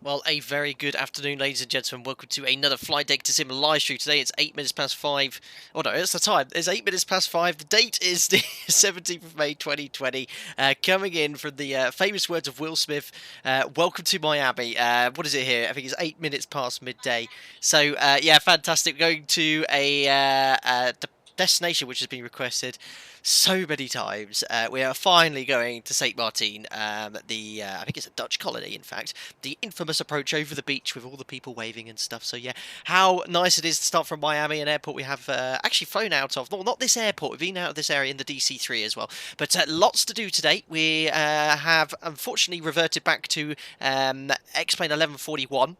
Well, a very good afternoon, ladies and gentlemen. Welcome to another Flight Deck to Sim live stream. Today it's 8 minutes past 5. Oh no, it's the time. It's 8 minutes past 5. The date is the 17th of May 2020. Coming in from the famous words of Will Smith, welcome to Miami. What is it here? I think it's 8 minutes past midday. So, yeah, fantastic. We're going to a destination which has been requested so many times. We are finally going to St.Maarten, I think it's a Dutch colony, in fact. The infamous approach over the beach with all the people waving and stuff. So yeah, how nice it is to start from Miami, an airport we have actually flown out of. Well, not this airport. We've been out of this area in the DC-3 as well. But lots to do today. We have unfortunately reverted back to X-Plane 1141.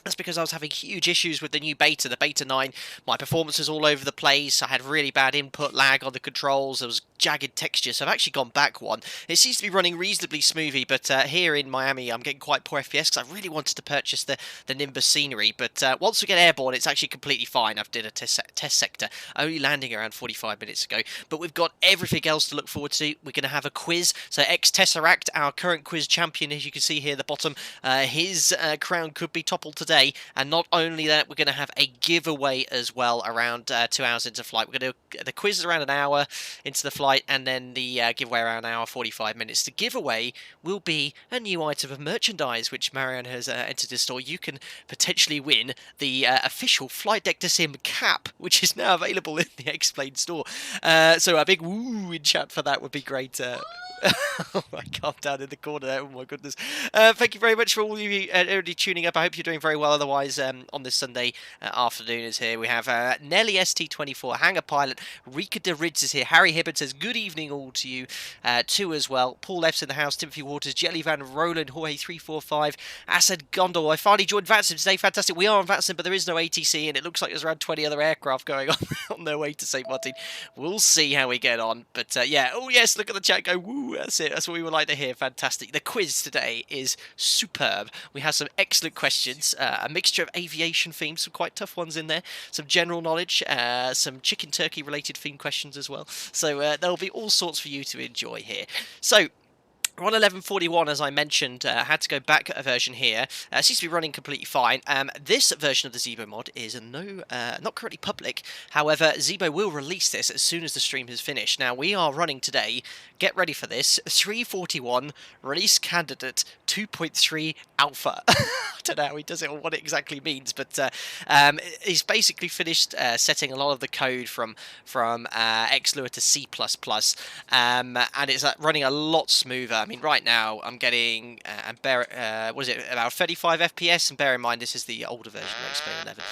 That's because I was having huge issues with the new beta, the Beta 9. My performance was all over the place. I had really bad input lag on the controls. There was jagged texture, so I've actually gone back one. It seems to be running reasonably smoothly, but here in Miami, I'm getting quite poor FPS because I really wanted to purchase the Nimbus scenery. But once we get airborne, it's actually completely fine. I've did a test sector, only landing around 45 minutes ago. But we've got everything else to look forward to. We're going to have a quiz. So X-Tesseract, our current quiz champion, as you can see here at the bottom, his crown could be toppled today. And not only that, we're going to have a giveaway as well around 2 hours into flight. We're going to the quiz is around an hour into the flight, and then the giveaway around an hour 45 minutes. The giveaway will be a new item of merchandise which Marianne has entered his store. You can potentially win the official Flight Deck to Sim cap, which is now available in the X-Plane store. So a big woo in chat for that would be great. Oh, I calm down in the corner there. Oh my goodness. Thank you very much for all of you already tuning up. I hope you're doing very well. Otherwise, on this Sunday afternoon is here. We have Nelly ST24, Hangar Pilot, Rika de Rids is here. Harry Hibbert says, good evening all to you too as well. Paul F's in the house, Timothy Waters, Jelly Van, Roland, Jorge345, Asad Gondor. I finally joined Vatsim today. Fantastic. We are on Vatsim, but there is no ATC, and it looks like there's around 20 other aircraft going on their way to St.Maarten. We'll see how we get on. But yeah, oh yes, look at the chat go, woo, that's it. That's what we would like to hear. Fantastic. The quiz today is superb. We have some excellent questions, a mixture of aviation themes, some quite tough ones in there, some general knowledge, some chicken turkey related theme questions as well. So there'll be all sorts for you to enjoy here. So we're on 1141, as I mentioned. Had to go back a version here. Seems to be running completely fine. This version of the ZIBO mod is not currently public. However, ZIBO will release this as soon as the stream has finished. Now, we are running today, get ready for this, 341 release candidate 2.3 alpha. I don't know how he does it or what it exactly means, but he's basically finished setting a lot of the code from XLua to C++, and it's running a lot smoother. I mean, right now I'm getting what is it, about 35 FPS, and bear in mind this is the older version of X-Plane 11.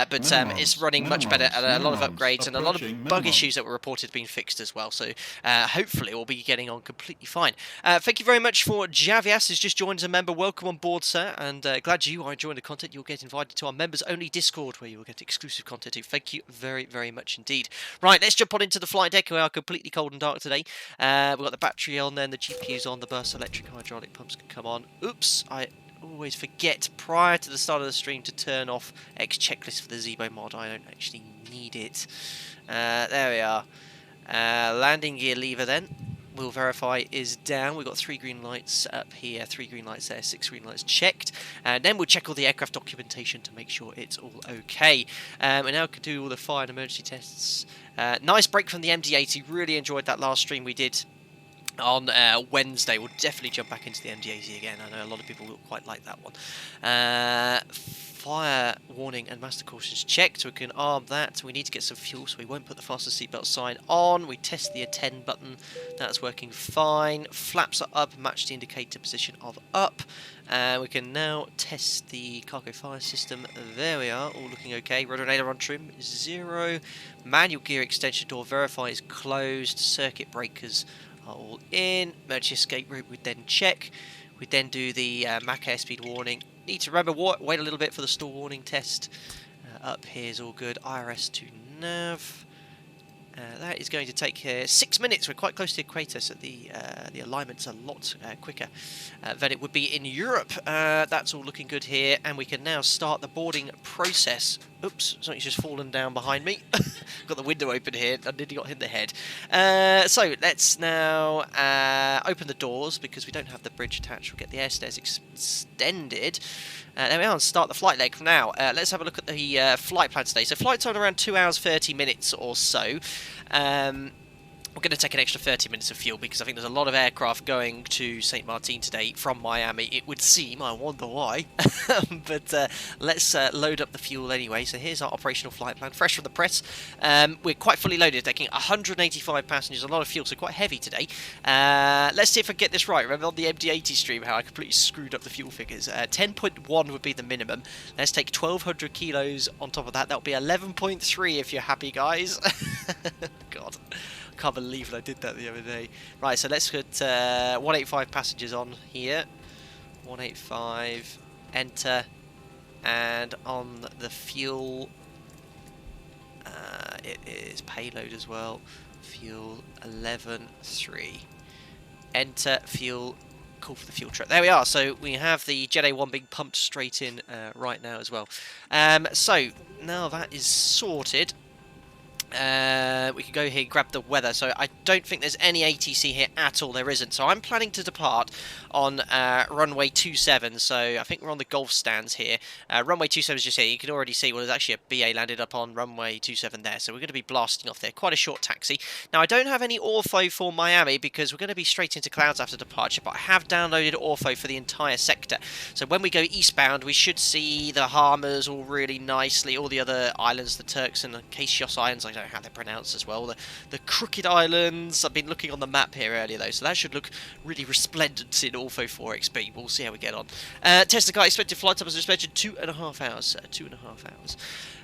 But it's running much better, and a lot of upgrades and a lot of bug issues that were reported being fixed as well. So hopefully we'll be getting on completely fine. Thank you very much for Javias, who's just joined as a member. Welcome on board, sir, and glad you are enjoying the content. You'll get invited to our members-only Discord, where you will get exclusive content too. Thank you very, very much indeed. Right, let's jump on into the flight deck. We are completely cold and dark today. We've got the battery on there, and the GPU's on. The burst electric hydraulic pumps can come on. Oops, I always forget prior to the start of the stream to turn off X checklist for the ZIBO mod. I don't actually need it. There we are. Landing gear lever then. We'll verify is down. We've got 3 green lights up here, 3 green lights there, 6 green lights checked. And then we'll check all the aircraft documentation to make sure it's all okay. We now can do all the fire and emergency tests. Nice break from the MD-80. Really enjoyed that last stream we did on Wednesday. We'll definitely jump back into the MD-80 again. I know a lot of people will quite like that one. Fire warning and master cautions checked, so we can arm that. We need to get some fuel, so we won't put the fasten seatbelt sign on. We test the attend button. That's working fine. Flaps are up, match the indicator position of up. We can now test the cargo fire system. There we are, all looking okay. Rudder on trim is 0. Manual gear extension door verify is closed. Circuit breakers are all in. Emergency escape route we then check. We then do the Mach airspeed warning. Need to remember, wait a little bit for the stall warning test. Up here is all good. IRS to nav. That is going to take 6 minutes. We're quite close to the equator, so the alignment's a lot quicker than it would be in Europe. That's all looking good here, and we can now start the boarding process. Oops, something's just fallen down behind me. Got the window open here. I nearly got hit in the head. So let's now open the doors because we don't have the bridge attached. We'll get the air stairs extended. There we are, and start the flight leg now. Let's have a look at the flight plan today. So flight time around 2 hours 30 minutes or so. We're going to take an extra 30 minutes of fuel because I think there's a lot of aircraft going to St.Maarten today from Miami, it would seem. I wonder why. But let's load up the fuel anyway. So here's our operational flight plan, fresh from the press. We're quite fully loaded, taking 185 passengers, a lot of fuel, so quite heavy today. Let's see if I get this right. Remember on the MD-80 stream how I completely screwed up the fuel figures. 10.1 would be the minimum. Let's take 1,200 kilos on top of that. That'll be 11.3 if you're happy, guys. God. Can't believe I did that the other day. Right, so let's put 185 passengers on here. 185, enter, and on the fuel, it is payload as well. Fuel 11.3. Enter, fuel, call for the fuel truck. There we are. So we have the Jet A1 being pumped straight in right now as well. So now that is sorted. We can go here and grab the weather. So I don't think there's any ATC here at all. There isn't. So I'm planning to depart on runway 27. So I think we're on the Gulf stands here. Runway 27 is just here. You can already see, well, there's actually a BA landed up on runway 27 there. So we're going to be blasting off there. Quite a short taxi. Now I don't have any ortho for Miami because we're going to be straight into clouds after departure. But I have downloaded ortho for the entire sector. So when we go eastbound, we should see the Bahamas all really nicely. All the other islands, the Turks and the Caicos Islands, I don't know how they're pronounced as well. The Crooked Islands. I've been looking on the map here earlier though, so that should look really resplendent in Ortho 4XB. We'll see how we get on. Test the car. Expected flight time as expected 2.5 hours. 2.5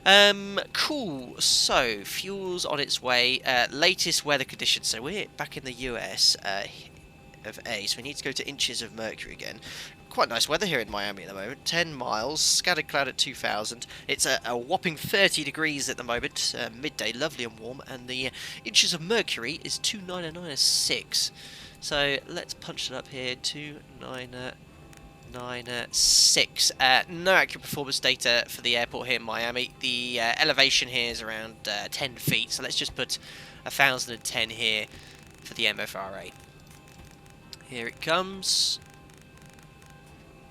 hours. Cool. So fuel's on its way. Latest weather conditions. So we're back in the US of A. So we need to go to inches of mercury again. Quite nice weather here in Miami at the moment. 10 miles, scattered cloud at 2,000. It's a whopping 30 degrees at the moment, midday, lovely and warm, and the inches of mercury is 2996. So let's punch it up here, 2996. No accurate performance data for the airport here in Miami. The elevation here is around 10 feet, so let's just put 1,010 here for the MFRA. Here it comes.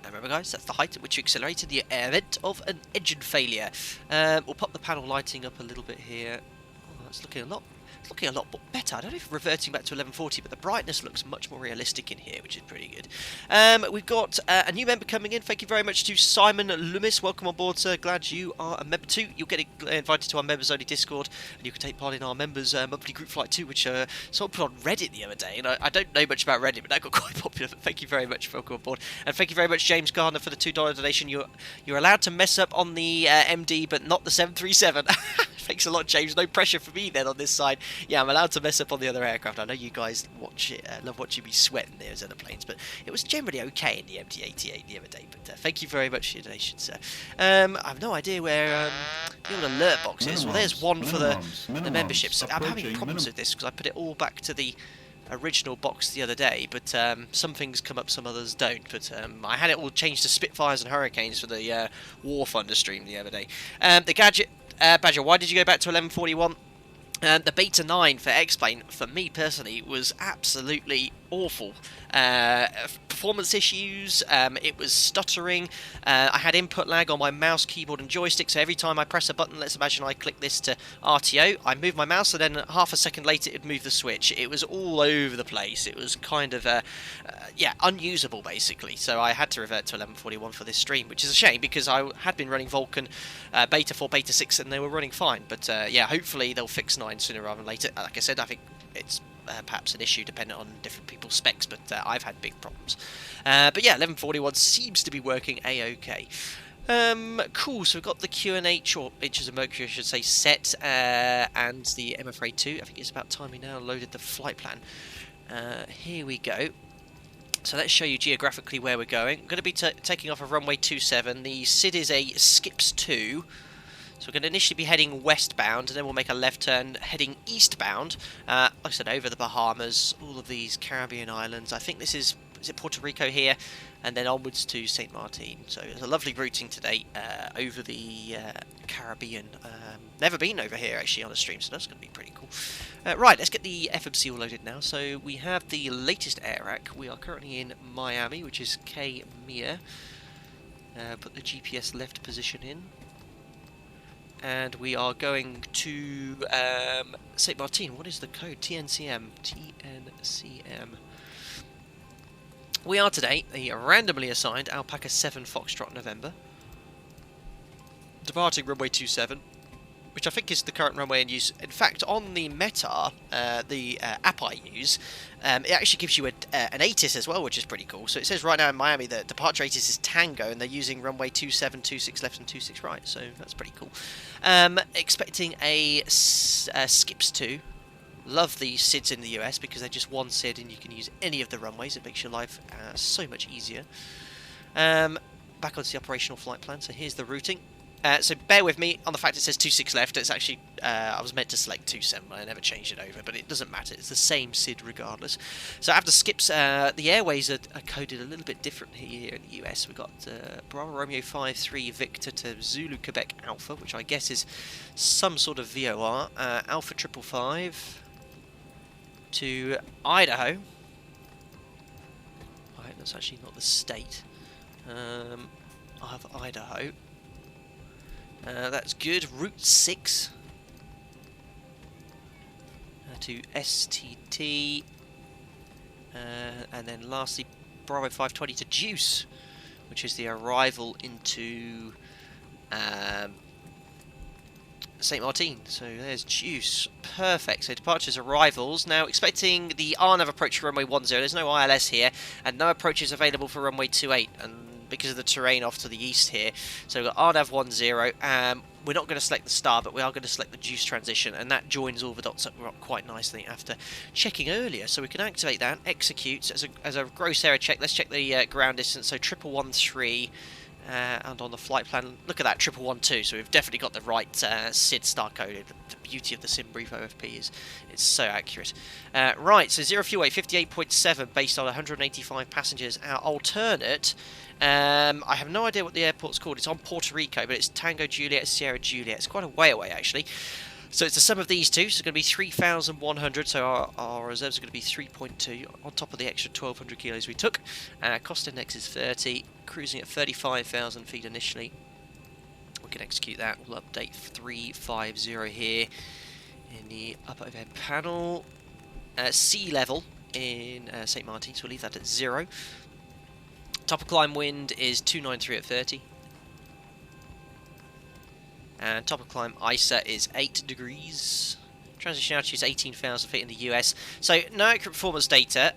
Remember guys, that's the height at which you accelerated the event of an engine failure. We'll pop the panel lighting up a little bit here. Oh, that's looking a lot better. I don't know if reverting back to 1140, but the brightness looks much more realistic in here, which is pretty good. We've got a new member coming in. Thank you very much to Simon Loomis. Welcome on board, sir. Glad you are a member too. You'll get invited to our members only Discord, and you can take part in our members monthly group flight too, which someone put on Reddit the other day. And I don't know much about Reddit, but that got quite popular. But thank you very much for welcome on board, and thank you very much, James Gardner, for the $2 donation. You're allowed to mess up on the MD, but not the 737. Thanks a lot, James. No pressure for me then on this side. Yeah, I'm allowed to mess up on the other aircraft. I know you guys watch it, love watching me sweat in those other planes, but it was generally okay in the MD-88 the other day. But thank you very much for your donation, sir. I have no idea where the old alert box is. Well, there's one for the memberships. I'm having problems with this because I put it all back to the original box the other day, but some things come up, some others don't. But I had it all changed to Spitfires and Hurricanes for the War Thunder stream the other day. The gadget. Badger, why did you go back to 1141? The Beta 9 for X-Plane, for me personally, was absolutely awful. Performance issues, it was stuttering, I had input lag on my mouse, keyboard and joystick, so every time I press a button, let's imagine I click this to RTO, I move my mouse and then half a second later it would move the switch. It was all over the place. It was kind of, yeah, unusable basically, so I had to revert to 1141 for this stream, which is a shame because I had been running Vulcan Beta 4, Beta 6 and they were running fine, but yeah, hopefully they'll fix 9 sooner rather than later. Like I said, I think it's perhaps an issue dependent on different people's specs, but I've had big problems. But yeah, 1141 seems to be working a-okay. Cool, so we've got the QNH, or inches of mercury I should say, set, and the MFRA 2. I think it's about time we now loaded the flight plan. Here we go. So let's show you geographically where we're going. I'm going to be taking off of runway 27. The SID is a SKIPS 2. So we're going to initially be heading westbound, and then we'll make a left turn heading eastbound. Like I said, over the Bahamas, all of these Caribbean islands. I think this is is it Puerto Rico here, and then onwards to St. Maarten. So it's a lovely routing today over the Caribbean. Never been over here actually on a stream, so that's going to be pretty cool. Right, let's get the FMC all loaded now. So we have the latest AirAC. We are currently in Miami, which is KMIA. Put the GPS left position in. And we are going to St. Maarten. What is the code? TNCM. TNCM. We are today the randomly assigned Alpaca 7 Foxtrot November. Departing runway 27, which I think is the current runway in use. In fact, on the Meta, the app I use, it actually gives you an ATIS as well, which is pretty cool. So it says right now in Miami that departure ATIS is Tango, and they're using runway 27, 26 left and 26 right, so that's pretty cool. Expecting a Skips 2. Love the SIDs in the US because they're just one SID and you can use any of the runways. It makes your life so much easier. Back onto the operational flight plan, so here's the routing. So bear with me on the fact it says 26 left. It's actually, I was meant to select 27, I never changed it over, but it doesn't matter. It's the same SID regardless. So after skips, the airways are coded a little bit differently here in the US. We've got Bravo Romeo 5-3 Victor to Zulu Quebec Alpha, which I guess is some sort of VOR. Alpha 555 to Idaho. Right, that's actually not the state. I have Idaho. That's good. Route 6 to STT, and then lastly Bravo 520 to Juice, which is the arrival into St. Maarten. So there's Juice. Perfect. So departures, arrivals. Now expecting the RNAV approach for runway 10. There's no ILS here, and no approaches available for runway 28. And because of the terrain off to the east here. So we've got RNAV 10. We're not going to select the star, but we are going to select the Juice transition, and that joins all the dots up quite nicely after checking earlier. So we can activate that, execute as a gross error check. Let's check the ground distance. So 1113. And on the flight plan, look at that, 1112. So we've definitely got the right SID star coded. The beauty of the SimBrief OFP is it's so accurate. Right, so 0 fuel weight 58.7 based on 185 passengers. Our alternate, I have no idea what the airport's called. It's on Puerto Rico, but it's Tango Juliet, Sierra Juliet. It's quite a way away actually. So it's the sum of these two, so it's going to be 3,100, so our reserves are going to be 3.2 on top of the extra 1,200 kilos we took. Cost index is 30, cruising at 35,000 feet initially. We can execute that. We'll update 350 here in the upper overhead panel. Sea level in St. Maarten, so we'll leave that at 0. Top of climb wind is 293 at 30. And top of climb ISA is 8 degrees. Transition altitude is 18,000 feet in the US. So no accurate performance data.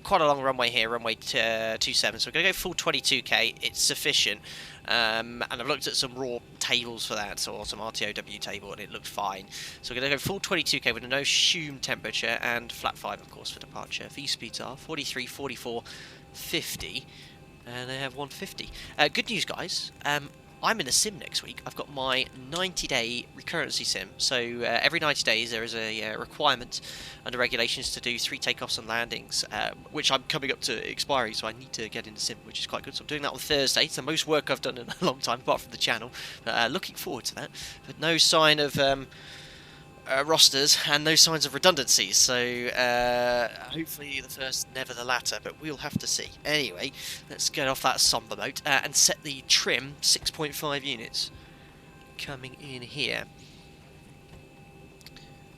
Quite a long runway here, runway 27. So we're going to go full 22k. It's sufficient. And I've looked at some raw tables for that, or some RTOW table, and it looked fine. So we're going to go full 22k with a no assumed temperature and flat 5, of course, for departure. V speeds are 43, 44, 50, and they have 150. Good news, guys. I'm in a sim next week. I've got my 90-day recurrency sim. So every 90 days there is a requirement under regulations to do 3 takeoffs and landings, which I'm coming up to expiry, so I need to get into sim, which is quite good. So I'm doing that on Thursday. It's the most work I've done in a long time, apart from the channel. But looking forward to that. But no sign of rosters and no signs of redundancies, so hopefully the first, never the latter, but we'll have to see. Anyway, let's get off that somber note and set the trim 6.5 units coming in here.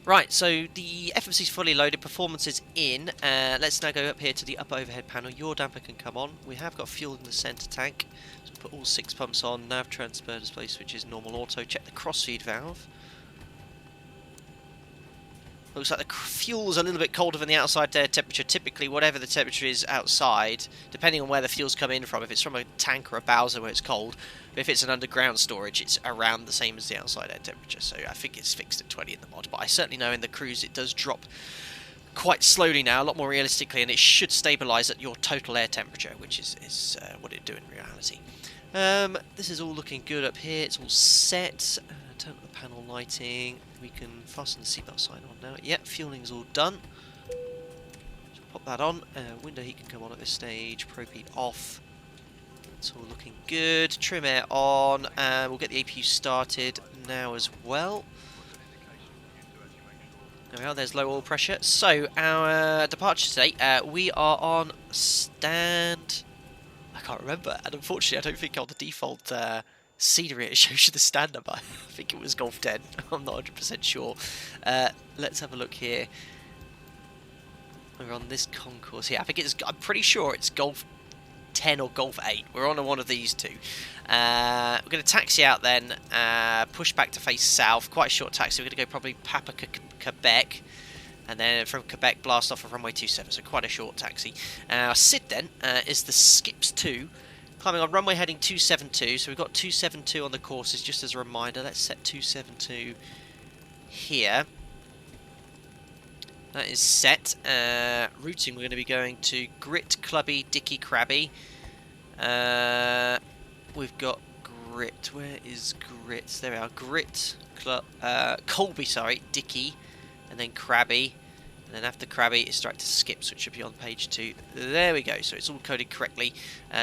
Right, so the FMC is fully loaded, performance is in. Let's now go up here to the upper overhead panel. Your damper can come on. We have got fuel in the centre tank, so put all 6 pumps on. Nav transfer display switch is normal auto. Check the crossfeed valve. Looks like the fuel's a little bit colder than the outside air temperature. Typically, whatever the temperature is outside, depending on where the fuel's come in from, if it's from a tank or a Bowser where it's cold, but if it's an underground storage, it's around the same as the outside air temperature. So I think it's fixed at 20 in the mod, but I certainly know in the cruise it does drop quite slowly now, a lot more realistically, and it should stabilise at your total air temperature, which is what it do in reality. This is all looking good up here. It's all set. Turn up the panel lighting. We can fasten the seatbelt sign on now. Yep, fueling's all done. So pop that on. Window heat can come on at this stage. Probe heat off. It's all looking good. Trim air on, and we'll get the APU started now as well. There we are, there's low oil pressure. So, our departure today, we are on stand... I can't remember, and unfortunately I don't think on the default scenery it shows you the stand number. I think it was Golf 10, I'm not 100% sure. Let's have a look here. We're on this concourse here. I'm pretty sure it's Golf 10 or Golf 8. We're on one of these two. We're going to taxi out then, push back to face south. Quite a short taxi. We're going to go probably Papa Quebec, and then from Quebec blast off of runway 27. So quite a short taxi. Our SID then is the Skips 2, climbing on runway heading 272. So we've got 272 on the courses. Just as a reminder, let's set 272 here. That is set. Routing, we're going to be going to Grit, Clubby, Dicky, Crabby. We've got Grit. Where is Grit? There we are. Grit, Colby, sorry, Dicky, and then Crabby. And then after Crabby, it's direct to Skips, which should be on page 2. There we go. So it's all coded correctly.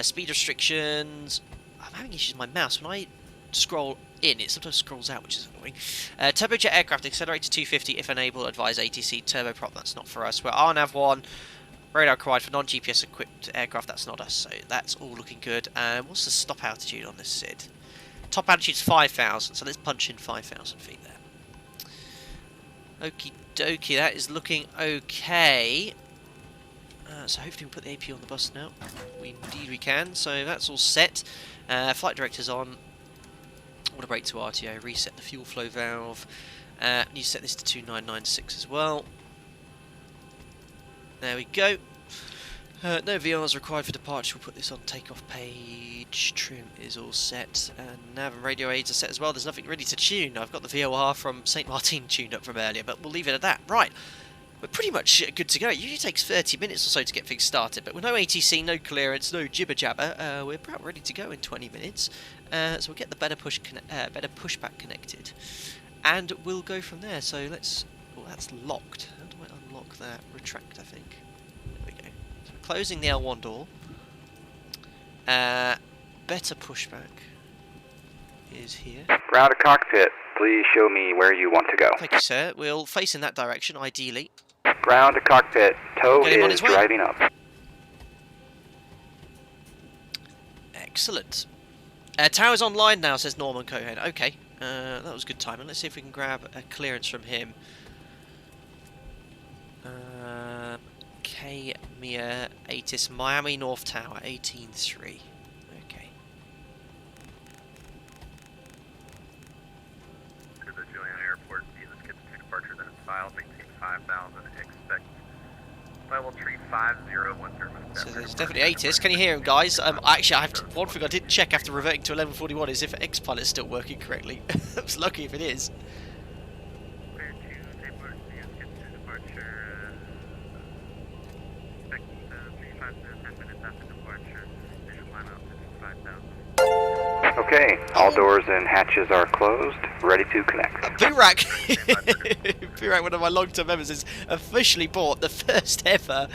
Speed restrictions. I'm having issues with my mouse. When I scroll in, it sometimes scrolls out, which is annoying. Turbojet aircraft, accelerator to 250 if unable, advise ATC turboprop, that's not for us. We're RNAV 1, radar required for non-GPS equipped aircraft, that's not us, so that's all looking good. What's the stop altitude on this SID? Top altitude's 5,000, so let's punch in 5,000 feet there. Okie dokie, that is looking okay. So hopefully we'll put the AP on the bus now. Indeed we can, so that's all set. Flight director's on. Water brake to RTO, reset the fuel flow valve. You set this to 2996 as well. There we go. No VRs required for departure. We'll put this on takeoff page. Trim is all set. Nav and radio aids are set as well. There's nothing really to tune. I've got the VOR from St.Maarten tuned up from earlier, but we'll leave it at that. Right. We're pretty much good to go. It usually takes 30 minutes or so to get things started, but with no ATC, no clearance, no jibber jabber, we're about ready to go in 20 minutes. So we'll get the better pushback connected, and we'll go from there. So let's. Oh, that's locked. How do I unlock that? Retract, I think. There we go. So we're closing the L1 door. Better pushback is here. Ground to cockpit. Please show me where you want to go. Thank you, sir. We'll face in that direction, ideally. Ground to cockpit. Tow is driving up. Excellent. Tower's online now, says Norman Cohen. Okay, that was good timing. Let's see if we can grab a clearance from him. KMIA ATIS Miami North Tower 18-3. Okay. To the Juliana Airport, let's get the departure, then it's filed, maintain 5,000, expect level 35010. So there's definitely ATIS. Can you hear him, guys? Actually, one thing I didn't check after reverting to 1141 is if X-Pilot's still working correctly. I was lucky if it is. Clear to St.Maarten, get to departure. Expect 3 to 10 minutes after departure. Visual line up to 5,000. Okay, all doors and hatches are closed. Ready to connect. Burak, Burak, one of my long-term members, has officially bought the first ever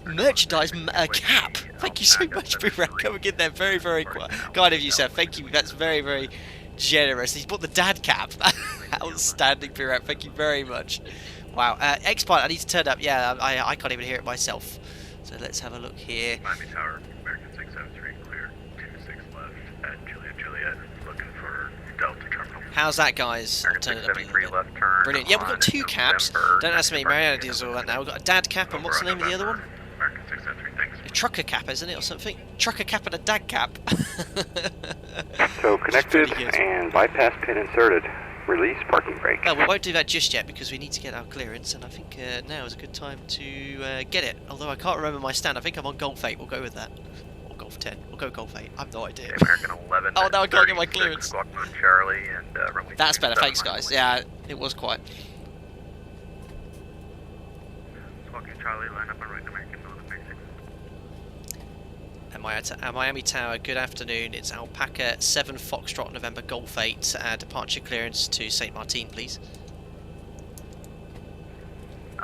merchandise cap. Thank you so much, Burak. Coming in there very, very kind of you, sir. Thank you. That's very, very generous. He's bought the dad cap. Outstanding, Burak. Thank you very much. Wow. X-Pilot, I need to turn up. Yeah, I can't even hear it myself. So let's have a look here. Miami Tower, American 673, clear. 26 left at Juliet, looking for Delta Terminal. How's that, guys? I'll turn it up a little bit. Left turn. Brilliant. Yeah, we've got 2 caps. Don't ask me, Mariana deals all that now. We've got a dad cap, and what's the name of the other one? American 673, thanks. A trucker cap, isn't it, or something? Trucker cap and a dad cap. So connected and bypass pin inserted. Release parking brake. Well, we won't do that just yet because we need to get our clearance, and I think now is a good time to get it. Although I can't remember my stand. I think I'm on Golf 8. We'll go with that. Or Golf 10. We'll go Golf 8. I've no idea. American 11. Oh, now I can't get my clearance. Squawk mode Charlie and runway. That's better. Thanks, guys. Yeah, it was quite. Squawking Charlie, line up on right American 11, Miami Tower, good afternoon. It's Alpaca 7 Foxtrot November Golf 8. Departure clearance to St. Maarten, please.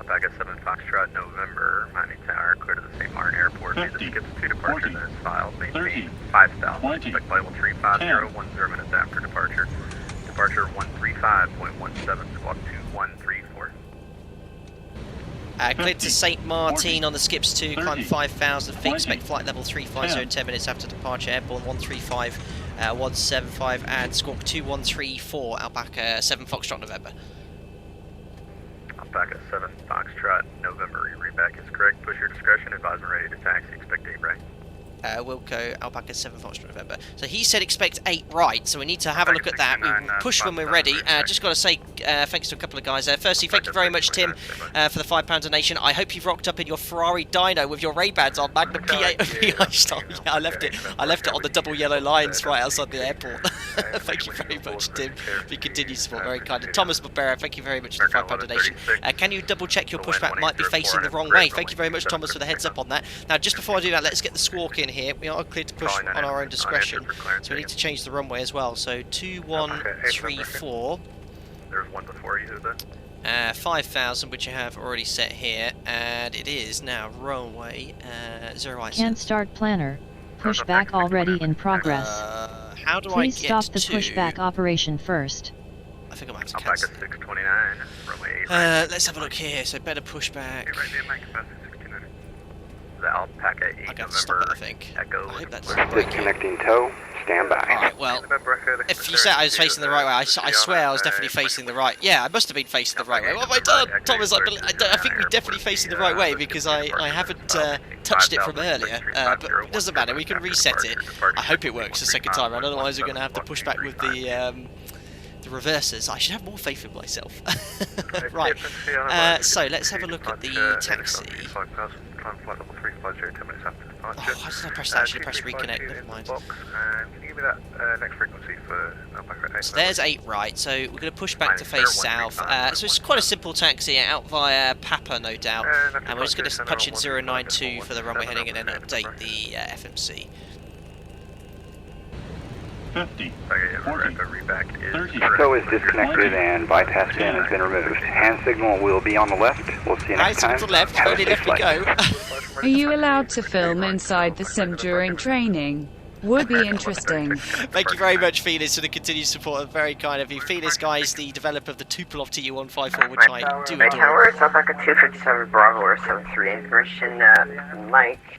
Back at 7 Foxtrot, November, Miami Tower, clear to the St.Maarten Airport. 50, Via the skips 2 departure, 40, then it's filed. Maintain 30, 5,000. 20, Expect flight level 350, 10 minutes after departure. Departure 135.17, squawk 2134. Cleared to St. Maarten 40, on the skips 2, 30, climb 5,000 feet, 20, expect flight level 350, 10 minutes after departure, airborne 135, 175, and squawk 2134, Alpaca 7 Foxtrot, November. Back at 7 Foxtrot, November. Your readback is correct. Push your discretion. Advisement ready to taxi. Expect 8 right. Wilco, Alpaca 7 Foxtrot, November. So he said expect 8 right, so we need to have a look at that. We will push when we're ready. Just got to say thanks to a couple of guys there. Firstly, thank you very much, Tim, for the £5 donation. I hope you've rocked up in your Ferrari Dyno with your Ray-Bans on, Magnum P8 style. Yeah, I left it on the double yellow lines right outside the airport. Thank you very much, Tim, for your continued support. Very kind. And Thomas Barbera, thank you very much for the £5 donation. Can you double check your pushback might be facing the wrong way? Thank you very much, Thomas, for the heads up on that. Now, just before I do that, let's get the squawk in here. We are cleared to push on our own discretion, so we need to change the runway as well. So 2134. There's one before you, then. 5,000, which you have already set here, and it is now runway 0 right. Can't start planner. Pushback already in progress. How do Please I get stop the to... pushback operation first. I think I might have to Back at cancel. 629, runway 8 right. Let's have a look here. So better pushback. 8 right, via my capacity 629. The Alpaca 8 I got to stop it, November. I think. Echo. I hope that's breaking. Disconnecting tow. Stand by. Alright, well, if you said I was facing the right way, I swear I was definitely facing the right... Yeah, I must have been facing the right way. What have I done? Thomas, I think we're definitely facing the right way because I haven't touched it from earlier. But it doesn't matter, we can reset it. I hope it works the second time around, otherwise we're going to have to push back with the reversers. I should have more faith in myself. Right, so let's have a look at the taxi. Oh, why did I press that? I should have pressed reconnect, never mind. Can you give me that next frequency for Alpaca 8? So there's 8 right, so we're going to push back to face south. So it's quite a simple taxi out via Papa, no doubt. And we're just going to punch in 092 for the runway heading and then update the FMC. 50, Okay, 40, the readback is 30. correct. Tow is disconnected and bypass pin has been removed. Hand signal will be on the left. We'll see you next time. Eyes to the left, Have a only safe left we flight. go. Are you allowed to film inside the sim during training? Would be interesting. Thank you very much, Phoenix, for the continued support. Very kind of you. Phoenix, guys, the developer of the Tupolev TU-154, which I do adore. Tower, South Africa 257 Bravo or 73 information, Mike.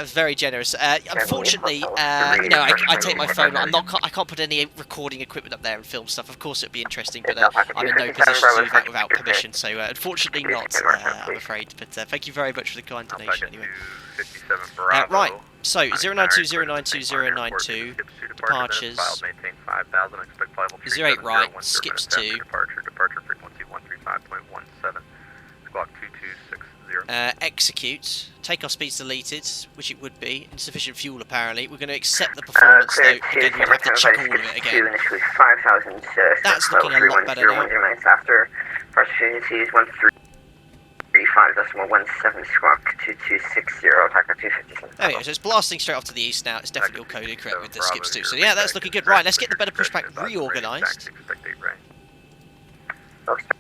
Very generous. Unfortunately, you know, I take my phone. I can't put any recording equipment up there and film stuff. Of course, it'd be interesting, but I'm in no position to do that without permission. So, unfortunately, not. I'm afraid. But thank you very much for the kind donation. Anyway. Right. So 092, 092, 092. Departures. 08 right. Skips 2. Departure frequency 135.17. Squawk 2260. Execute. Takeoff speeds deleted, which it would be. Insufficient fuel, apparently. We're going to accept the performance, though. Again, we'd have to check all of it again. Initially 5,000. That's looking a lot better now. Minutes after. First frequency is 1335.17 squawk 2260. Attacker 257. There we go. So it's blasting straight off to the east now. It's definitely all coded correct with the skips too. So yeah, that's looking good. Right, let's get the better pushback reorganised.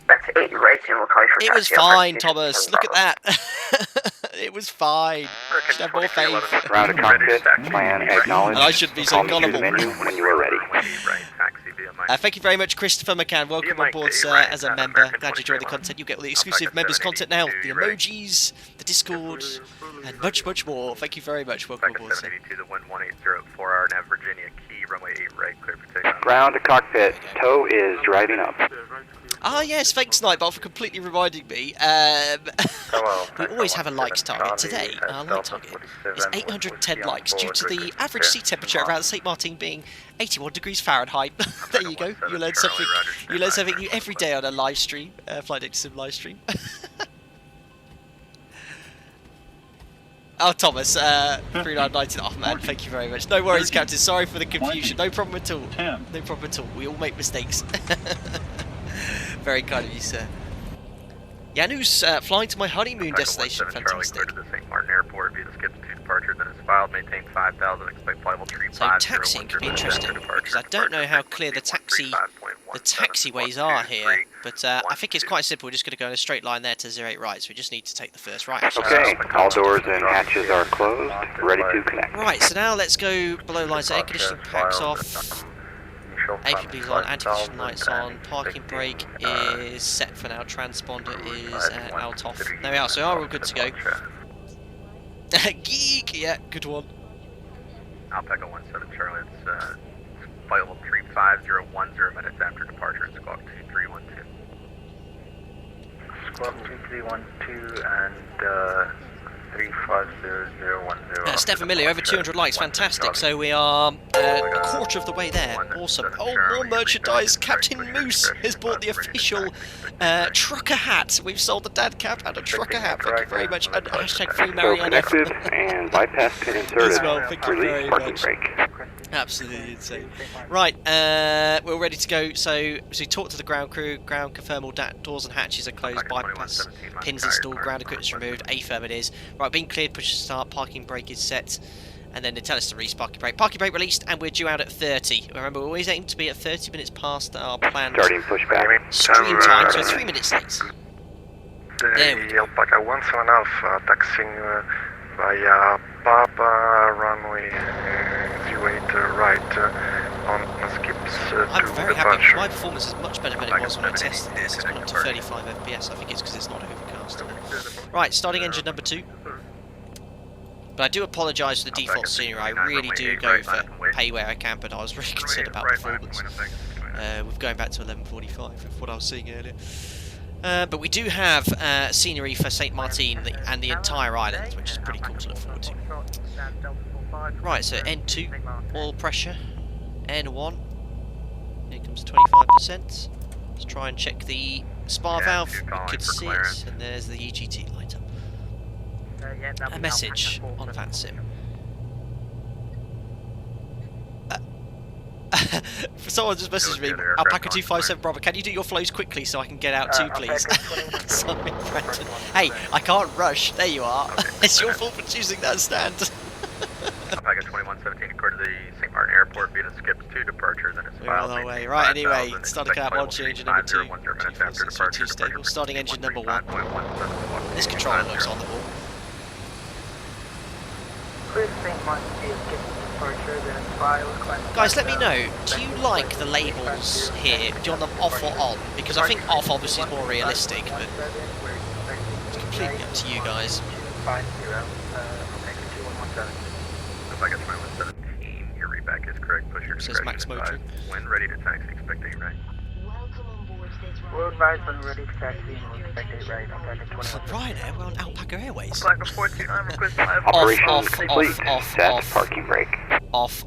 Back to 8 right, and we'll call you for It was taxi. fine, Thomas. Look at that. It was fine. Should have more faith. Ground to cockpit. Plan acknowledged. And I shouldn't be so Call me through the gullible. menu when you are ready. Thank you very much, Christopher McCann. Welcome on board, sir, as a member. Glad you enjoyed the content. You get all the exclusive members' content now. The emojis, the Discord, and much, much more. Thank you very much. Welcome on board, sir. 782 to the wind 180, 4-hour nav Virginia Key, runway 8 right, clear for takeoff. Ground to cockpit. Tow is driving up. Ah, yes, thanks, Nightbot, for completely reminding me. We always have a likes target today. Our like target is 810 likes due to the average sea temperature around St. Maarten being 81 degrees Fahrenheit. There you go. You learn something. You learn something new every day on a live stream, Flight Deck Sim live stream. Oh, Thomas, 3990. Oh, man, thank you very much. No worries, Captain. Sorry for the confusion. No problem at all. No problem at all. We all make mistakes. Very kind of you, sir. Yanu's flying to my honeymoon destination. Fantastic. To the St.Maarten Airport via the skips 2 departure, then it's filed, maintain 5,000, expect flight level 350. So taxiing could be interesting because I don't know how clear the taxi the taxiways are here, but I think it's quite simple. We're just going to go in a straight line there to 08 right, so we just need to take the first right. Actually. Okay, all doors and hatches are closed, ready to connect. Right, so now let's go below lines. Air conditioning packs off, APB's on, anti-collision lights on, parking brake is set for now, transponder is out off. There we are, so we are all good to go. Geek, yeah, good one. Alpaca 17 Charlie, it's flight level 35010 minutes after departure in squawk 2312. Squawk 2312 and 350010. Stefan Miller, over 200 likes, fantastic. So we are a quarter of the way there. Awesome. Oh, more merchandise. Captain Moose has bought the official trucker hat. We've sold the dad cap and a trucker hat. Thank you very much. And hashtag free So Mariana. connected and bypass pin inserted. As well, thank you very Release parking much. brake. Absolutely insane. Right, we're all ready to go. So we talked to the ground crew. Ground confirm all doors and hatches are closed. Bypass pins installed. Ground equipment's removed. Affirm it is. Right, being cleared. Push to start. Parking brake is set. And then they tell us to release parking brake. Parking brake released, and we're due out at 30. Remember, we always aim to be at 30 minutes past our planned Starting pushback. stream time, so 3 minutes late. There we go. Alpaca 17 Alpha, taxiing via Papa runway 08 right on skips I'm to very happy. departure. My performance is much better than it was when I tested this. It's gone up to 35 FPS. I think it's because it's not overcast. Right, starting engine number 2. But I do apologise for the default scenery. I really do go for pay where I can, but I was really concerned about performance. With going back to 11:45 with what I was seeing earlier. But we do have scenery for St.Maarten and the entire island, which is pretty cool to look forward to. Right, so N2, oil pressure, N1, here comes 25%. Let's try and check the spar valve, we could see it, and there's the EGT light up. A message on VATSIM. Someone just messaged me, Alpaca 257 Bravo, can you do your flows quickly so I can get out too, please? Sorry, Brenton. Hey, I can't rush. There you are. It's your fault for choosing that stand. Alpaca 2117, according to the St.Maarten Airport, via skips to departure, then it's We're on our way. Right, anyway, starting cap 1, engine number 2. 2 stable. Starting engine number 1. This controller looks on the wall. Guys, let me know, do you like the labels here? Do you want them off or on? Because I think off obviously is more realistic, but it's completely up to you guys. Alpaca 2117, your readback is correct. Push your Says max motoring. When ready to taxi, expect a right. We're advised when ready to taxi and we'll expect a right. Alpaca 2117. Ryanair, we're on Alpaca Airways. Alpaca 429, request 5. Operation complete. Set parking brake. Off.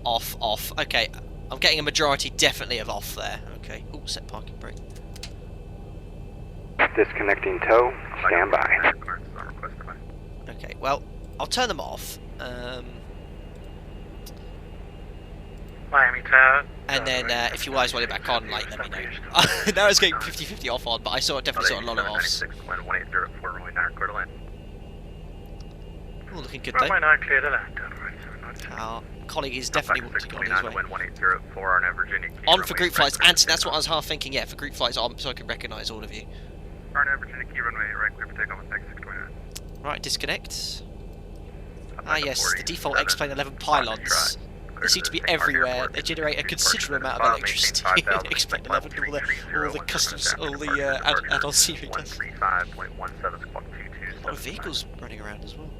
Okay, I'm getting a majority definitely of off there. Okay, ooh, set parking brake. Disconnecting tow. Stand by. Okay, well, I'll turn them off. Miami Tower. And then if you guys want it back on, like, let me know. Now it's getting 50-50 off on, but I definitely saw a lot of offs. Oh, looking good though. Clear to land. Our colleague is definitely wanting on his way. 180 on Virginia. On for group flights, Anthony, that's what I was half thinking, yeah, for group flights on, so I can recognise all of you. Virginia key runway, right clear for takeoff with X629. Right, disconnect. Ah yes, the default X-Plane 11 pylons. They seem to be everywhere. They generate a considerable amount of electricity. X-Plane 11, all the customs, all the add-on scenery does. A lot of vehicles running around as well.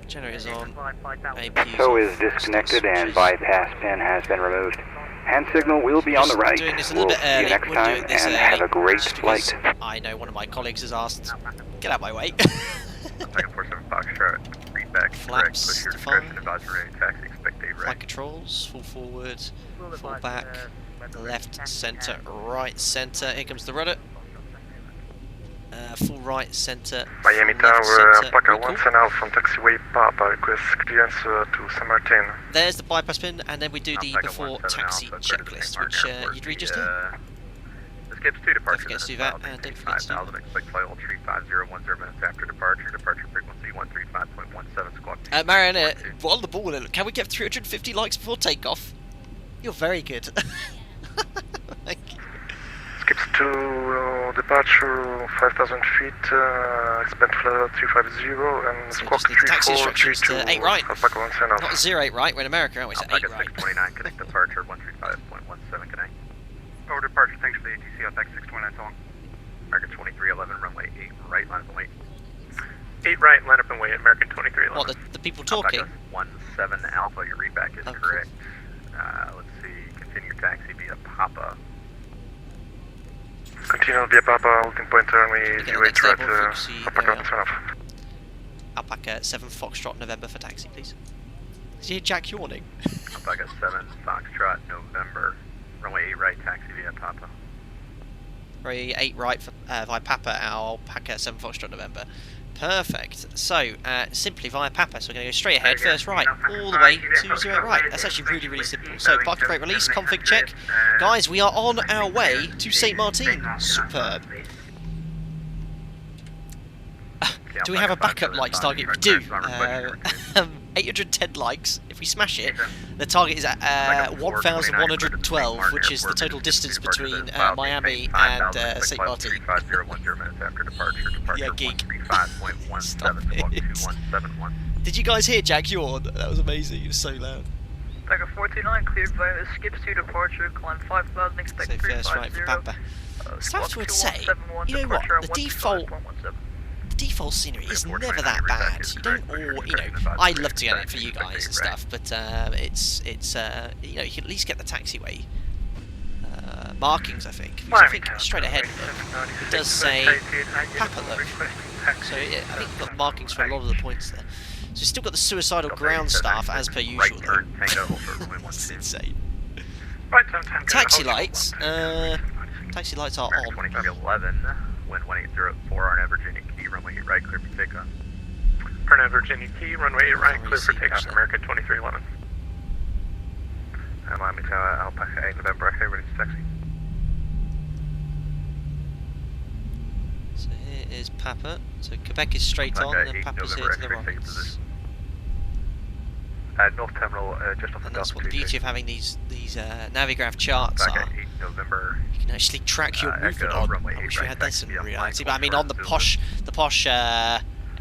Generators on. APUs Tow on. is disconnected and bypass pin has been removed. Hand signal will be on the right. Doing this a little We'll bit see you early. next We're time doing this and early. have a great just because flight. I know one of my colleagues has asked, get out my way. Flaps to fire. Flight controls, full forward, full back, left, centre, right, centre. Here comes the rudder. Full right, centre. Miami left, Tower, centre. Alpaca Very cool. 17 from taxiway Papa, request clearance to St.Maarten. There's the bypass pin, and then we do the before taxi checklist, which you'd read just here. Skips to departure. Don't forget to do that, and don't forget to do that. Expect flight level 35010 minutes after departure. Departure frequency 135.17 squawk. Mariana, we're on the ball. Can we get 350 likes before takeoff? You're very good. Thank you. Skips to departure 5,000 feet, expect flight 350 and So squawk just need taxi instructions 3432 to 8 right. Alpaca 1 sign off. Not 08 right, we're in America, aren't we? So 8 Alpaca right. 629, connect departure 135.17, connect. Over departure, thanks for the ATC, Alpaca 629, so long. American 2311, runway 8 right, line up and wait. 8 right, line up and wait, American 2311. What, the people talking? Alpaca 17 Alpha, your readback is correct. Let's see, continue your taxi via Papa. Continue via Papa, holding point runway Okay, 08 next right, level, frequency, Alpaca 1 sign off. Alpaca 7 Foxtrot November for taxi, please. Did you hear Jack yawning? Alpaca 7 Foxtrot November, runway 8 right, taxi via Papa. Runway 8 right for, via Papa, Alpaca 7 Foxtrot November. Perfect. So, simply via Papa, so we're going to go straight ahead, first right, all the way to 0 right. That's actually really, really simple. So, parking brake release, config check. Guys, we are on our way to St.Maarten. Superb. Do we have a backup likes target? We do. 810 likes. If we smash it, the target is at 1,112, which is the total distance between Miami and St.Maarten. Yeah, geek. Stop it. Did you guys hear Jack yawn? That was amazing. It was so loud. Alpaca 429, cleared via skips to departure, climb 5,000, expect So first right for 350. Papa. Staff would say, you know what, the default scenery is never that bad. You don't all, you know, I'd love to get it for you guys and stuff, but it's you know, you can at least get the taxiway markings, I think. Because I think straight ahead, it does say Papa though. So yeah, I think we've got markings for a lot of the points there. So we've still got the suicidal ground staff as per usual though. It's insane. Taxi lights, taxi lights are on. 2311, wind 1804, Arnett, Virginia Key, runway 8 right, clear for takeoff. Arnett, Virginia Key, runway 8 right, clear for takeoff, American 2311. Miami Tower, Alpaca 8 November, okay, ready to taxi. So here is Papa. So Quebec is straight on, and then Papa's here to the right. North Terminal, just off the And that's what the beauty of having these Navigraph charts are. 8 November. You can actually track your movement on. I wish we had this in reality, but I mean on the posh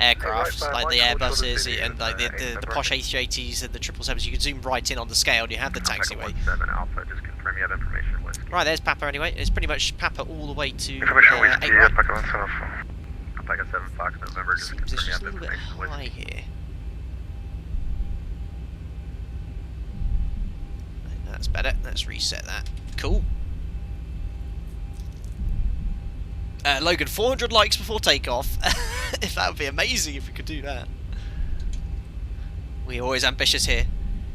aircraft, like the Airbuses and like the posh A380s and the 777s, you can zoom right in on the scale and you have the taxiway. Alpha, just confirm you have information. Right, there's Papa anyway. It's pretty much Papa all the way to 8 Information right. Alpaca 1 sign off. Alpaca 7 Fox November, just Seems confirm it's you just have a little bit information. high here. That's better. Let's reset that. Cool. Logan, 400 likes before takeoff. If that would be amazing if we could do that. We're always ambitious here.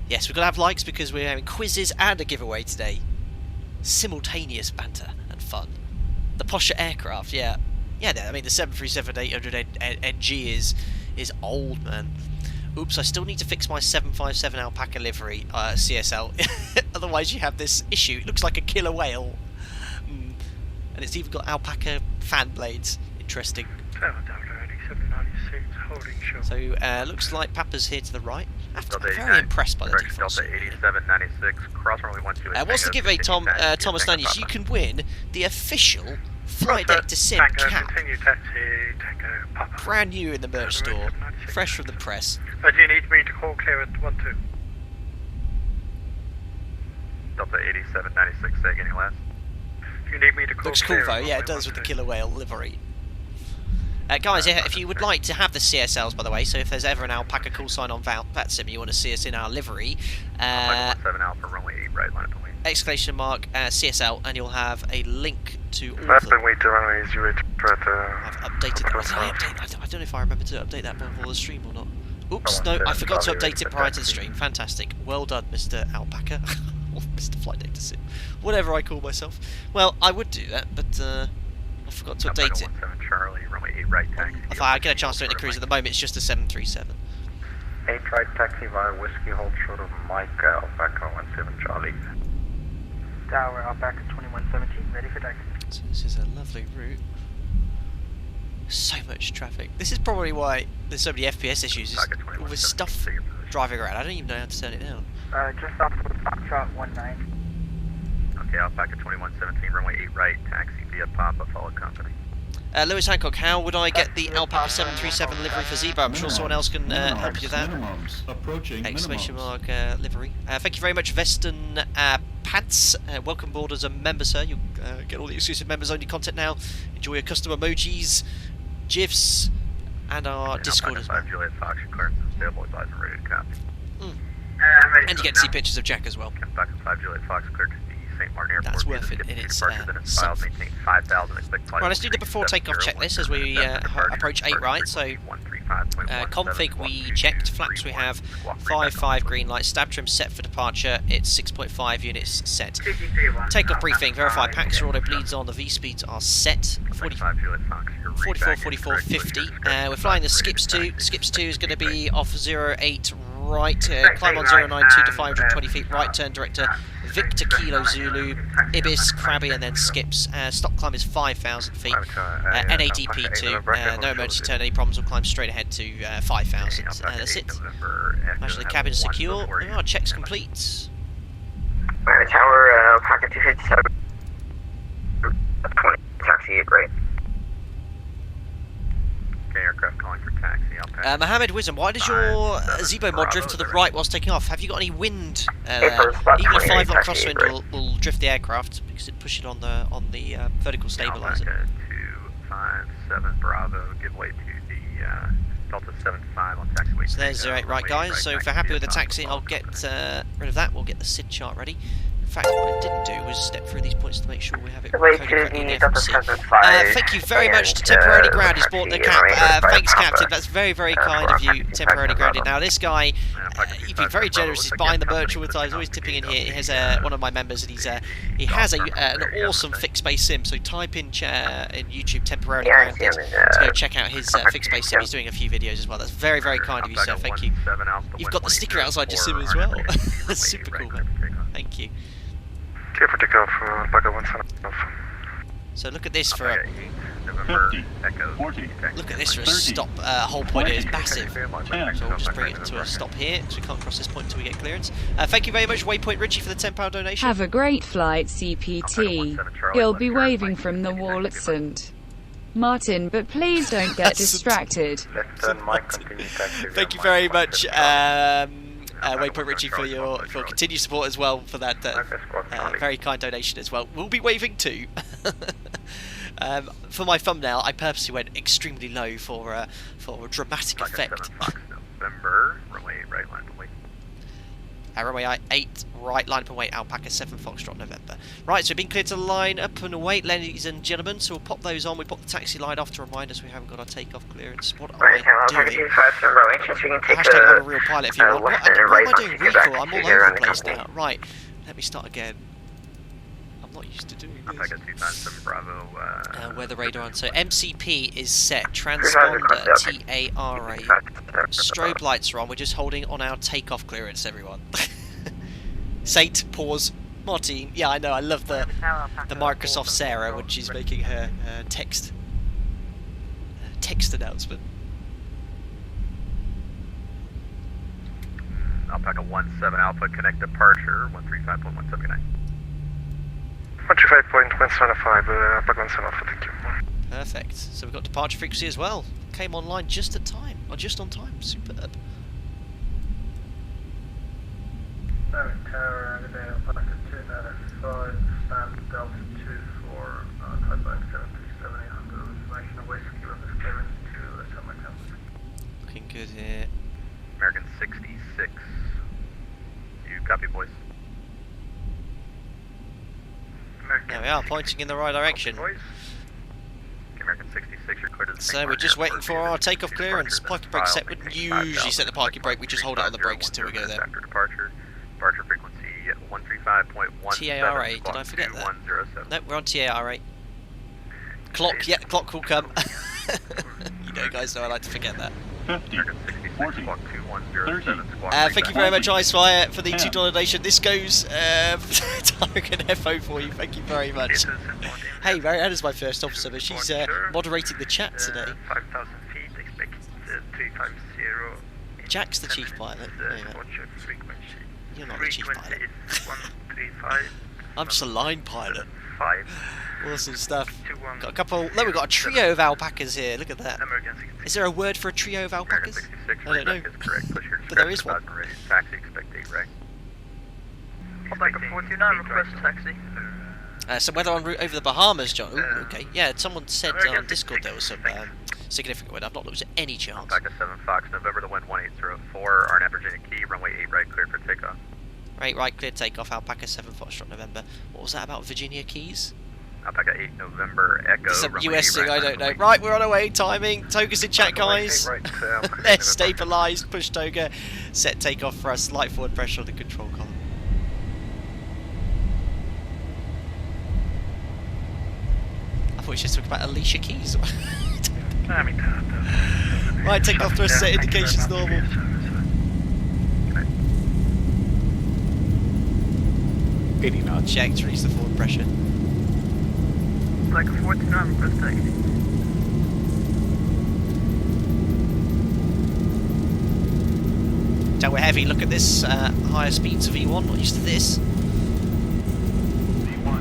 Yes, we've got to have likes because we're having quizzes and a giveaway today. Simultaneous banter and fun. The posher aircraft, yeah. Yeah, I mean the 737-800 NG is old, man. Oops, I still need to fix my 757 Alpaca livery, CSL. Otherwise you have this issue. It looks like a killer whale. And it's even got alpaca fan blades. Interesting. So, looks like Papa's here to the right. I'm very impressed by the default. Delta 8796, cross runway 12. What's the giveaway, Thomas Daniels? You can win the official Flight Deck to Sim cap. Brand new in the merch store. Fresh from the press. Do you need me to call clear at 12? Delta 8796, say again your last. You need me to call Looks cool though, yeah, it does with the killer whale livery. Guys, if you would like to have the CSLs, by the way, so if there's ever an Alpaca call sign on VATSIM, you want to see us in our livery, Alpha runway 8 right, line up and wait. exclamation mark CSL, and you'll have a link to all Last of them. and wait to runway 08 I've updated that. I don't know if I remember to update that before the stream or not. Oops, no, I forgot to update it prior to the stream. Fantastic. Well done, Mr. Alpaca. Or Mr. Flight Deck to Sim. Whatever I call myself. Well, I would do that, but I forgot to update it. Charlie, runway 8 right, taxi. If I get a chance to do it in the cruise, at the moment it's just a 737. 8 right, taxi via Whiskey, hold short of Mike, Alpaca 17 Charlie. Tower, Alpaca 2117, ready for taxi. So this is a lovely route. So much traffic. This is probably why there's so many FPS issues. Is all this stuff driving around. I don't even know how to turn it down. Just off the Fox Foxtrot 19. Okay, Alpaca 2117, runway 8 right, taxi via Papa, follow company. Lewis Hancock, how would I get the Alpaca 737 livery for ZIBO? I'm sure someone else can help you with that. Exclamation mark livery. Thank you very much, Veston Pants. Welcome aboard as a member, sir. You'll get all the exclusive members-only content now. Enjoy your custom emojis, GIFs, and our Discord as well. 5 Juliet Fox, your clearance is available, advise and ready to copy. And you get to see pictures of Jack as well. Alpaca 5 Juliet Fox, cleared to the St.Maarten Airport. That's worth it in its right, let's do the before takeoff checklist as we approach 8 right. So config we checked, flaps we have 5 green light, stab trim set for departure, it's 6.5 units set. Takeoff briefing, verify packs are auto bleeds on, the V speeds are set, 44, 44, 50. We're flying the Skips 2, Skips 2 is going to be off 08 right, climb on 092 to 520 feet, right turn director, Victor Kilo Zulu, Ibis, Krabby and then Skips. Stop climb is 5,000 feet, NADP2, no emergency turn, any problems will climb straight ahead to 5,000, that's it. Actually the cabin's secure, oh, check's complete. Tower, Alpaca 257, 20, taxi 8 right. Okay, aircraft calling for taxi. Mohammed Wisdom, why does your ZIBO mod drift to the right whilst taking off? Have you got any wind there? Even a 5 knot crosswind will drift the aircraft because it push it on the vertical stabilizer. 257 Bravo, give way to the Delta 75 on taxiway. So there's 08 right, guys. So if we're happy with the taxi, I'll get rid of that. We'll get the SID chart ready. In fact, what I didn't do was step through these points to make sure we have it coded correctly in the FMC. Thank you very much to Temporarily Ground, who's bought the cap. Thanks, Captain. That's very, very kind of you, Temporarily Grounded. Now, this guy, he's been very generous. He's buying the merch all the time. He's always tipping in here. He has one of my members, and he has an awesome fixed base sim. So type in YouTube Temporarily Grounded to go check out his fixed base sim. He's doing a few videos as well. That's very, very kind of you, sir. Thank you. You've got the sticker outside your sim as well. That's super cool, man. Thank you. Clear for takeoff, Alpaca 175. So look at this for a 50, 40. look at this for a stop. Whole point here is massive. So we'll just bring it to a stop here, because we can't cross this point until we get clearance. Thank you very much, Waypoint Richie, for the £10 donation. Have a great flight, CPT. He'll be waving from the wall at St. Martin, but please don't get distracted. Thank you very much, Waypoint Richie, for your continued support as well, for that very kind donation as well. We'll be waving too. For my thumbnail, I purposely went extremely low for a dramatic effect. November, runway 8 right, line to wait. Runway 8 right, line up and wait, Alpaca 7 Foxtrot November. Right, so we've been cleared to line up and wait, ladies and gentlemen, so we'll pop those on. We pop the taxi light off to remind us we haven't got our takeoff clearance. What am I doing? Hashtag I'm a real pilot if you want. What am I doing recall? I'm all over the place now. Right, let me start again. I'm not used to doing this. Alpaca 257 Bravo. Weather radar on. So MCP is set. Transponder TARA. Strobe lights are on. We're just holding on our takeoff clearance, everyone. Sate, pause. Martin. Yeah, I know. I love the Microsoft Sarah when she's making her text announcement. Alpaca 17 Alpha, connect departure 135.179. 135.175, Alpaca 17 Alpha, thank you. Perfect. So we've got departure frequency as well. Came online just at time, or just on time. Superb. Tower, Alpaca 295, stand Delta 24, type line 737, information away from you on this clearance to St.Maarten. Looking good here. American 66. You copy, boys. There we are, pointing in the right direction. American 66, you're clear to the So we're just waiting for our takeoff clearance. Parking brake set. Wouldn't usually set the parking brake. We just hold it on the brakes until we go there. After departure frequency 135.1. TARA. Did I forget that? Nope, we're on TARA. Clock. Yeah, clock will come. You know, guys know I like to forget that. 50, 40, 30. Thank you very much, Icefire, for the $2 donation. This goes Tarek and FO for you. Thank you very much. Hey, Marianne's my first officer, but she's moderating the chat today. 5,000 feet, expect 350. Jack's the chief pilot. You're not the chief pilot. Frequency is 135. I'm just a line pilot. 5. Awesome stuff. 21. Got a couple. No, we've got a trio of alpacas here. Look at that. American 66. Is there a word for a trio of American alpacas? 66. I don't know. Is correct. Push your But there is one. ready. Taxi, expect 8 right. I'll take a 429, request taxi. Some weather en route over the Bahamas, John. Ooh, okay. Yeah, someone said on Discord there was some significant weather. I've not looked at any chance. Alpaca 7 Fox, November, the wind 1804, RNAV Virginia Key, runway 8 right, cleared for takeoff. Right, clear takeoff, Alpaca 7 Foxtrot November. What was that about Virginia Keys? Alpaca 8 November, Echo, Some runway US 8 thing, right, I don't know. runway Right, we're on our way, timing. Toga's in chat, guys. Right, Let's stabilised, push Toga. Set takeoff for us, light forward pressure on the control column. I thought we should talk about Alicia Keys. Right, take off thrust, set indications normal. Check to release the forward pressure. Like a 429, request taxi. Tell we're heavy, look at this, higher speeds of V1, not used to this.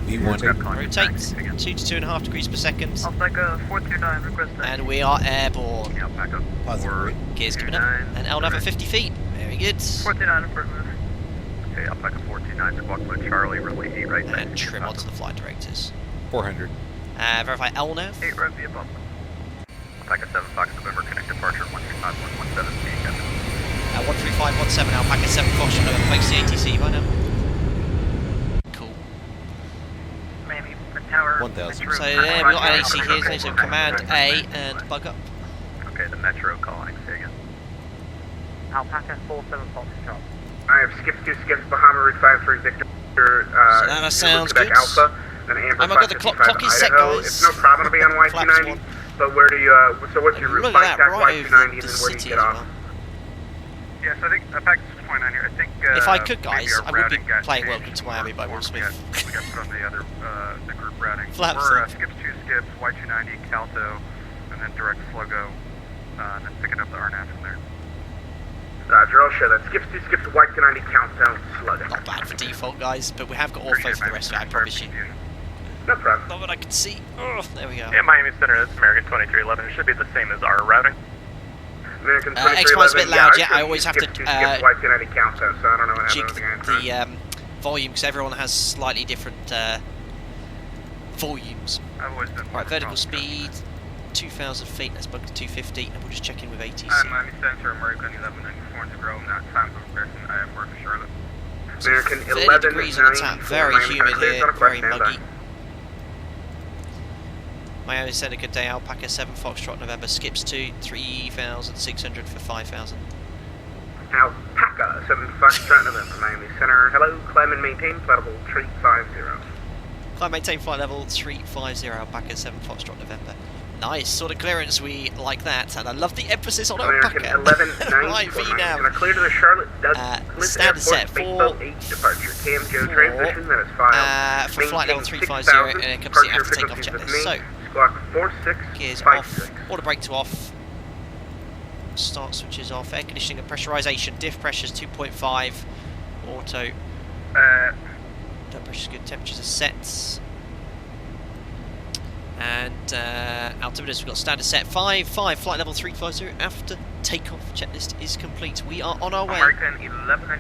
Rotate, 2 to 2.5 degrees per second. I'll take a 429, request taxi. And we are airborne. Alpaca 4, Gears coming up. And LNAV at 50 feet. Very good. 429, affirmative. okay, Alpaca 429, squawk mode Charlie, runway 8 right. And trim onto the flight directors. 400. Verify LNAV. 8 right via bump. Alpaca 7 Fox, November, connect departure 135117, Captain. 13517, Alpaca 7 Foxtrot November, makes the ATC by now. Cool. Maybe a tower. 1000. So yeah, we've got an AC here, so command A and bug up. Okay, the Metro calling, say again. Alpaca 47 Foxtrot. I have skipped 2 skips, Bahama Route 53 Victor. So that sounds good. Alpha, then Amber I've got the clock is set, guys. It's no problem to be on Y290, but where do you, so what's your route? Look at that, right over Y290, the and then where do you city get as off? well. Yes, I think Alpaca 629 here. I think If I could, guys, I would be playing Welcome to Miami by Will Smith. We got put on the other, the group routing. Flaps We're up. skips 2 skips, Y290, Calto, and then direct Slogo, and then picking up the RNAV from there. Roger, I'll show that. Skips 2 skips, Y290, countdown, slug. Not bad for default, guys, but we have got ortho for the rest of it, I promise you. No problem. Not what I can see. Oh, there we go. Yeah, Miami Center, that's American 2311. It should be the same as our routing. American X-Mine's a bit loud, yeah, I always have to Y290 countdown, so I don't know what jig happened the volume, because everyone has slightly different volumes. I've always been Right, vertical speed, 2,000 feet, let's bug to 250, and we'll just check in with ATC. Miami Center, American 1194 to grow, not time for comparison. I have worked for Charlotte. So American 30 degrees on the tap, very humid here, very muggy. Miami Center, good day, Alpaca 7 Foxtrot November, skips to 3,600 for 5,000. Alpaca 7 Foxtrot November, Miami Center. Hello, climb and maintain, flight level 350. Climb maintain flight level 350, Alpaca 7 Foxtrot November. Nice sort of clearance, we like that, and I love the emphasis on American Alpaca. 1190 Right, VNAV. Clear to the Charlotte Douglas standard set Airport, for 8 departure. KMIA transition, that is filed. for flight level 350, 6,000, and it comes to the after departure takeoff frequencies checklist. with me. So, Squawk 4656. gears off, auto brake to off, start switches off, air conditioning and pressurization, diff pressures 2.5, auto, diff pressures good, temperatures are set, and altimeters, we've got standard set 5, flight level 350, after takeoff checklist is complete. We are on our way.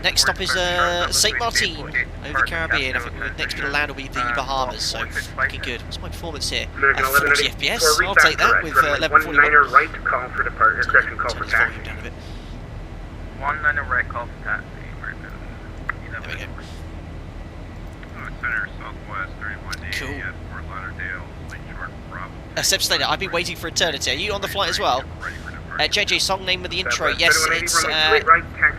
Next stop is St.Maarten, over the Caribbean. I think the next bit of land will be the Bahamas, so looking good. What's my performance here? 40 FPS, I'll take that with level 41. Right call for departure, correction call for Turn taxi. this volume down a bit. 19 right, call for taxi, American. There we go. Center, Southwest 31D, Cool. Fort Lauderdale, Lake Shore, Bravo. Seb Slater, I've been waiting for eternity. Are you on the flight as well? JJ, song name of the intro. Yes, it's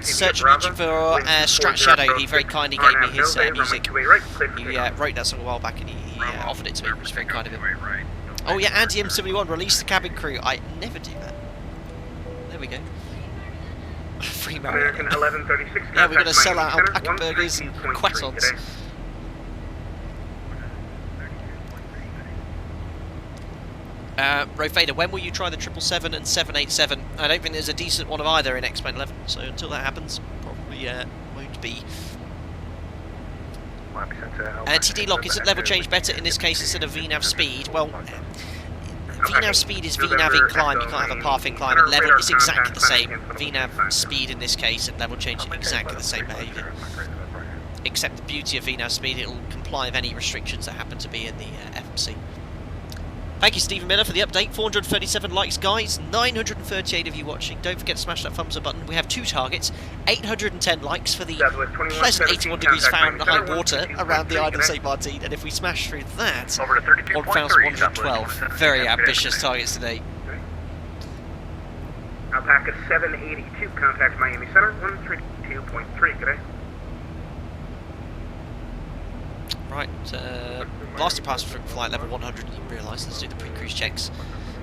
Search and Reaching for Strat Shadow. He very kindly gave me his music. He wrote that song a while back and he offered it to me, which was very kind of him. Oh yeah, Andy M71, release the cabin crew. I never do that. There we go. Free American Mario. 1136. Yeah, we're going to sell out alpaca burgers and croissants. Rofader, when will you try the 777 and 787? I don't think there's a decent one of either in X-Men 11, so until that happens, probably won't be TD lock, is it level change better in this case instead of VNAV speed? Well, VNAV speed is VNAV in climb, you can't have a path in climb, and level is exactly the same. VNAV speed in this case and level change exactly the same behaviour. Except the beauty of VNAV speed, it will comply with any restrictions that happen to be in the FMC. Thank you, Stephen Miller, for the update. 437 likes, guys. 938 of you watching. Don't forget to smash that thumbs up button. We have 2 targets. 810 likes for the pleasant 81 degrees Fahrenheit water around the island of St.Maarten. And if we smash through that, 1,112. Very ambitious targets today. Alpaca 782, contact Miami Center, 132.3, good day. Right, last to pass for flight level 100, you realise, let's do the pre-cruise checks.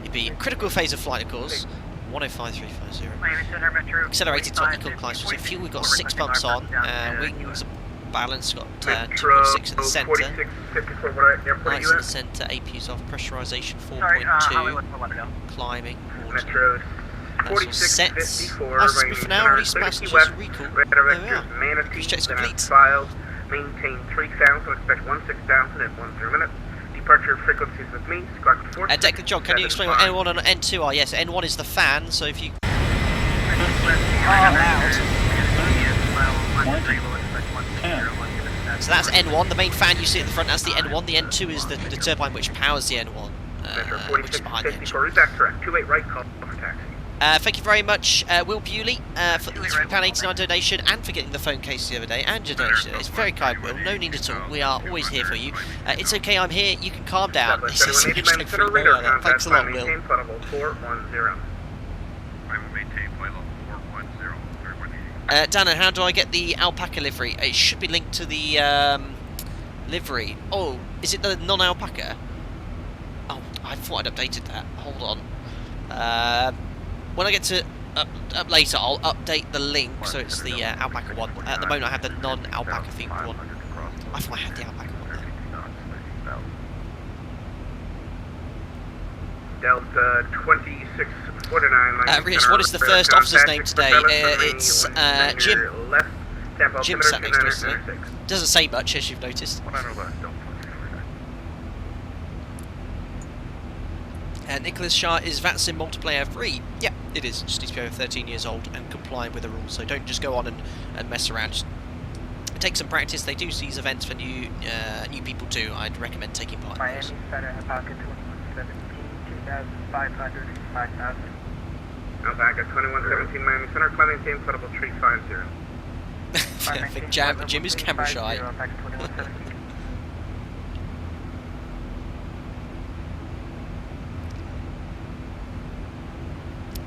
You'd be critical phase of flight, of course, 105.350. Accelerated technical climb, so fuel, we've got 6 pumps on, wings balance, got 2.6 in the centre, lights in the centre, APU's off, pressurisation 4.2, climbing, water. That's all set. That's for now, release passengers, recall. There we are. Cruise checks complete. Maintain 3,000, expect 16,000 in 10 minutes. Departure frequencies with me, Squawk 4. Declan John, can you explain what N1 and N2 are? Yes, N1 is the fan, so if you... So that's N1, the main fan you see at the front, that's the N1. The N2 is the turbine which powers the N1, which is behind the engine. 28 right, call for taxi. Thank you very much, Will Bewley, for the £3.89 donation and for getting the phone case the other day and your donation. It's very kind, Will. No need at all. We are always here for you. It's okay, I'm here. You can calm down. This is thanks a lot, Will. Dana, how do I get the alpaca livery? It should be linked to the livery. Oh, is it the non-alpaca? Oh, I thought I'd updated that. Hold on. When I get to up later, I'll update the link so it's the alpaca one. At the moment, I have the non-alpaca themed one. I thought I had the alpaca one there. Delta 2649. Rich, what is the first officer's name today? It's Jim. Jim sat next to us today. Doesn't say much, as you've noticed. Nicholas Shah, is VATSIM multiplayer free? Yeah, it is. Just needs to be over 13 years old and comply with the rules. So don't just go on and mess around. Just take some practice. They do these events for new people too. I'd recommend taking part. Miami Center, Alpaca 2117, 2,500, 5,000. Alpaca 2117, Miami Center, climbing team, credible 350. I think Jim is camera shy.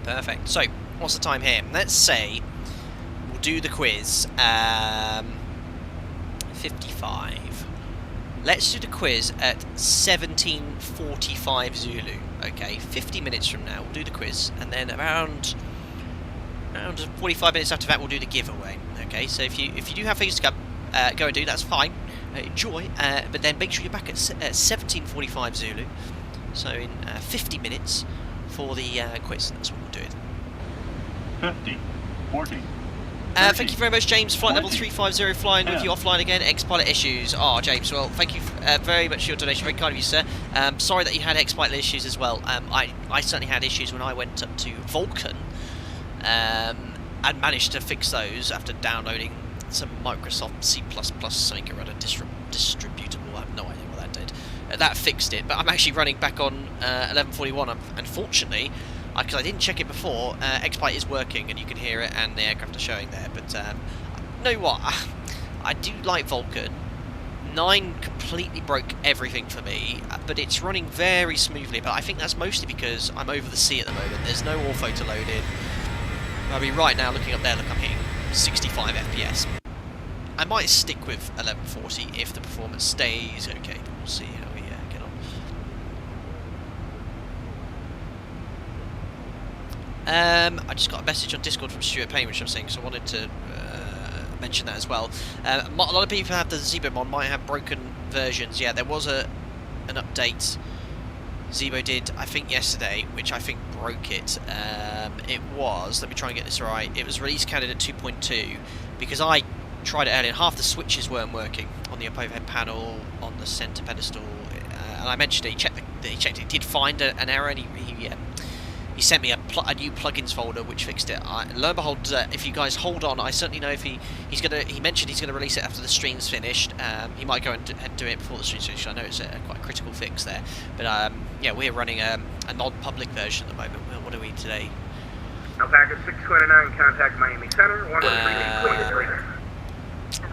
Perfect. So, what's the time here? Let's say we'll do the quiz. 55. Let's do the quiz at 17:45 Zulu. Okay, 50 minutes from now we'll do the quiz, and then around 45 minutes after that we'll do the giveaway. Okay, so if you do have things to come, go and do. That's fine. Enjoy, but then make sure you're back at 17:45 Zulu. So in 50 minutes. For the quiz, that's what we'll do. 50, 40. Thank you very much, James. Flight level 350 flying with you offline again. Ex-pilot issues. Oh, James, well, thank you very much for your donation. Very kind of you, sir. Sorry that you had ex-pilot issues as well. I certainly had issues when I went up to Vulcan and managed to fix those after downloading some Microsoft C++ something or other distributable. I have no idea what that did. That fixed it, but I'm actually running back on 1141. Unfortunately, because I didn't check it before, X-Byte is working and you can hear it and the aircraft are showing there. But you know what? I do like Vulcan. 9 completely broke everything for me, but it's running very smoothly. But I think that's mostly because I'm over the sea at the moment. There's no ortho to load in. I mean, right now, looking up there, look, I'm hitting 65 FPS. I might stick with 1140 if the performance stays okay, but we'll see how we get on. I just got a message on Discord from Stuart Payne, which I'm saying, so I wanted to mention that as well. A lot of people have the ZIBO mod, might have broken versions. Yeah, there was an update ZIBO did, I think, yesterday, which I think broke it. It was, let me try and get this right, it was release candidate 2.2, because I tried it earlier and half the switches weren't working on on the up overhead panel, on the centre pedestal, and I mentioned it. He checked it. Did find an error, and he sent me a new plugins folder which fixed it. Lo and behold, if you guys hold on, I certainly know if he mentioned he's gonna release it after the stream's finished. He might go and do it before the stream's finished. I know it's quite a critical fix there, but yeah, we're running a non-public version at the moment. What are we today? Alpaca 629, contact Miami Center. 103.3.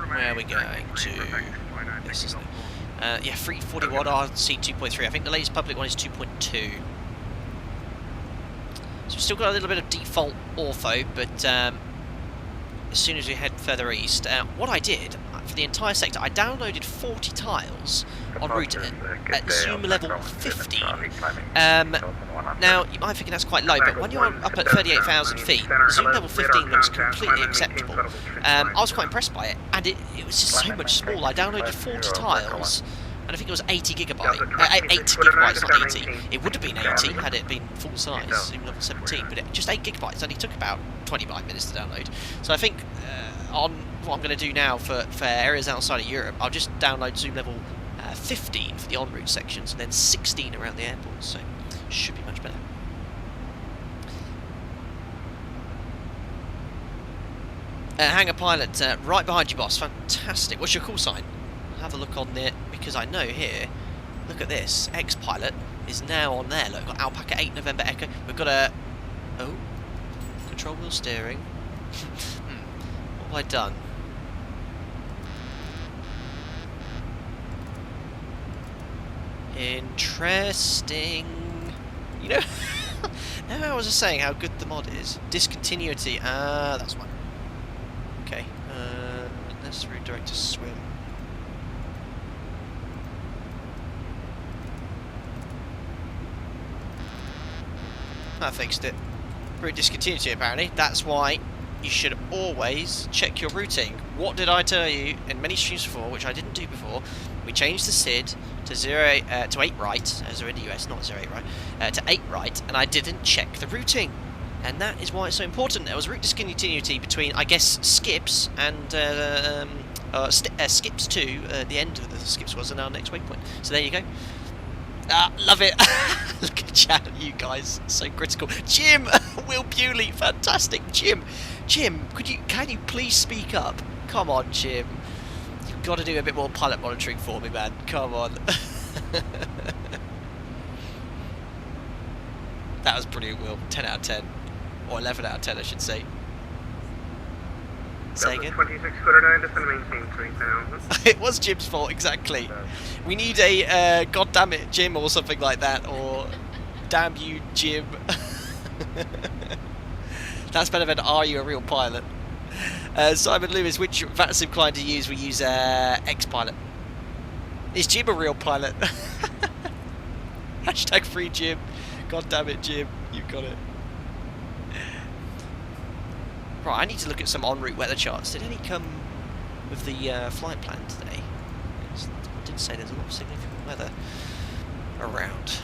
Where are we going to? This is yeah, 341 RC 2.3. I think the latest public one is 2.2. So we've still got a little bit of default ortho, but as soon as we head further east, what I did for the entire sector, I downloaded 40 tiles en route at zoom level 15. Now, you might think that's quite low, but when you're up at 38,000 feet, zoom level 15 looks completely acceptable. I was quite impressed by it, and it was just so much smaller. I downloaded 40 tiles, and I think it was 80 gigabytes, 8 gigabytes, not 80. It would have been 80 had it been full size, zoom level 17, but just 8 gigabytes only took about 25 minutes to download. So I think on what I'm going to do now for areas outside of Europe, I'll just download zoom level 15 for the en route sections, and then 16 around the airports. So should be much better. Hangar pilot, right behind you, boss. Fantastic. What's your call sign? Have a look on there, because I know here, look at this, X-Pilot is now on there. Look, we've got Alpaca 8 November Echo, we've got a, oh, control wheel steering. What have I done? Interesting. You know, now I was just saying how good the mod is. Discontinuity, that's one. Okay, let's redirect to swim. I fixed it. Route discontinuity apparently. That's why you should always check your routing. What did I tell you in many streams before, which I didn't do before? We changed the SID to 8 right, as we're in the US, not 08 right, to 8 right, and I didn't check the routing. And that is why it's so important. There was route discontinuity between, I guess, Skips and Skips 2, the end of the Skips was, and our next waypoint. So there you go. Love it. Look at chat, you guys, so critical. Jim, Will Bewley, fantastic. Jim, can you please speak up? Come on, Jim. You've got to do a bit more pilot monitoring for me, man. Come on. That was brilliant, Will. 10 out of 10. Or 11 out of 10, I should say. Say again? 2649, just going to maintain 3,000. It was Jim's fault, exactly. We need a God damn it, Jim, or something like that, or damn you, Jim. That's better than are you a real pilot? Simon Lewis, which VATSIM client do you use? We use X-Pilot. Is Jim a real pilot? Hashtag free Jim. God damn it, Jim. You've got it. Right, I need to look at some en route weather charts. Did any come with the flight plan today? I did say there's a lot of significant weather around.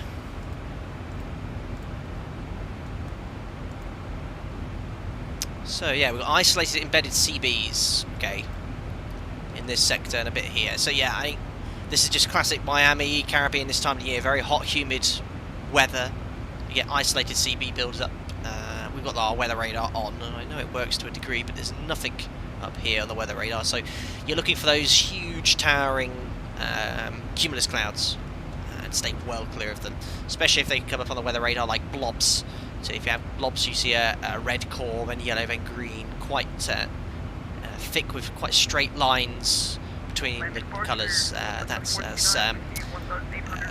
So yeah, we've got isolated embedded CBs, okay, in this sector and a bit here. So yeah, this is just classic Miami, Caribbean this time of the year. Very hot, humid weather. You get isolated CB builds up. We've got our weather radar on, and I know it works to a degree, but there's nothing up here on the weather radar. So you're looking for those huge, towering cumulus clouds, and stay well clear of them, especially if they come up on the weather radar like blobs. So if you have blobs, you see a red core, then yellow, then green, quite thick with quite straight lines between the colours. That's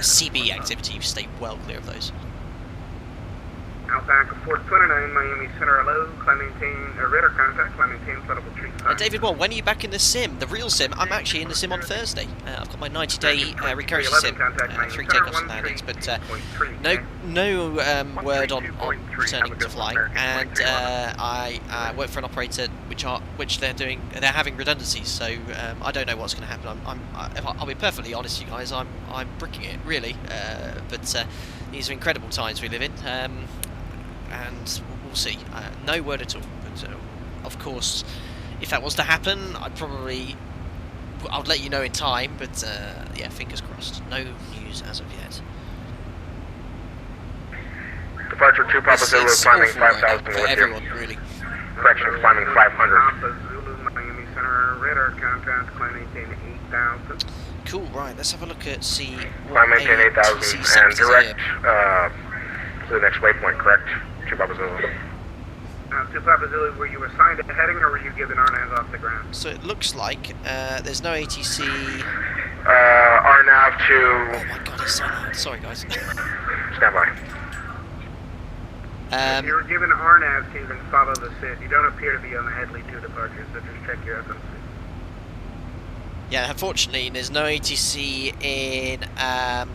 CB activity. You stay well clear of those. Alpaca 429, Miami Center, hello, climb maintain, radar contact, climb maintain, flight level 35. David Wall, when are you back in the sim? The real sim? I'm actually in the sim on Thursday. I've got my 90-day recurrency sim, 3 takeoffs and landings, but no word on returning to flying, and I work for an operator which they're having redundancies, so I don't know what's going to happen. I'll be perfectly honest, you guys, I'm bricking it, really, but these are incredible times we live in. And we'll see. No word at all. But of course, if that was to happen, I'd probably I'll let you know in time, but yeah, fingers crossed. No news as of yet. Departure 2 Papa Zulu, climbing 5,000 for everyone, really. Correction, climbing 500. Papa Zulu, Miami Center, radar contact, climb maintain 8,000. Cool, right, let's have a look at see Climb what maintain 8,000 and direct to the next waypoint, correct? 2 Papa Zulu. 2 Papa Zulu, were you assigned a heading or were you given RNAV off the ground? So it looks like there's no ATC. RNAV to... Oh my god, it's so loud. Sorry, guys. Stand by. If you were given RNAV to, then follow the SID. You don't appear to be on the Headley 2 departure, so just check your FMC. Yeah, unfortunately, there's no ATC in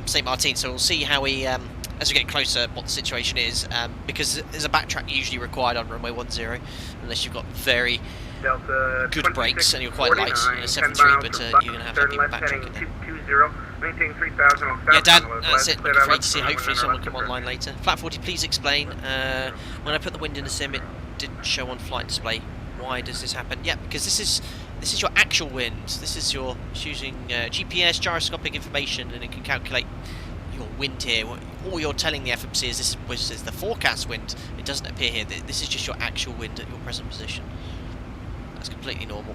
St.Maarten, so we'll see how we, as we get closer, what the situation is, because there's a backtrack usually required on runway 10, unless you've got very Delta good brakes and you're quite light in a 7.3, but you're going to have people backtracking there. Maintain 3,000 on Yeah, Dan, south. that's it. Looking for ATC. Hopefully someone will come online later. Flat 40, please explain. When I put the wind in the sim, it didn't show on flight display. Why does this happen? Yeah, because this is your actual wind. This is your using GPS gyroscopic information, and it can calculate your wind here. All you're telling the FMC is this is the forecast wind. It doesn't appear here. This is just your actual wind at your present position. That's completely normal.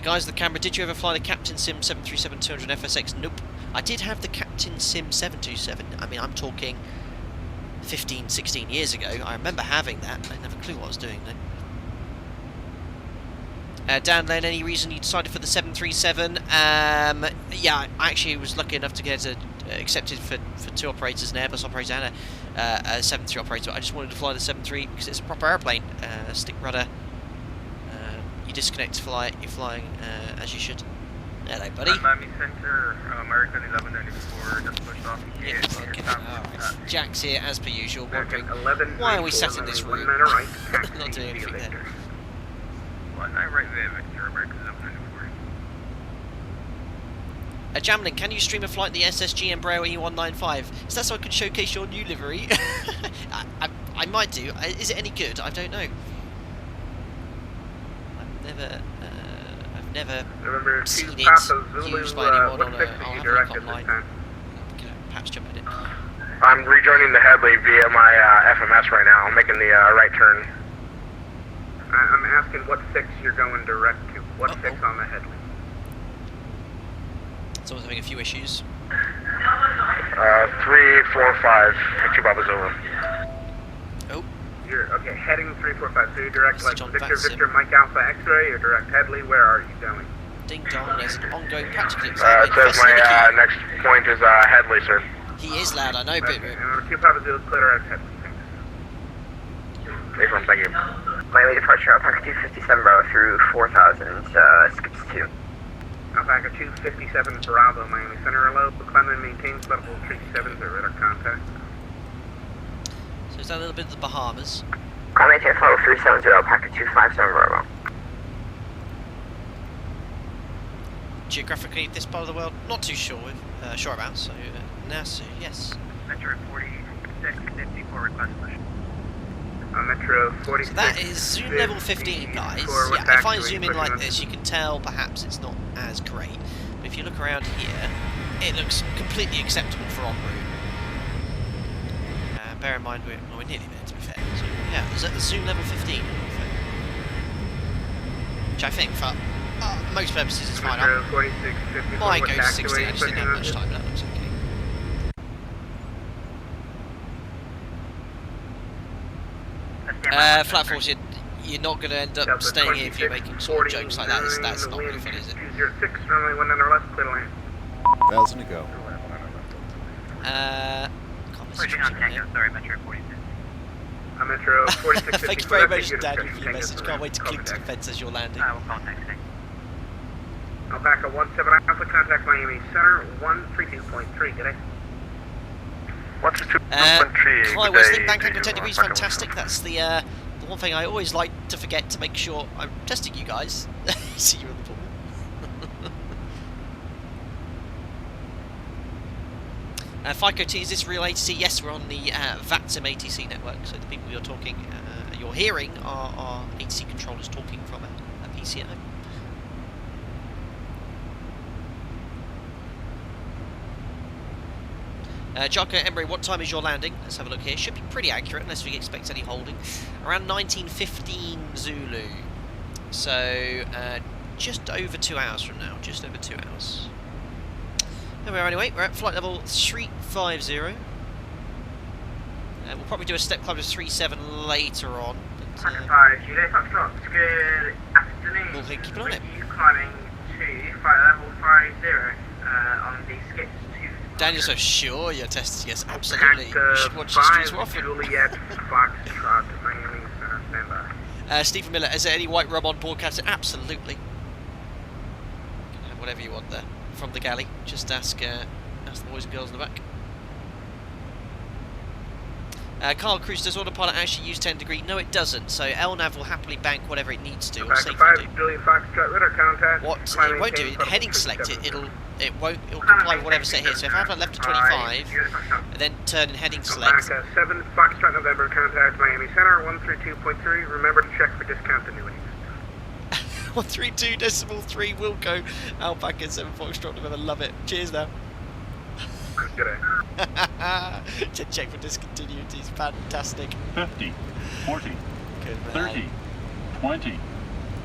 Guys, the camera, did you ever fly the Captain Sim 737-200 FSX? Nope. I did have the Captain Sim 727. I mean, I'm talking 15, 16 years ago. I remember having that. I didn't have a clue what I was doing then. Dan, Len, any reason you decided for the 737? Yeah, I actually was lucky enough to get accepted for 2 operators, an Airbus operator and a 737 operator. I just wanted to fly the 73 because it's a proper airplane. Stick rudder. You disconnect to fly, you're flying as you should. Hello, buddy. Miami Center, American 1194, just pushed off. Yeah, okay. Alright. Jack's here as per usual, wondering 11, why are we sat in this room? Right, Not doing anything there. 19 right there, Victor, American 1194. Jamlin, can you stream a flight in the SSG Embraer E195? Is that so I could showcase your new livery? I might do. Is it any good? I don't know. I've never seen it used by anyone on a... I'll have a look online. Perhaps jump at it. I'm rejoining the Headley via my FMS right now. I'm making the right turn. I'm asking what 6 you're going direct to. What 6 on the Headley? Someone's having a few issues. 345, 2 Bravo Zulu. Oh. You're, okay, heading 345, so you're direct, like John Victor, Mike Alpha X-ray, or direct Headley, where are you going? Ding dong, there's an ongoing practical It says my next point is Headley, sir. He is loud, I know, but... And 2 Papa Zulu, clear direct Headley, thanks. Thank you. Miami departure, Alpaca 257 Bravo through 4000, skips 2. Alpaca 257 Bravo, Miami Center, hello. Climb and maintain level 37 radar contact. So is that a little bit of the Bahamas? Climb maintain level 370, Alpaca 257 Bravo. Geographically, this part of the world, not too sure about, so NASA, yes. Metro 4654 request push. Metro 46. So that is zoom level 15, guys. Yeah, if I zoom in like this, you can tell perhaps it's not as great. But if you look around here, it looks completely acceptable for en route. Bear in mind, we're nearly there, to be fair. So, yeah, is that the zoom level 15? Which I think, for most purposes, is fine. Metro 46, Might go to 60, I just didn't have much time, that looks okay. Flat 40, you're not going to end up staying here if you're making sort of jokes like that. That's not really funny, is it? 206, runway 1 under left, clear to land. 1,000 to go. Pushing on Tango, sorry, Metro 46. Metro 46. Thank you very much, Dad, for your message. Can't wait to cling to the fence as you're landing. I will contact you. Alpaca 17 Alpha, contact Miami Center, 132.3, good day. What's the 2.3? Hi, Wesley, bank angle 10 degrees, fantastic. That's the one thing I always like to forget to make sure I'm testing you guys. See you in the pool. FICO T, is this real ATC? Yes, we're on the VATSIM ATC network, so the people you're hearing are ATC controllers talking from ATC at home. Jocko Emery, what time is your landing? Let's have a look here. Should be pretty accurate unless we expect any holding. Around 19:15 Zulu. So just over 2 hours from now. Just over 2 hours. There we are anyway. We're at flight level 350. We'll probably do a step climb to 37 later on. But, Juliet Foxtrot, good afternoon. we'll keep an eye on it. You climbing to flight level 50 on the skips to... Daniel's so sure you're testing. Yes, absolutely. You should watch the streets more often. Juliet Foxtrot, Miami Center, standby. Stephen Miller, is there any white rum on board, Captain? Absolutely. You can have whatever you want there from the galley. Just ask the boys and girls in the back. Carl Cruz, does autopilot actually use 10 degree? No, it doesn't. So LNAV will happily bank whatever it needs to, or safely do. Juliet Foxtrot, radar contact. What it won't do, heading select it'll comply with whatever set here. So if I have a left to 25 and then turn and heading select. 7 Foxtrot November, contact Miami Center 132.3. Remember to check for discount annuities. 132.3 will go. Alpaca 7 Foxtrot November, love it. Cheers now. Good day. Check for discontinuities, fantastic. 50, 40, Good man. 30, 20,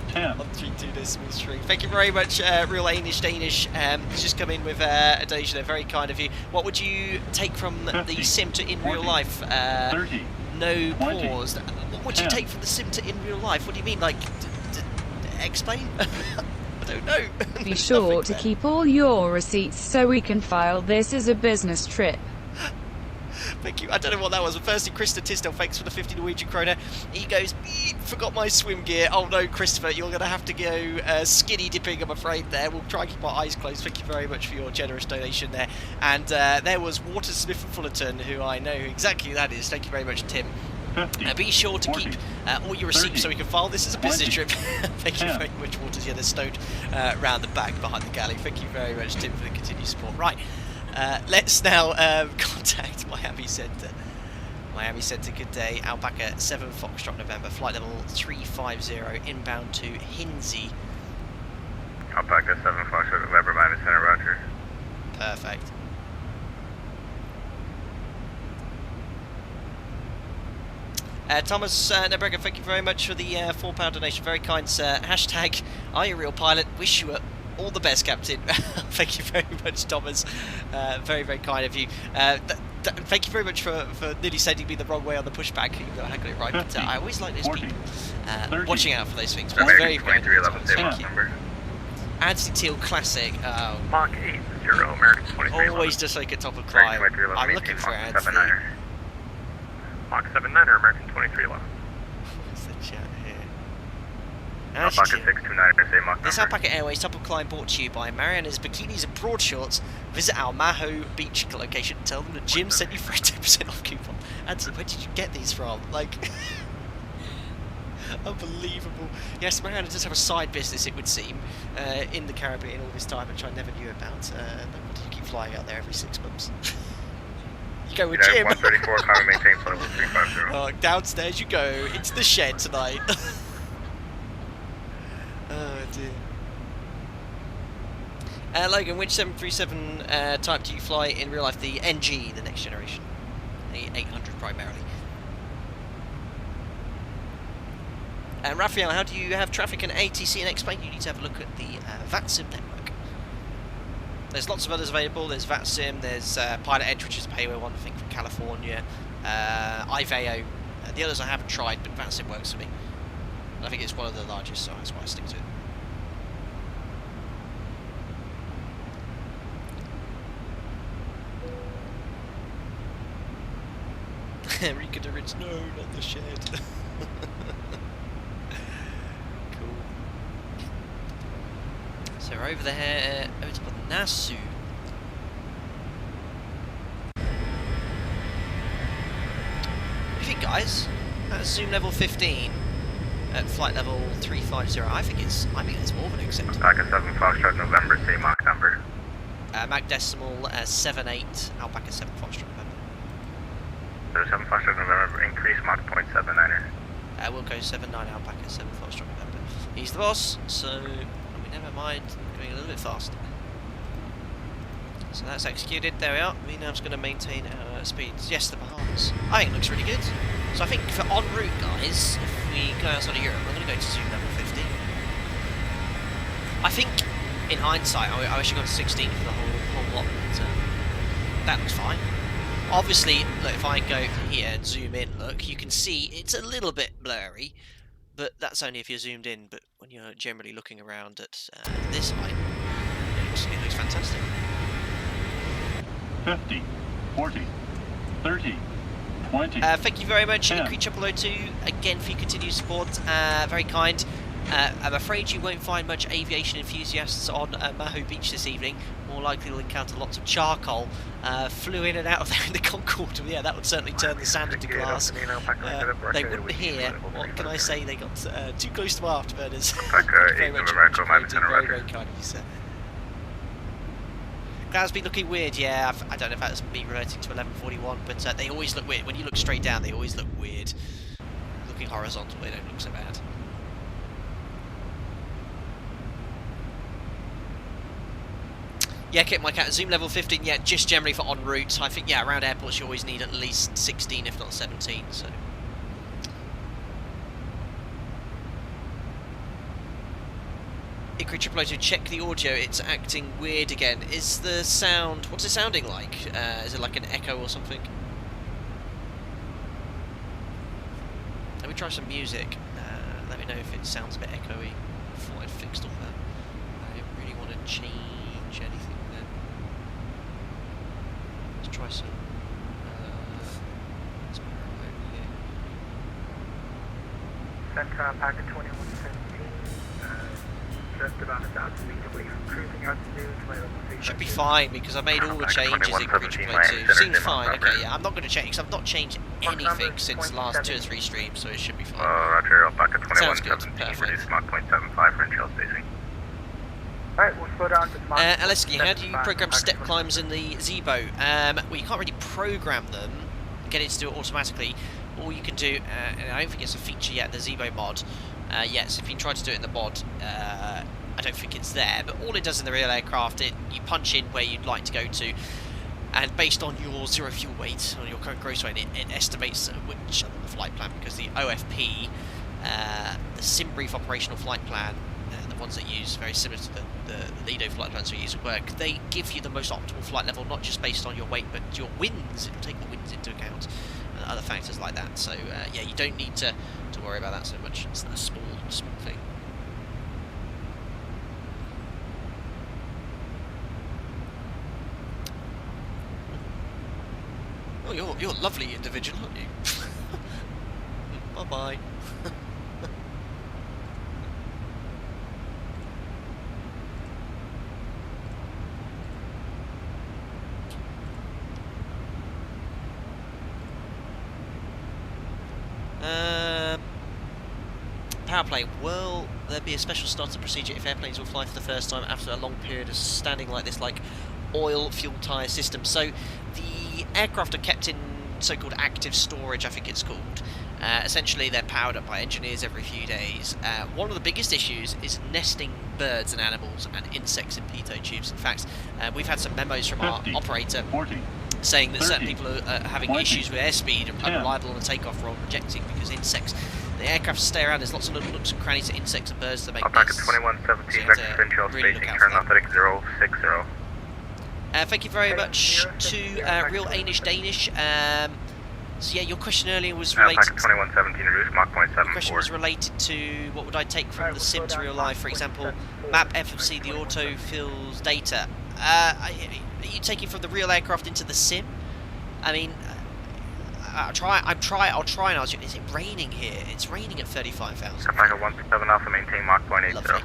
10. 132.3. Thank you very much, Real Danish. It's just come in with a donation there, very kind of you. What would you take from 50, the sim to in 40, real life? 30, No 20, pause. What would you 10. take from the sim to in real life? What do you mean, like, explain? I don't know. Be sure to keep all your receipts so we can file this as a business trip. Thank you. I don't know what that was, but firstly, Krista Tisdale, thanks for the 50 Norwegian kroner. He goes, forgot my swim gear. Oh no, Christopher, you're going to have to go skinny dipping, I'm afraid, there. We'll try and keep our eyes closed. Thank you very much for your generous donation there. And there was Watersmith from Fullerton, who I know exactly who that is. Thank you very much, Tim. 50, Be sure to 40, keep all your receipts 30, so we can file this as a business 20, trip. Thank you 10. very much, Waters. Yeah, they're stowed round the back behind the galley. Thank you very much, Tim, for the continued support. Right, let's now contact Miami Centre. Miami Centre, good day. Alpaca 7 Foxtrot November, flight level 350, inbound to Hinsey. Alpaca 7 Foxtrot November, Miami Center, roger. Perfect. Thomas Nebrega, thank you very much for the £4 donation. Very kind, sir. Hashtag, are you a real pilot? Wish you all the best, Captain. Thank you very much, Thomas. Very, very kind of you. Thank you very much for nearly sending me the wrong way on the pushback. Even though I had got it right, but I always like those 40, people 30, watching out for those things. But it's very, very good. Thank you. Anthony Teal Classic. Mach 80, American 23. Always just like a top of climb. I'm looking for Anthony. Mach 79er, American 2311. What's the chat here? Alpaca 629er, same Mach This number. Alpaca Airways Top of Climb brought to you by Mariana's Bikinis and Broad Shorts. Visit our Maho Beach location. Tell them that Jim sent you for a 10% off coupon. Anthony, where did you get these from? Like, unbelievable. Yes, Mariana does have a side business, it would seem, in the Caribbean all this time, which I never knew about. Why do you keep flying out there every 6 months? You go with Jim. 134, climb maintain flight level 350. Oh, downstairs you go. Into the shed tonight. Oh dear. Logan, which 737 type do you fly in real life? The NG, the next generation. The 800 primarily. And Raphael, how do you have traffic and ATC and explain? You need to have a look at the VATSIM network. There's lots of others available. There's VATSIM, there's Pilot Edge, which is a payware one, I think, from California. IVAO. The others I haven't tried, but VATSIM works for me. I think it's one of the largest, so that's why I stick to it. Rika de Ritz, no, not the shed. Cool. So we're over there, over to Nassau. What do you think, guys? That's zoom level 15 at flight level 350. I think it's more than acceptable. Alpaca 7 Foxtrot November, same Mach number. Mach decimal 78, Alpaca 7 Foxtrot November. 7 Foxtrot November, increase Mach 0.79er. We'll go 79 Alpaca 7 Foxtrot November. He's the boss, so we never mind going a little bit faster. So that's executed, there we are. We now just going to maintain our speeds. Yes, the Bahamas. I think it looks really good. So I think for en route, guys, if we go outside of Europe, I'm going to go to zoom level 50. I think, in hindsight, I wish I got to 16 for the whole lot, but that looks fine. Obviously, look, if I go here and zoom in, look, you can see it's a little bit blurry, but that's only if you're zoomed in. But when you're generally looking around at this height, it looks fantastic. 50, 40, 30, 20. Thank you very much, 10. Creature Below 2, again for your continued support. Very kind. I'm afraid you won't find much aviation enthusiasts on Mahu Beach this evening. More likely you'll encounter lots of charcoal. Flew in and out of there in the Concorde. Yeah, that would certainly turn the sand into glass. They wouldn't hear. What can I say? They got too close to our afterburners. Thank you very much. Very, very kind of you, sir. Cloud's been looking weird, yeah. I don't know if that's me reverting to 1141, but they always look weird. When you look straight down, they always look weird. Looking horizontal, they don't look so bad. Yeah, Kit, my cat, zoom level 15, yeah, just generally for en route. I think, yeah, around airports you always need at least 16, if not 17, so. Creature Below to check the audio, it's acting weird again. Is the sound, what's it sounding like? Is it like an echo or something? Let me try some music. Let me know if it sounds a bit echoey. I thought I'd fixed all that. I don't really want to change anything then. Let's try some. Let's put it over here. Center packet 2117. Just about 1,000 feet away from cruising altitude. Should be fine because I made all the changes in Creature Below 2. Seems fine, okay, yeah. I'm not going to change because I've not changed anything since the last 2 or 3 streams, so it should be fine. Roger, packet Sounds good, 2117, perfect. reduce Mach 0.75 for initial spacing. Alright, we'll slow down to Mach. Aleski, how do you program step climbs in the ZIBO? Well, you can't really program them, get it to do it automatically. All you can do, and I don't think it's a feature yet, the ZIBO mod. Yes, if you try to do it in the mod, I don't think it's there, but all it does in the real aircraft, you punch in where you'd like to go to, and based on your zero fuel weight, or your current gross weight, it estimates which flight plan, because the OFP, the Sim Brief Operational Flight Plan, the ones that use, very similar to the Lido flight plans we use at work, they give you the most optimal flight level, not just based on your weight, but your winds. It'll take the winds into account, and other factors like that. So, yeah, you don't need to worry about that so much. It's a small thing. Oh, you're a lovely individual, aren't you? Bye-bye. Power play. Will there be a special starter procedure if airplanes will fly for the first time after a long period of standing like this, like oil fuel tyre system? So the aircraft are kept in so-called active storage, I think it's called. Essentially they're powered up by engineers every few days. One of the biggest issues is nesting birds and animals and insects in pitot tubes. In fact, we've had some memos from 50, our operator 40, saying that 30, certain people are having 20, issues with airspeed and 10. unreliable on the takeoff roll, rejecting because insects. The aircraft stay around. There's lots of little nooks and crannies of insects and birds that make Packet nests. 2117, So you have vector to initial really look spacing, out turn for that. authentic 060. Thank you very much to Real Danish. So yeah, your question earlier was related. Packet 2117, reduce Mach The question 0.74. was related to what would I take from the sim to real life. For example, map FMC, the auto fills data. Are you taking from the real aircraft into the sim? I mean, I'll try and answer you. Is it raining here? It's raining at 35,000. Packet 167 Alpha, maintain Mach 0.80. Lovely.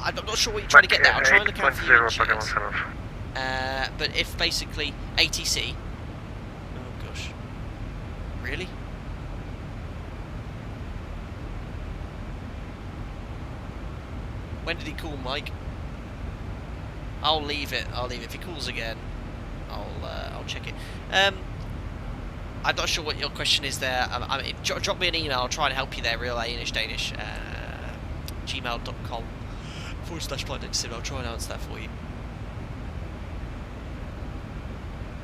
I'm not sure what you're trying to get there. I'll try and look out for you in chat. But if basically ATC. Oh gosh. Really? When did he call, Mike? I'll leave it. If he calls again, I'll check it. I'm not sure what your question is there. I mean, drop me an email. I'll try and help you there, Real Danish. gmail.com/flightdeck2sim. I'll try and answer that for you.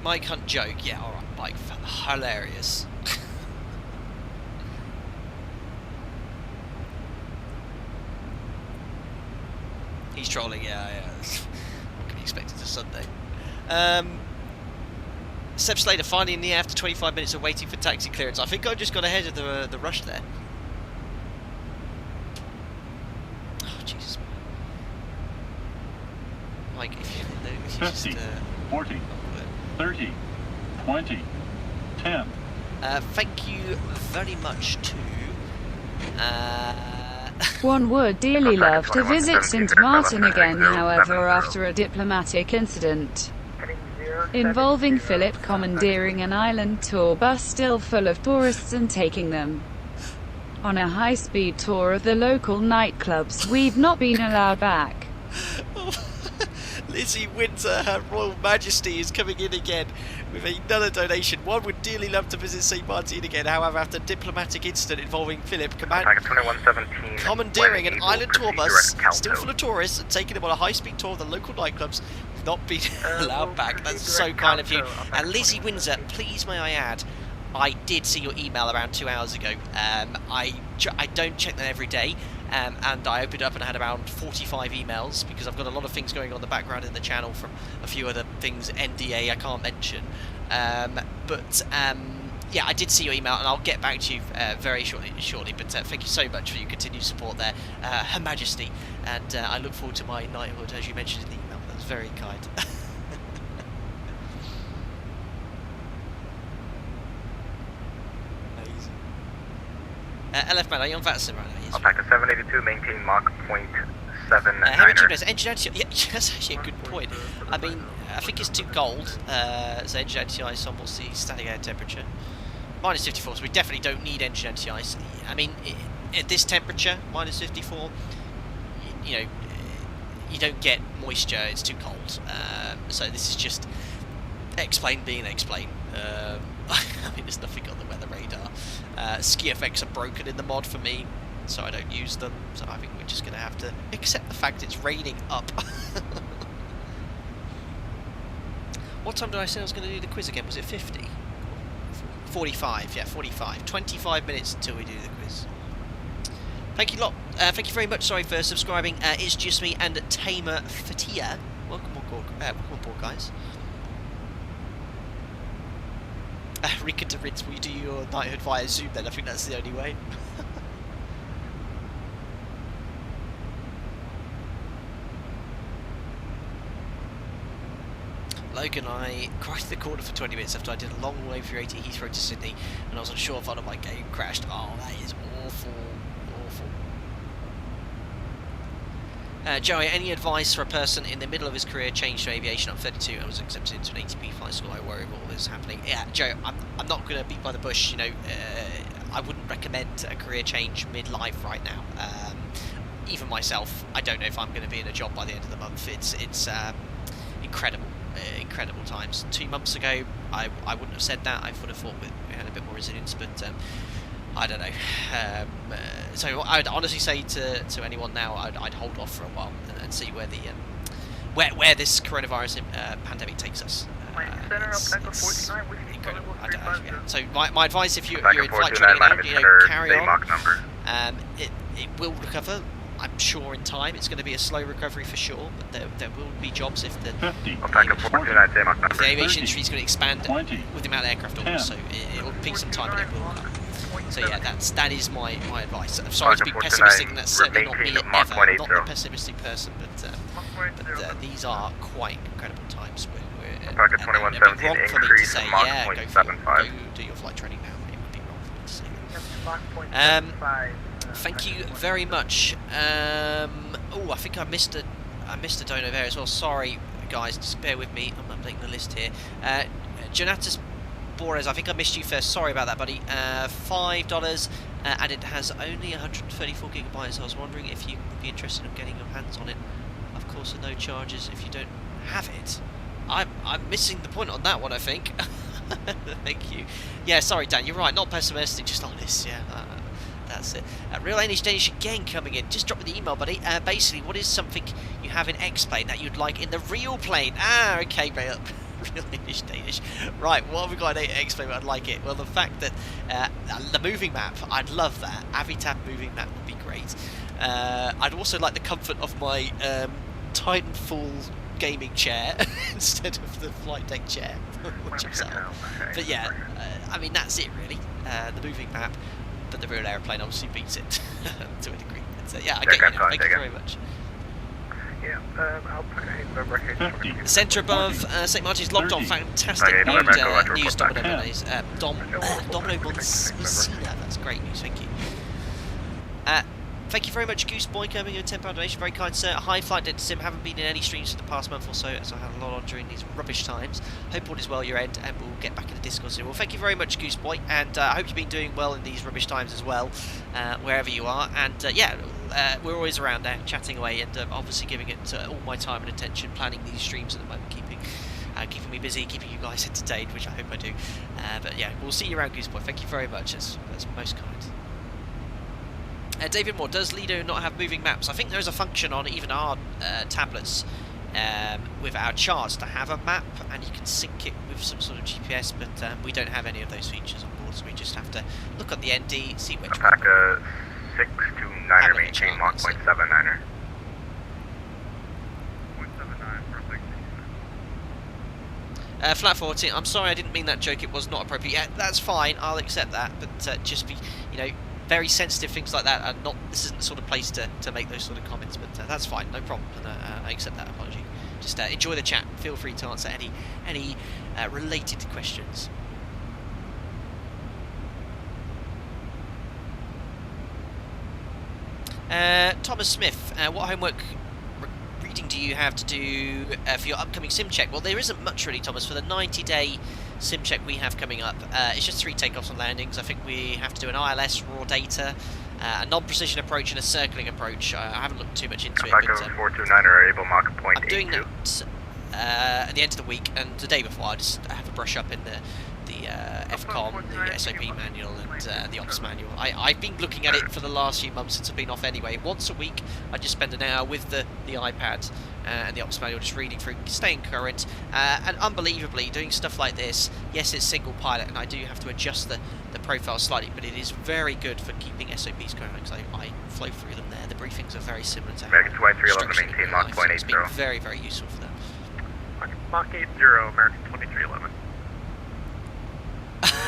Mike Hunt joke, yeah, alright, Mike, hilarious. He's trolling, yeah. What can you expect? It's a Sunday. Seb Slater finally in the air after 25 minutes of waiting for taxi clearance. I think I just got ahead of the rush there. Oh, Jesus. Mike, if you 50, just, 40, 30, 20, 10. thank you very much to... One would dearly love to visit St.Maarten again, however, after a diplomatic incident involving Philip commandeering an island tour bus still full of tourists and taking them on a high-speed tour of the local nightclubs. We've not been allowed back. Lizzie Winter, Her Royal Majesty, is coming in again with another donation. One would dearly love to visit St.Maarten again, however, after a diplomatic incident involving Philip commandeering an island tour bus still full of tourists and taking them on a high-speed tour of the local nightclubs, we've not been allowed back. That's so kind of you. And Lizzie Windsor, please may I add, I did see your email around 2 hours ago. I don't check that every day, and I opened it up and I had around 45 emails because I've got a lot of things going on in the background in the channel from a few other things, NDA I can't mention. Yeah, I did see your email and I'll get back to you very shortly. But thank you so much for your continued support there, Her Majesty, and I look forward to my knighthood as you mentioned in the email. That's very kind. LF man, are you on VATSIM right now? Yes, Alpaca 782, maintain Mach .79. Heavy Gymnast, engine anti-ice, yeah, that's actually a good point. I mean, I think it's too cold, so engine anti-ice on, what's the static air temperature? Minus 54, so we definitely don't need engine anti-ice. I mean, at this temperature, minus 54, you know, you don't get moisture, it's too cold. So this is just X-plane being X-plane. I mean, there's nothing on the weather radar. Ski effects are broken in the mod for me, so I don't use them. So I think we're just going to have to accept the fact it's raining up. What time did I say I was going to do the quiz again? Was it 50? 45, yeah, 45. 25 minutes until we do the quiz. Thank you lot. Thank you very much, sorry, for subscribing. It's just me and Tamer Fatia. Welcome on board, guys. Rika to Ritz, will you do your knighthood via Zoom then? I think that's the only way. Logan, I crashed the corner for 20 minutes after I did a long way through 80 Heathrow to Sydney and I was unsure if my game crashed. Oh, that is awful. Awful. Joey, any advice for a person in the middle of his career, changed to aviation at 32 and was accepted into an ATP flight school? I worry about all this happening. Yeah, Joe, I'm not going to beat by the bush. You know, I wouldn't recommend a career change midlife right now. Even myself, I don't know if I'm going to be in a job by the end of the month. It's incredible times. 2 months ago, I wouldn't have said that. I would have thought we had a bit more resilience, but I don't know. So I'd honestly say to anyone now, I'd hold off for a while and see where the where this coronavirus pandemic takes us. Incredible. So my advice, if you're in flight training now, you know, carry on. It will recover. I'm sure in time. It's going to be a slow recovery for sure, but there will be jobs if the aviation industry is going to expand with the amount of aircraft orders. So it will take some time, but it will come. So yeah, that is my advice. I'm sorry to be pessimistic, and that's certainly not me ever. I'm not a pessimistic person, but these are quite incredible times. It'd be wrong for me to say, yeah, go do your flight training now. It would be wrong for me to say that. Thank you very much. Oh, I think I missed a donor there as well. Sorry, guys, just bear with me. I'm updating the list here. Jonatas Borres, I think I missed you first. Sorry about that, buddy. $5, and it has only 134 gigabytes. I was wondering if you would be interested in getting your hands on it. Of course, no charges if you don't have it. I'm missing the point on that one, I think. Thank you. Yeah, sorry, Dan. You're right. Not pessimistic, just honest. Yeah. That's it. Real English Danish again coming in. Just drop me the email, buddy. Basically, what is something you have in X-Plane that you'd like in the real plane? Ah, okay, mate. Real English Danish. Right, what have we got in X-Plane? I'd like it. Well, the fact that the moving map, I'd love that. Avitab moving map would be great. I'd also like the comfort of my Titanfall gaming chair instead of the flight deck chair, which I'm sat on. But yeah, I mean, that's it really. The moving map, but the real airplane obviously beats it to a degree. So yeah, I get you. Thank you very much. Yeah, I'll put a number here. The centre above St. Martin's logged on. Fantastic news, Domino Mendes. Domino Monsina. That's great news. Thank you. Thank you very much, Goose Boy, coming with a £10 donation. Very kind, sir. Hi, Flight Deck to Sim. Haven't been in any streams for the past month or so, as I had a lot on during these rubbish times. Hope all is well your end, and we'll get back in the Discord soon. Well, thank you very much, Goose Boy, and I hope you've been doing well in these rubbish times as well, wherever you are. And yeah, we're always around there, chatting away, and obviously giving it all my time and attention, planning these streams at the moment, keeping me busy, keeping you guys entertained, which I hope I do. But yeah, we'll see you around, Goose Boy. Thank you very much. That's most kind. David Moore, does Lido not have moving maps? I think there is a function on even our tablets with our charts to have a map, and you can sync it with some sort of GPS, but we don't have any of those features on board, so we just have to look at the ND, see which one. 629er, maintain Mach 0.79er. 0.79, flat 14, I'm sorry, I didn't mean that joke, it was not appropriate. Yeah, that's fine, I'll accept that, but just be, you know, very sensitive things like that are not. This isn't the sort of place to make those sort of comments, but that's fine, no problem. And I accept that apology. Just enjoy the chat. Feel free to answer any related questions. Thomas Smith, what homework reading do you have to do for your upcoming sim check? Well, there isn't much really, Thomas. For the 90-day sim check we have coming up, it's just 3 takeoffs and landings. I think we have to do an ILS, raw data, a non-precision approach, and a circling approach. I haven't looked too much into it, but 429er, able Mach 0.82. I'm doing that at the end of the week, and the day before I just have a brush up in the FCOM, the SOP manual, and the ops manual. I've been looking at it for the last few months since I've been off anyway. Once a week I just spend an hour with the iPad and the ops manual, just reading through, staying current, and unbelievably doing stuff like this. Yes, it's single pilot and I do have to adjust the profile slightly, but it is very good for keeping SOPs going, because I flow through them there. The briefings are very similar to American 2311, maintain Mach 0.80. It's been very, very useful for them. Mach 80, American 2311.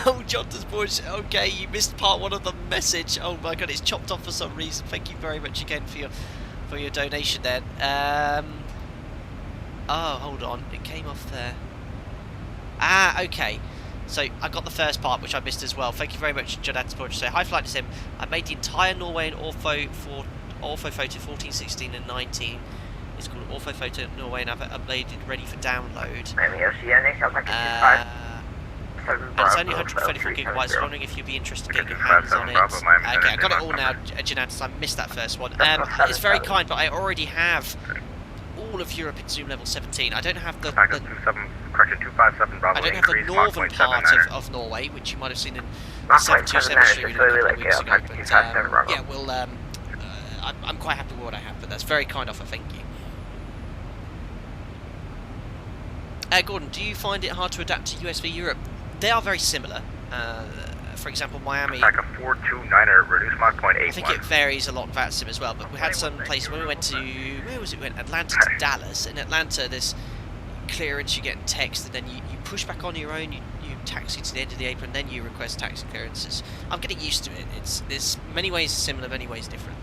Oh, John does Bush. Okay, you missed part 1 of the message. Oh my god, it's chopped off for some reason. Thank you very much again for your donation then. Oh, hold on, it came off there. Ah, okay. So I got the first part, which I missed as well. Thank you very much, John Adsport. So, hi, Flight Sim. I made the entire Norway and Ortho Photo 14, 16, and 19. It's called Ortho Photo Norway, and I've uploaded ready for download. And it's only 134 gigabytes. I was wondering if you'd be interested in getting your hands on it. Okay, I got it all now, Janatis. I missed that first one. It's very kind, but I already have all of Europe in Zoom level 17. I don't have the northern part of Norway, which you might have seen in the 727 stream a couple of weeks ago. But yeah, well, I'm quite happy with what I have, but that's very kind of her. Thank you. Gordon, do you find it hard to adapt to US v Europe? They are very similar. For example, Miami. Like a 429er, reduce Mach 0.81. I think it varies a lot with VATSIM as well, but we had some places when we went to, where was it? We went Atlanta to Dallas. In Atlanta, there's clearance, you get text, and then you push back on your own, you taxi to the end of the apron, then you request taxi clearances. I'm getting used to it. There's many ways similar, many ways different.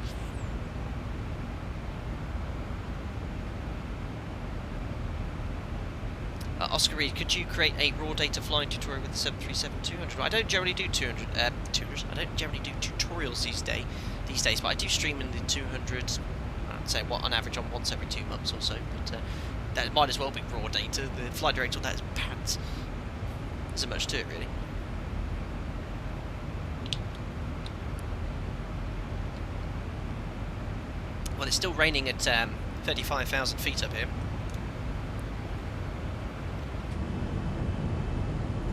Oscar Reed, could you create a raw data flying tutorial with the 737-200? I don't generally do 200. I don't generally do tutorials these days, but I do stream in the 200. I'd say on average on once every 2 months or so. But that might as well be raw data. The flight director on that is pants. There isn't much to it really. Well, it's still raining at 35,000 feet up here.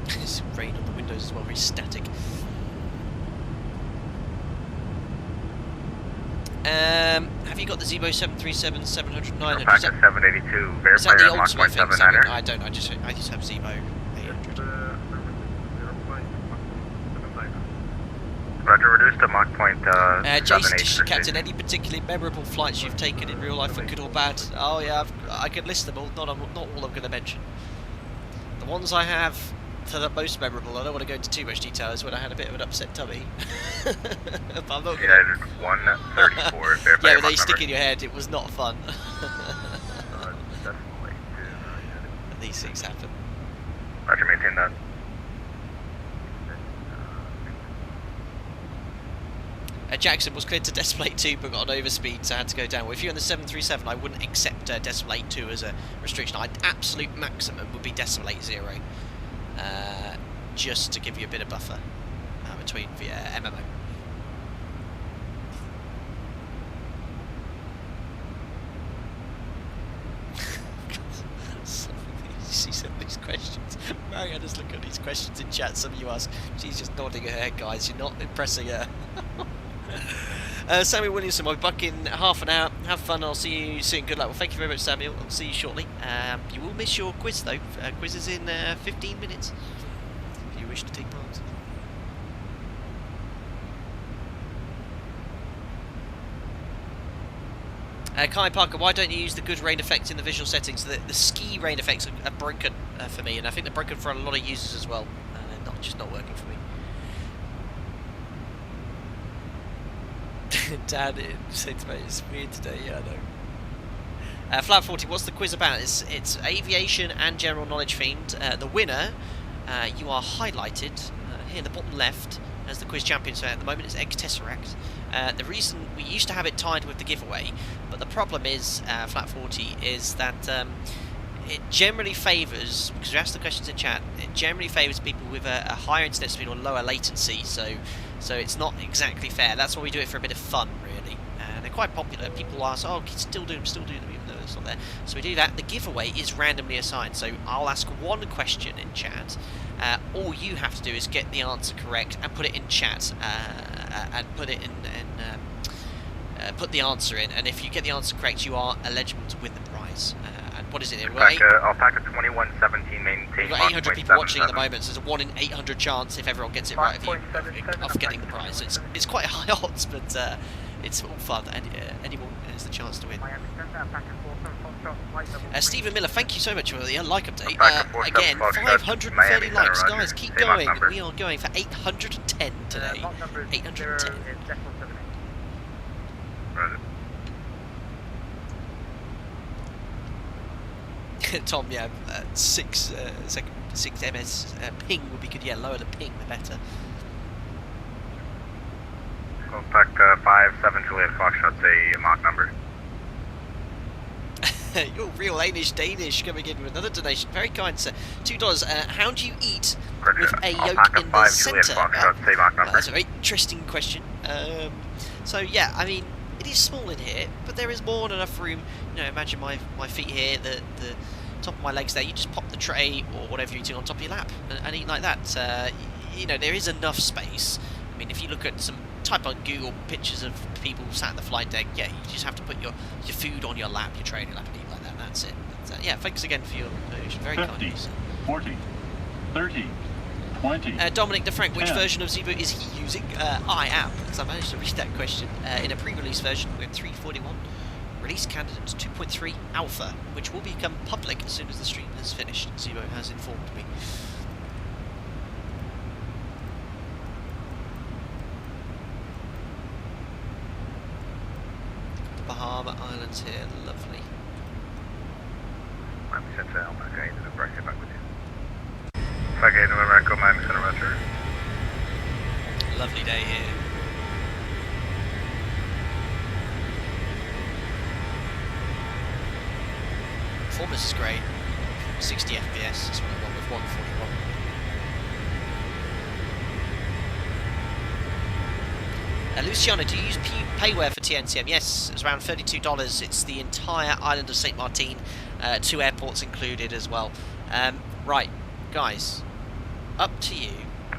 There's rain on the windows as well, very static. Have you got the ZIBO 737 700 900? Packet 782, Is verify that the your Mach ultimate thing? 0.79er. I don't. I just have ZIBO 800. Roger, reduce to Mach point Jason, 78. Captain, any particularly memorable flights you've taken in real life, for good or bad? Oh yeah, I could list them all. Not all I'm going to mention. The ones I have that are most memorable, I don't want to go into too much detail, is when I had a bit of an upset tummy. But I'm not gonna... United 134, verify yeah, your when they Mach stick number. in your head, it was not fun. These things happen. Roger, maintain that. Jackson was cleared to Decimal 82 but got on overspeed, so I had to go down. Well, if you're on the 737, I wouldn't accept Decimal 82 as a restriction. Absolute maximum would be Decimal 80, just to give you a bit of buffer between the MMO. You see some of these questions. Mariana's looking at these questions in chat. Some of you ask, she's just nodding her head, guys. You're not impressing her. Samuel Williamson, I'll be back in half an hour. Have fun. I'll see you soon. Good luck. Well, thank you very much, Samuel. I'll see you shortly. You will miss your quiz, though. Quiz is in 15 minutes, if you wish to take part. Kai Parker, why don't you use the good rain effects in the visual settings? The ski rain effects are broken for me, and I think they're broken for a lot of users as well. They're just not working for me. Dad, it's weird today, yeah, I know. Flat 40, what's the quiz about? It's aviation and general knowledge themed. The winner, you are highlighted here in the bottom left as the quiz champion, so at the moment it's Egg Tesseract. The reason we used to have it tied with the giveaway, but the problem is, Flat 40, is that it generally favours, because we asked the questions in chat, it generally favours people with a higher internet speed or lower latency, so it's not exactly fair. That's why we do it for a bit of fun, really. And they're quite popular. People ask, oh, still do them, even though it's not there. So we do that. The giveaway is randomly assigned, so I'll ask one question in chat. All you have to do is get the answer correct and put it in chat, and put it put the answer in, and if you get the answer correct, you are eligible to win the prize. And what is it? Alpaca 2117, maintain. We've got 800 people watching at the moment, so there's a 1 in 800 chance if everyone gets it right of getting the prize. So it's quite high odds, but it's all fun, and anyone has the chance to win. Stephen Miller, thank you so much for the like update. Again, 530 likes, guys, keep going. We are going for 810 today. 810. Tom, yeah, 6 ms ping would be good. Yeah, lower the ping, the better. Contact 57 Juliet Foxtrot, say Mach number. You're real Danish coming in with another donation. Very kind, sir. $2. How do you eat with a yolk in the centre? That's a very interesting question. So yeah, I mean, it is small in here, but there is more than enough room. You know, imagine my feet here, the top of my legs there. You just pop the tray or whatever you're eating on top of your lap and eat like that. You know, there is enough space. I mean, if you look at type on Google pictures of people sat in the flight deck, yeah, you just have to put your food on your lap, your tray on your lap, and eat like that. That's it. But, yeah, thanks again for your donation. Very 50, kind. 40, 30, 20. Dominic DeFrank, which 10. version of ZIBO is he using? I am, because I managed to read that question in a pre-release version with 341. Release candidate 2.3 Alpha, which will become public as soon as the stream is finished. ZIBO has informed me. The Bahama Islands here, lovely. Miami Center, Alpaca 8 to the bracket back with you. Alpaca 8 November Echo, Miami Center, Roger. Lovely day here. Performance is great. 60 FPS, that's what I want with 141. Luciana, do you use payware for TNCM? Yes, it's around $32. It's the entire island of St.Maarten, 2 airports included as well. Right, guys, up to you.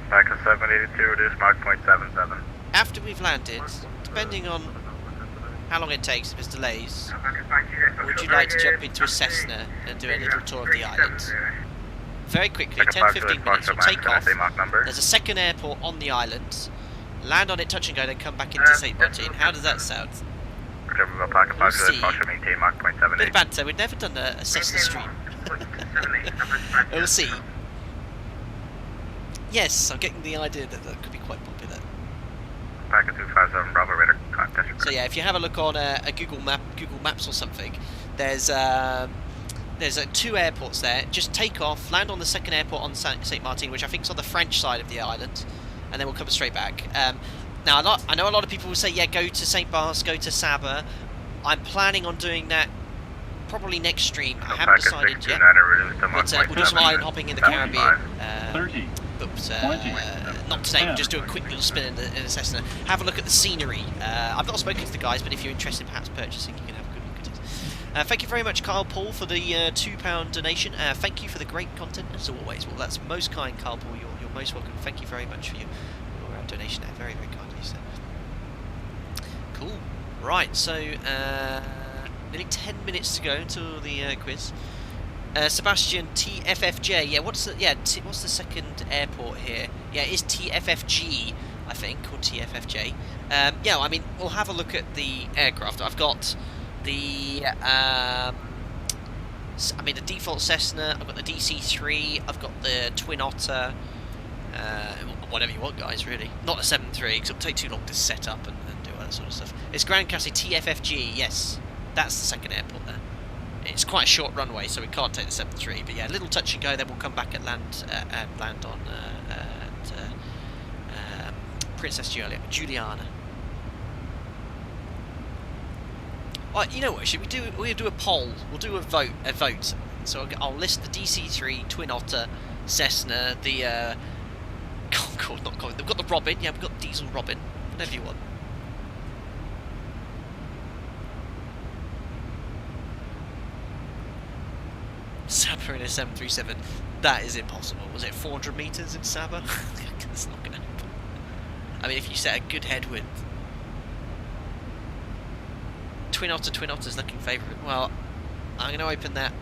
Back of 782, reduce Mach 0.77. After we've landed, depending on how long it takes if there's delays. Would you like to jump into a Cessna and do a little tour of the island? Very quickly, 10-15 minutes, you'll take off. There's a second airport on the island. Land on it, touch and go, then come back into St.Maarten. How does that sound? We'll see. Bit of banter, we've never done a Cessna stream. We'll see. Yes, I'm getting the idea that that could be quite popular. Packet 257 Bravo Radar contact. So yeah, if you have a look on a Google Maps or something, there's 2 airports there. Just take off, land on the second airport on St.Maarten, which I think is on the French side of the island, and then we'll come straight back. Now, I know a lot of people will say, yeah, go to St. Barts, go to Saba. I'm planning on doing that probably next stream. I haven't decided yet, but we'll do some island hopping in the Caribbean. 30. But not today, we'll just do a quick little spin in the Cessna. Have a look at the scenery. I've not spoken to the guys, but if you're interested in perhaps purchasing, you can have a good look at it. Thank you very much, Kyle Paul, for the £2 donation. Thank you for the great content, as always. Well, that's most kind, Kyle Paul. You're most welcome. Thank you very much for your donation there. Very, very kind of you, sir. Cool. Right, so nearly 10 minutes to go until the quiz. Sebastian, TFFJ. Yeah, what's the second airport here? Yeah, it is TFFG, I think, or TFFJ. Yeah, I mean, we'll have a look at the aircraft. I've got the the default Cessna. I've got the DC-3. I've got the Twin Otter. Whatever you want, guys. Really, not a 7.3 because it'll take too long to set up and do all that sort of stuff. It's Grand Castle TFFG. Yes, that's the second airport there. It's quite a short runway, so we can't take the 7.3. But yeah, a little touch and go. Then we'll come back and land on Princess Juliana. Oh, you know what? Should we'll do a poll. We'll do a vote. So I'll list the DC-3, Twin Otter, Cessna, the Concorde, not Concorde. We've got the Robin. Yeah, we've got the Diesel Robin. Whatever you want. Saba in a 737. That is impossible. Was it 400 meters in Saba? That's not going to happen. I mean, if you set a good headwind. Twin Otter's looking favourite. Well, I'm going to open that.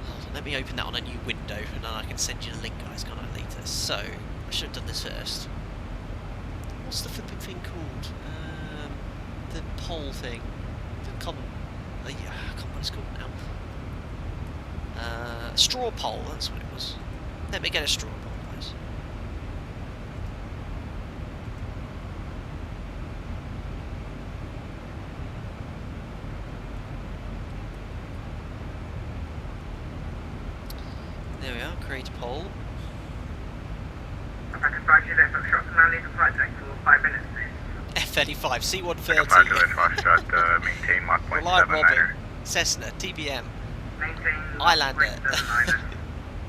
Hold on, let me open that on a new window, and then I can send you the link, guys, can't I, later? So, I should have done this first. What's the flipping thing called? The poll thing. The common. I can't remember what it's called now. Straw poll, that's what it was. Let me get a straw poll, guys. There we are, create a poll. If I can advise you there, shots and now leave the flight deck for 5 minutes, please. F-35, C-130. Maintain Mach .79. Reliant Robin, Cessna, TBM. Islander.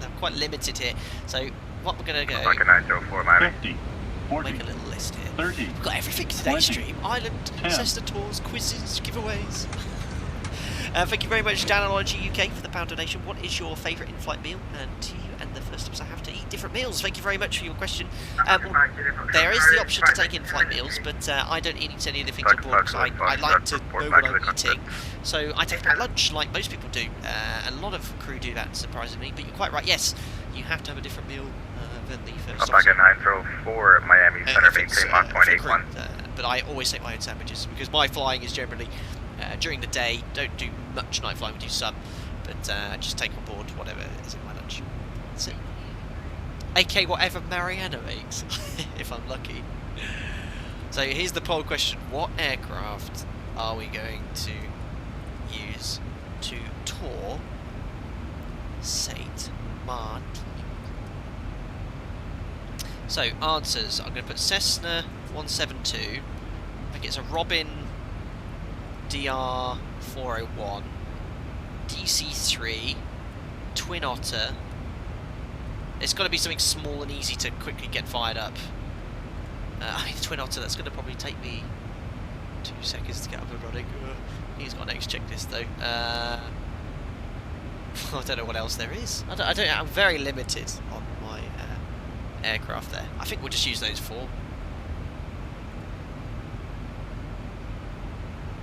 I'm quite limited here, so what we're going to go... Like a 904 minor. 50, 40, make a little list here. 30, We've got everything today's 20, stream. Island, 10. Cessna tours, quizzes, giveaways. Thank you very much, Danology UK, for the £1 donation. What is your favourite in-flight meal? And to you and the first times I have to eat different meals. Thank you very much for your question. There is the option to take in-flight meals, but I don't eat any of the things on board because I like to know what I'm eating. So I take that lunch like most people do. A lot of crew do that, surprisingly. But you're quite right. Yes, you have to have a different meal than the first Back at 904 Miami Center, maintain Mach .81. But I always take my own sandwiches because my flying is generally during the day. Don't do much night flying, we do some, but just take on board whatever is in my lunch. That's it. AK whatever Mariana makes, if I'm lucky. So here's the poll question: what aircraft are we going to use to tour St.Maarten? So answers: I'm going to put Cessna 172. I think it's a Robin DR 401, DC-3, Twin Otter. It's got to be something small and easy to quickly get fired up. I think the Twin Otter, that's going to probably take me 2 seconds to get up and running. He's got an next checklist though. I don't know what else there is. I'm very limited on my aircraft there. I think we'll just use those 4.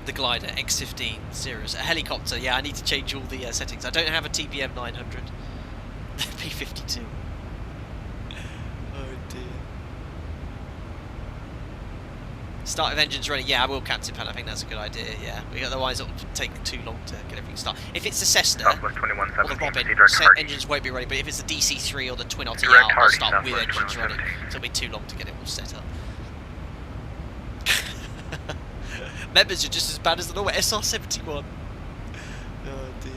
The glider, X-15, Cirrus. A helicopter, yeah, I need to change all the settings. I don't have a TPM 900. P-52. Oh dear. Start of engines running. Yeah, I will, Captain Pan. I think that's a good idea. Yeah, otherwise it'll take too long to get everything started. If it's the Cessna or the Robin, engines won't be ready. But if it's the DC-3 or the Twin Otter, yeah, I'll start with engines running. So it'll be too long to get it all set up. Members are just as bad as the normal SR-71. Oh dear.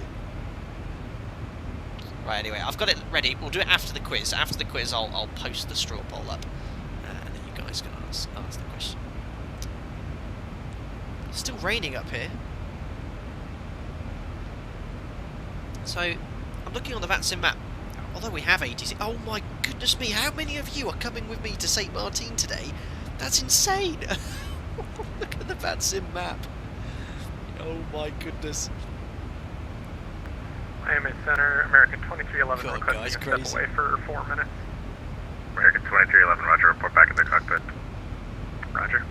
Right. Anyway, I've got it ready. We'll do it after the quiz. After the quiz, I'll post the straw poll up, and then you guys can ask the question. It's still raining up here. So, I'm looking on the VATSIM map. Although we have ATC... Oh my goodness me, how many of you are coming with me to St.Maarten today? That's insane! Look at the VATSIM map. Oh my goodness. Miami Center, American 2311, God, requesting guys, a crazy. step away for 4 minutes. American 2311, roger, report back in the cockpit. Roger.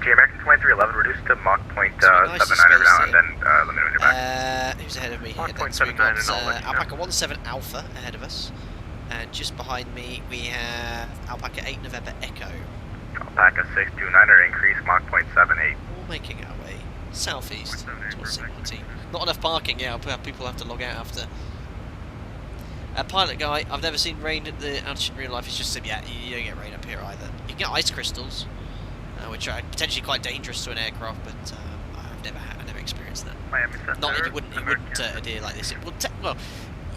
G, American 2311, reduced to Mach point nice 79 now, and then let me know when you're back. Who's ahead of me here? Mach Then? So we've got 0.79 and I'll let you know. Alpaca 17 Alpha ahead of us. And just behind me we have Alpaca 8 November Echo. Alpaca 629er, increase Mach point 78. All making our way southeast towards St.Maarten. Not enough parking, yeah, people have to log out after. Pilot guy, I've never seen rain at the altitude in real life. It's just, yeah, you don't get rain up here either. You can get ice crystals, which are potentially quite dangerous to an aircraft, but I've never experienced that. Miami Center, Not that it wouldn't adhere like this. It would well,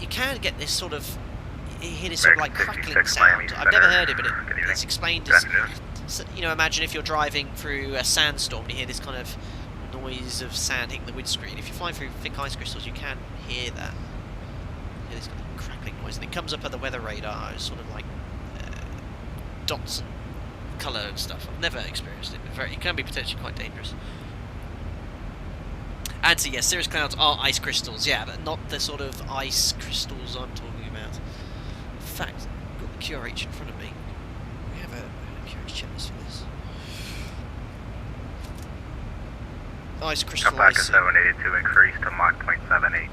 you can get this sort of, you hear this sort of like crackling sound. I've never heard it, but it's explained as, so, you know, imagine if you're driving through a sandstorm and you hear this kind of noise of sand hitting the windscreen. If you're flying through thick ice crystals, you can hear that. You hear this kind of crackling noise, and it comes up at the weather radar as sort of like dots and colour and stuff. I've never experienced it, but it can be potentially quite dangerous. And so, yes, cirrus clouds are ice crystals, yeah, but not the sort of ice crystals I'm talking about. In fact, I've got the QRH in front of me. We have a QRH checklist for this. Ice crystal Alpaca ice. 782, increase to Mach point 78.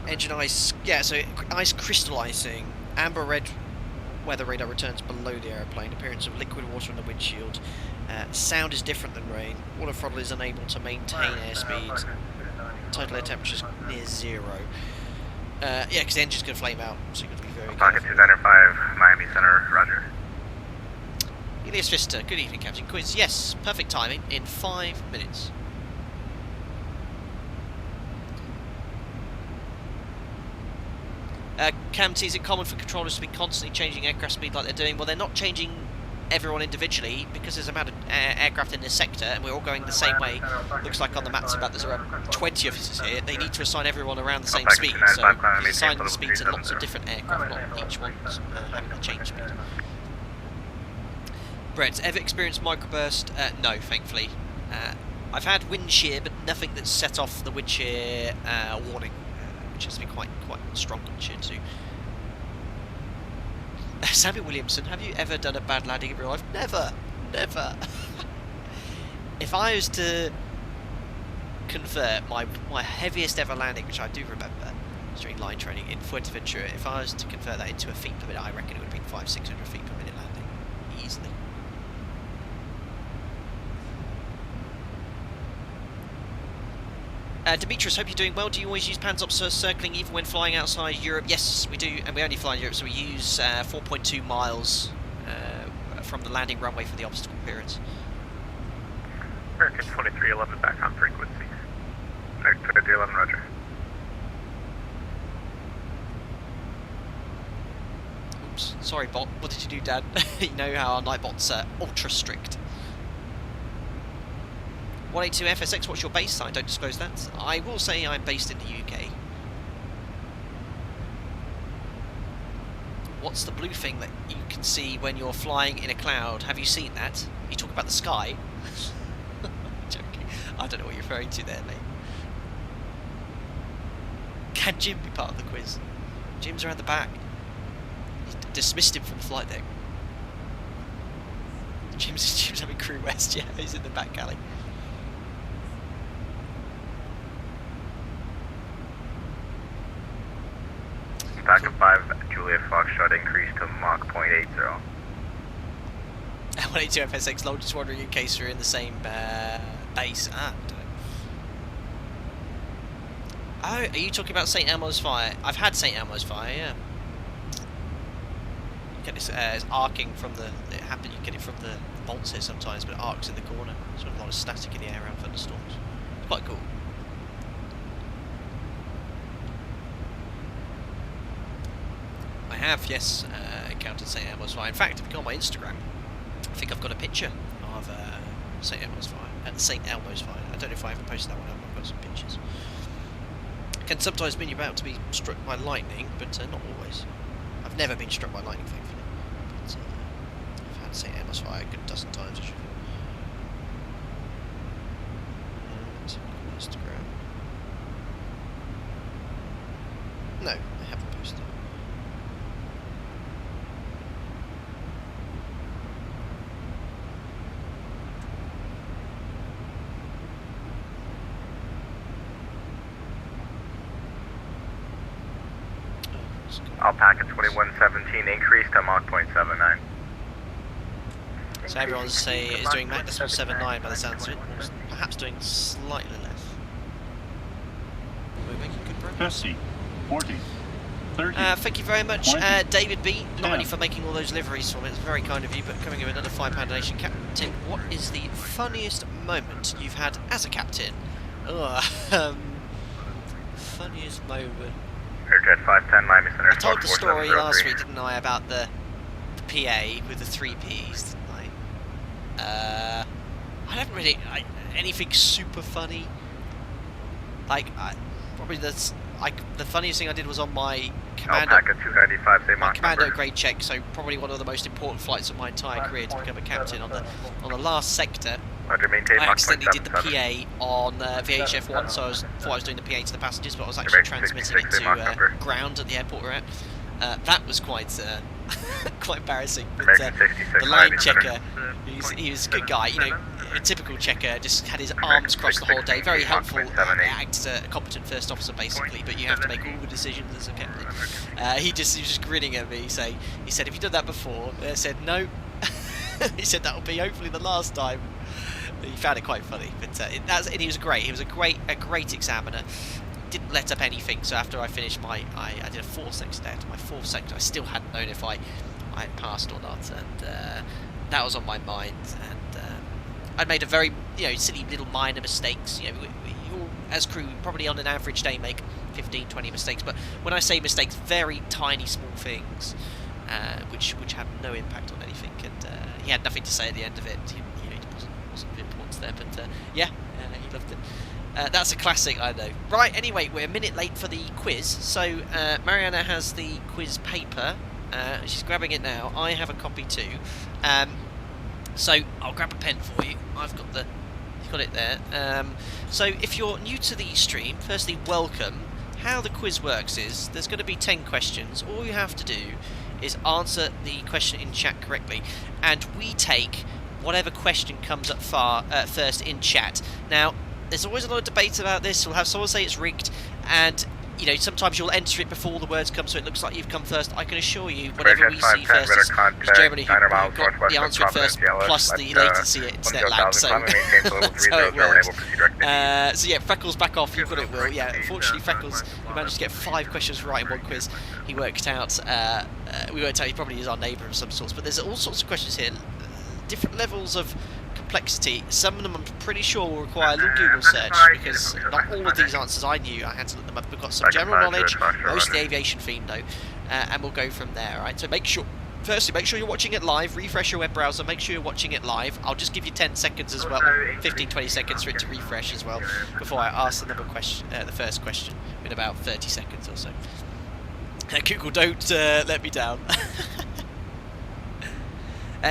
Engine ice, yeah, so ice crystallizing. Amber red weather radar returns below the aeroplane. Appearance of liquid water on the windshield. Sound is different than rain. Water throttle is unable to maintain airspeed. Total air temperature is near zero. Yeah, because the engine's going to flame out, so you've got to be very Pocket careful. 295, Miami Center, roger. Elias Vista, good evening, Captain Quiz. Yes, perfect timing, in 5 minutes. Camty, is it common for controllers to be constantly changing aircraft speed like they're doing? Well, they're not changing everyone individually, because there's a amount of aircraft in this sector, and we're all going the same way. Looks like on the maps about there's around 20 officers here. They need to assign everyone around the same speed, so you assign the speed to lots of different aircraft, not each one having the change speed. Brett, ever experienced microburst? No, thankfully. I've had wind shear, but nothing that's set off the wind shear warning, which has been quite strong wind shear too. Sammy Williamson, have you ever done a bad landing in real life? Never! If I was to convert my heaviest ever landing, which I do remember, during line training in Fuerteventura, if I was to convert that into a feet per minute, I reckon it would have been 500-600 feet per minute landing. Easily. Demetrius, hope you're doing well. Do you always use Panzer's circling even when flying outside Europe? Yes, we do, and we only fly in Europe, so we use 4.2 miles from the landing runway for the obstacle clearance. American 2311 back on frequency. American 2311, roger. Oops, sorry bot, what did you do, Dad? You know how our night bots are ultra strict. 182 FSX, what's your base sign? Don't disclose that. I will say I'm based in the UK. What's the blue thing that you can see when you're flying in a cloud? Have you seen that? You talk about the sky. Joking. I don't know what you're referring to there, mate. Can Jim be part of the quiz? Jim's around the back. You dismissed him from the flight deck. Jim's having crew rest. Yeah, he's in the back alley. Stock 5, Juliet Foxtrot increased to Mach 0.80. 182 FSX Lol, just wondering in case you're in the same base. Ah, I don't know. Oh, are you talking about St. Elmo's Fire? I've had St. Elmo's Fire, yeah. You get this, it's arcing from the... It happened, you get it from the bolts here sometimes, but it arcs in the corner. So a lot of static in the air around thunderstorms. It's quite cool. I have, yes, encountered St. Elmo's Fire. In fact, if you go on my Instagram, I think I've got a picture of St. Elmo's Fire. St. Elmo's Fire. I don't know if I haven't posted that one up. I've got some pictures. It can sometimes mean you're about to be struck by lightning, but not always. I've never been struck by lightning, thankfully. But I've had St. Elmo's Fire a good dozen times, actually. Instagram. No, I haven't posted it. Alpaca 2117 increased to Mach 0.79. So everyone is doing Mach 0.79 by the sounds of it, or perhaps doing slightly less. We're making good progress. 50, 40, 30. Thank you very much, 20, David B. Not 10. only for making all those liveries for me, it's very kind of you, but coming with another £5 donation. Captain, what is the funniest moment you've had as a captain? Funniest moment. Airjet 510 Miami Center. I told the story last week, didn't I, about the PA with the 3 Ps, didn't I? I haven't really anything super funny. Like, probably the funniest thing I did was on my commando. Alpaca 295, say my commando number. grade check. So probably one of the most important flights of my entire career to become a captain. On the last sector, Roger, maintain I Mach accidentally did the 0.77. PA on VHF1, so thought I was doing the PA to the passengers, but I was actually transmitting it to ground at the airport we're at. That was quite quite embarrassing. But the line checker, he was a good guy. You know, a typical checker, just had his arms crossed the whole day. Very helpful. Acts as a competent first officer, basically, but you have to make all the decisions as a captain. He was just grinning at me. He said, "Have you done that before?" I said, "No." He said that'll be hopefully the last time. He found it quite funny, but and he was great. He was a great examiner. Didn't let up anything. So after I finished I did a 4 sector day. After my 4th sector, I still hadn't known if I had passed or not, and that was on my mind. And I'd made a very silly little minor mistakes. We all, as crew, probably on an average day make 15-20 mistakes. But when I say mistakes, very tiny, small things, which had no impact on anything. And he had nothing to say at the end of it. He wasn't important there, but he loved it. That's a classic, I know. Right, anyway, we're a minute late for the quiz. So Mariana has the quiz paper. She's grabbing it now. I have a copy too. So I'll grab a pen for you. You've got it there. So if you're new to the stream, firstly, welcome. How the quiz works is there's going to be 10 questions. All you have to do is answer the question in chat correctly, and we take whatever question comes up first in chat. Now, there's always a lot of debate about this. We'll have someone say it's rigged, and sometimes you'll enter it before the words come, so it looks like you've come first. I can assure you, whatever we see first is generally who got the answer in first, plus the latency internet lag, so that's how it works. So yeah, Freckles, back off, you've got it, Will. Yeah, unfortunately Freckles, he managed to get 5 questions right in one quiz. He worked out, he probably is our neighbour of some sorts, but there's all sorts of questions here, different levels of complexity. Some of them I'm pretty sure will require a little Google search, because not all of these answers I knew. I had to look them up. We've got some general knowledge, most of the aviation theme though, and we'll go from there. Right, so firstly make sure you're watching it live, refresh your web browser, make sure you're watching it live. I'll just give you 10 seconds as well, 15-20 seconds for it to refresh as well, before I ask the first question in about 30 seconds or so. Google, don't let me down.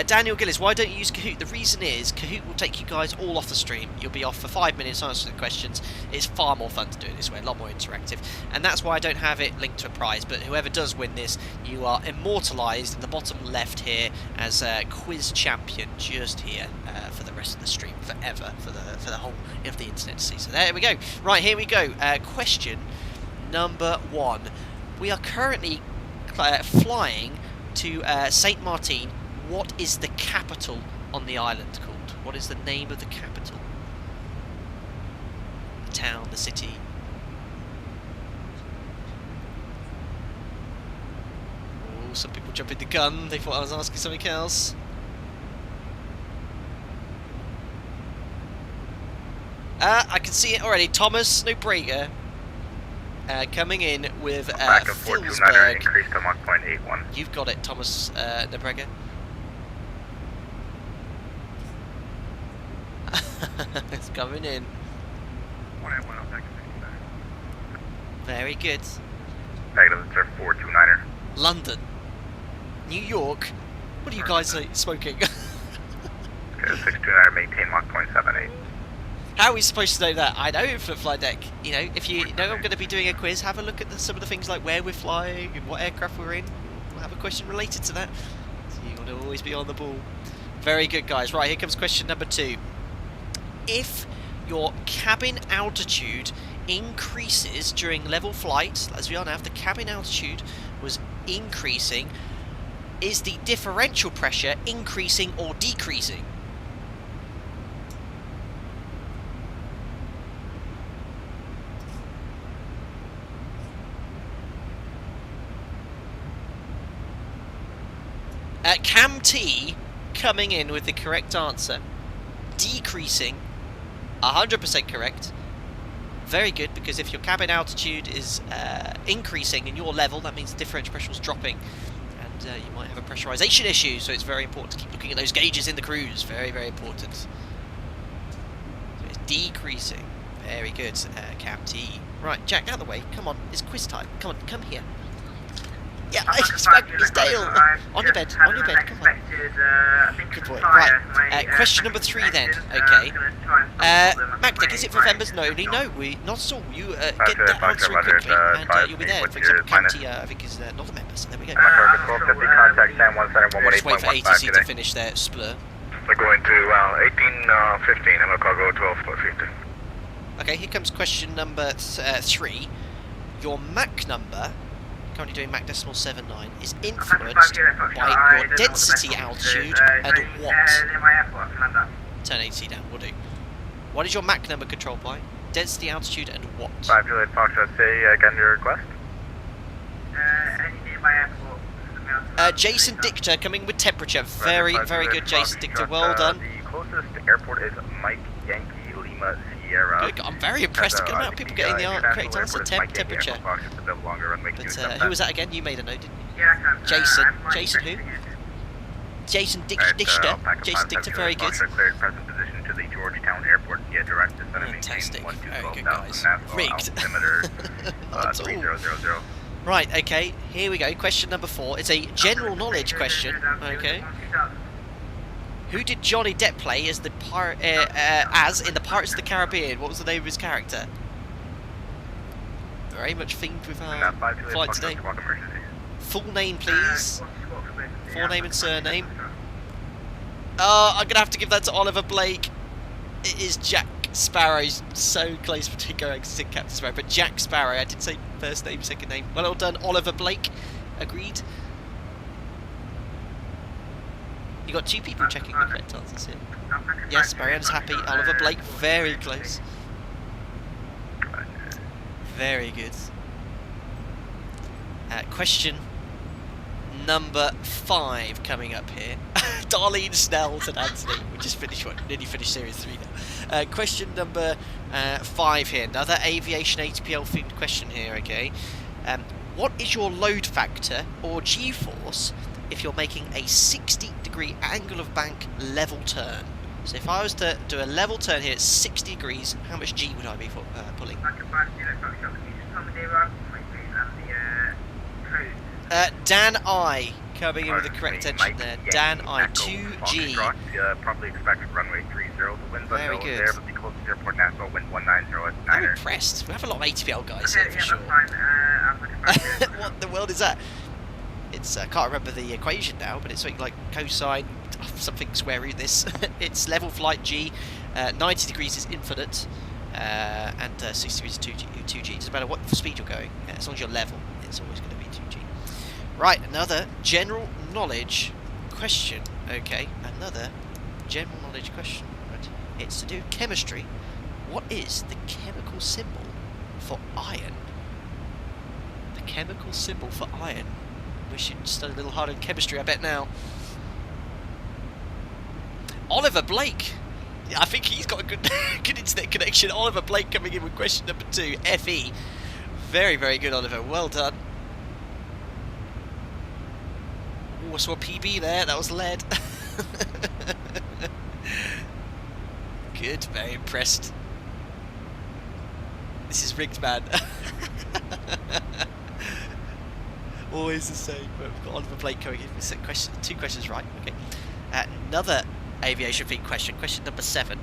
Daniel Gillis, why don't you use Kahoot? The reason is Kahoot will take you guys all off the stream. You'll be off for 5 minutes answering the questions. It's far more fun to do it this way, a lot more interactive. And that's why I don't have it linked to a prize. But whoever does win this, you are immortalised in the bottom left here as a quiz champion just here for the rest of the stream, forever, for the whole of the internet to see. So there we go. Right, here we go. Question number 1. We are currently flying to St.Maarten. What is the capital on the island called? What is the name of the capital? The town, the city. Oh, some people jumping the gun. They thought I was asking something else. I can see it already. Thomas Nobrega coming in with Philsberg. Increase to 1.81. You've got it, Thomas Nobrega. It's coming in. Very good. Negative, sir, 429er. London. New York. What are you guys smoking? Okay, 629er, maintain Mach 0.78. How are we supposed to know that? I know in Flip Fly Deck. You know, if you know I'm going to be doing a quiz, have a look at some of the things like where we're flying and what aircraft we're in. We'll have a question related to that. So you want to always be on the ball. Very good, guys. Right, here comes question number 2. If your cabin altitude increases during level flight, as we are now, if the cabin altitude was increasing, is the differential pressure increasing or decreasing? Cam T coming in with the correct answer. Decreasing. 100% correct. Very good, because if your cabin altitude is increasing in your level, that means the differential pressure is dropping, and you might have a pressurization issue. So it's very important to keep looking at those gauges in the cruise. Very, very important. So it's decreasing. Very good, Cam T. Right, Jack, out of the way. Come on, it's quiz time. Come on, come here. Yeah, he's wagging his tail. On your bed, come on. Good boy. Right, question number 3 then, okay. MacDick, is it for members only? No, not at all. You get that answer quickly and you'll be there. For example, County, I think, is not a member, so there we go. Just wait for ATC to finish their splur. We're going to 1815, and we'll call go 1250. Okay, here comes question number 3. Your Mach number, currently doing Mach decimal 79, is influenced by your density altitude and what? Turn ATC down, will do. What is your Mach number controlled by? Density, altitude, and what? 5 Juliet Foxtrot, say again your request. Any nearby airport. Jason Dictor coming with temperature. Very, very good, Jason Dictor. Well done. The closest airport is Mike Yankee Lima Sierra. Good. I'm very impressed. Good amount of people getting the correct answer. Temperature. But who was that again? You made a note, didn't you? Yeah, Jason. Jason who? Jason Dictor. Jason Dictor. Very good. Present position to the Georgetown Airport. Yeah, direct descent. Fantastic. Very good, guys. Rigged. Not at all. Right, okay, here we go. Question number 4. It's a general knowledge question. Okay. Who did Johnny Depp play as the in the Pirates of the Caribbean? What was the name of his character? Very much themed with our flight today. Full name, please. Full name and surname. Oh, I'm gonna have to give that to Oliver Blake. It is Jack Sparrow. He's so close between going to Captain Sparrow, but Jack Sparrow. I didn't say first name, second name. Well done, Oliver Blake. Agreed. You got 2 people checking the correct answers here. Yes, Marianne's happy. Oliver Blake, very close. Very good. Question number 5 coming up here. Darlene Snell and Anthony. We just finished one. Nearly finished series 3 now. Question number 5 here. Another aviation ATPL themed question here. Okay. What is your load factor or G-force if you're making a 60-degree angle of bank level turn? So if I was to do a level turn here at 60 degrees, how much G would I be pulling? Dan I coming in with the correct engine there. Dan I2G. Probably expected runway 30. The wind's Very unknown good. there, but the closest airport Nassau, wind 190 at I'm 9er. impressed. We have a lot of ATPL guys here for sure. What in the world is that? It's I can't remember the equation now, but it's something like cosine something square root this. It's level flight G, 90 degrees is infinite, and 60 degrees is 2G. It doesn't matter what speed you're going, as long as you're level, it's always going to be 2G. Right, another general knowledge question. Okay, another general knowledge question. Right. It's to do with chemistry. What is the chemical symbol for iron? The chemical symbol for iron. We should study a little harder in chemistry, I bet now. Oliver Blake. I think he's got a good good internet connection. Oliver Blake coming in with question number 2. FE. Very, very good, Oliver. Well done. Oh, I saw a PB there. That was lead. Good. Very impressed. This is rigged, man. Always the same. But we've got Oliver Blake coming in with 2 questions right. Okay. Another aviation themed question. Question number 7.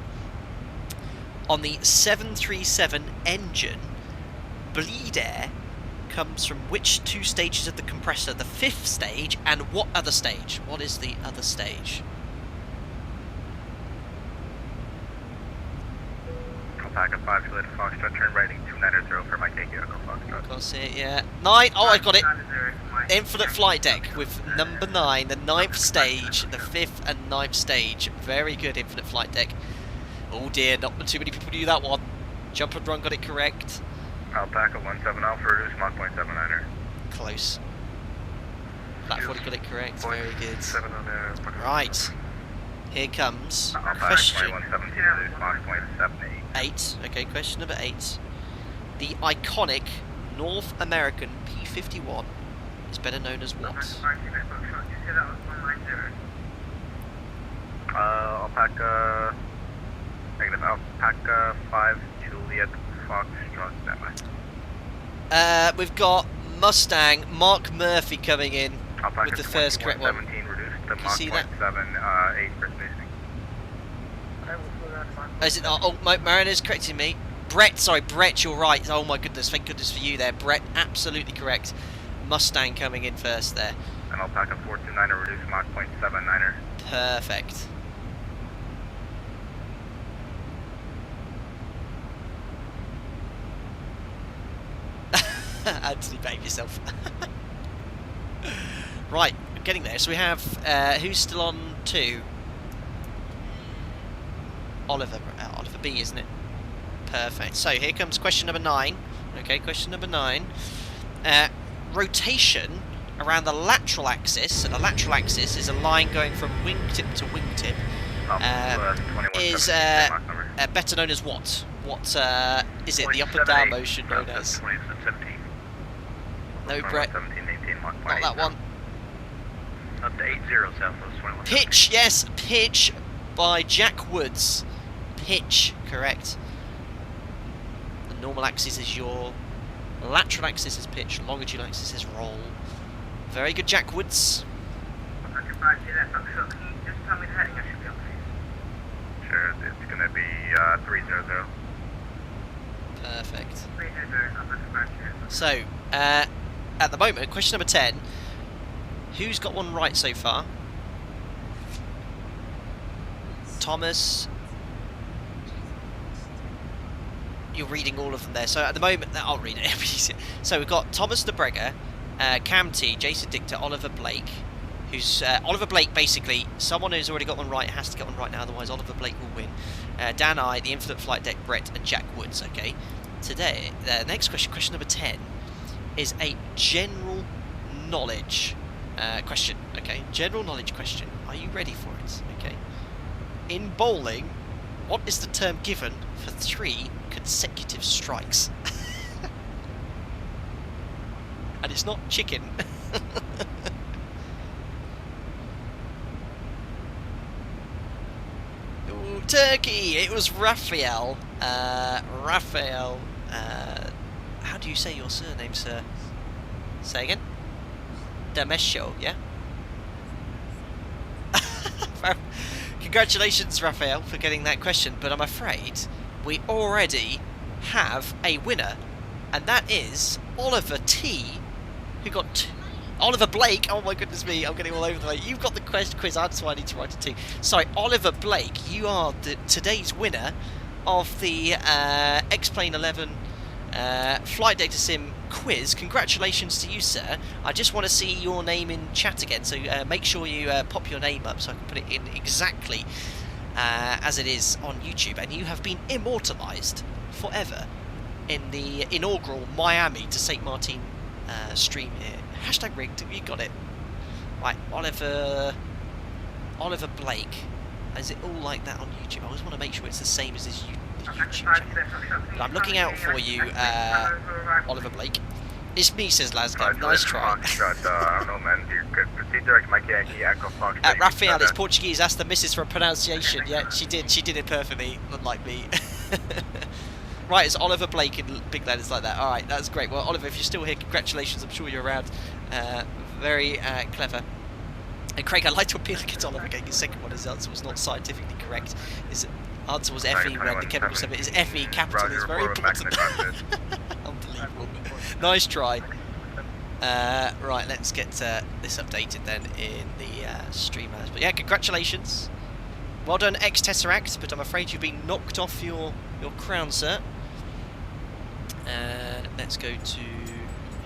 On the 737 engine, bleed air comes from which 2 stages of the compressor? The 5th stage and what other stage? What is the other stage? Alpaca 5, Juliet Foxtrot, turn right 290 for my KQ, Echo Foxtrot. Can't see it, yeah. 9, oh I got it! Infinite flight deck with number 9, the 9th stage, the 5th and 9th stage. Very good, Infinite flight deck. Oh dear, not too many people knew that one. Jump and Run got it correct. Alpaca 17 Alpha, reduce Mach 0.79er. Close. Black 40 got it correct, very good. 7 on there. Right, here comes Alpaca question 2117, reduce Mach 0.78. 8. Okay, question number 8. The iconic North American P-51 is better known as what? Alpaca, negative, Alpaca 5, Juliet Foxtrot, we've got Mustang, Mark Murphy coming in Alpaca with the first correct one. 17, reduced to Can you Mach see that? 0.78 for spacing. Is it? Oh, Mariner's correcting me. Brett, sorry, Brett, you're right. Oh my goodness, thank goodness for you there. Brett, absolutely correct. Mustang coming in first there. And Alpaca 429er, reduce Mach 0.79er. Perfect. Anthony, behave yourself. Right, we're getting there. So we have, who's still on 2? Oliver B, isn't it? Perfect. So here comes question number 9. Okay, question number 9. Rotation around the lateral axis. So the lateral axis is a line going from wingtip to wingtip. Is better known as what? What is it? The up and down motion known as? No, Brett. Not that one. Up to 80 Southwest 21. Pitch, yes, pitch by Jack Woods. Pitch, correct. The normal axis is yaw, lateral axis is pitch, longitudinal axis is roll. Very good, Jack Woods. Sure, it's going to be 300. Perfect. So, at the moment, question number 10. Who's got one right so far? Thomas. You're reading all of them there. So at the moment, I'll read it. So we've got Thomas the Bregger, Cam T, Jason Dictor, Oliver Blake. Who's Oliver Blake? Basically, someone who's already got one right has to get one right now. Otherwise, Oliver Blake will win. Dan I, the Infinite Flight Deck, Brett, and Jack Woods. Okay. Today, the next question, question number 10, is a general knowledge question. Okay, general knowledge question. Are you ready for it? Okay. In bowling, what is the term given for 3 consecutive strikes? And it's not chicken. Ooh, turkey! It was Raphael. Raphael. How do you say your surname, sir? Say again? Damesho, yeah? Well, congratulations, Raphael, for getting that question, but I'm afraid we already have a winner, and that is Oliver T, who got Oliver Blake. Oh my goodness me, I'm getting all over the place. You've got the quiz answer, I need to write it too. Sorry, Oliver Blake, you are today's winner of the X-Plane 11 Flight Data Sim quiz. Congratulations to you, sir. I just want to see your name in chat again, so make sure you pop your name up so I can put it in exactly as it is on YouTube. And you have been immortalised forever in the inaugural Miami to St.Maarten stream here. Hashtag rigged, you got it. Right, Oliver Blake. Is it all like that on YouTube? I always want to make sure it's the same as his YouTube channel. But I'm looking out for you, Oliver Blake. It's me, says Lasgam. Nice try. Raphael is Portuguese. Ask the missus for a pronunciation. Yeah, she did it perfectly, unlike me. Right, it's Oliver Blake in big letters like that. Alright, that's great. Well, Oliver, if you're still here, congratulations. I'm sure you're around. Very clever. And Craig, I'd like to appeal against Oliver getting his second one. His answer was not scientifically correct. His answer was FE when the chemical symbol is FE capital. It's very important. Unbelievable. Nice try. Right, let's get this updated then in the stream as. But yeah, congratulations. Well done, X-Tesseract, but I'm afraid you've been knocked off your crown, sir. Let's go to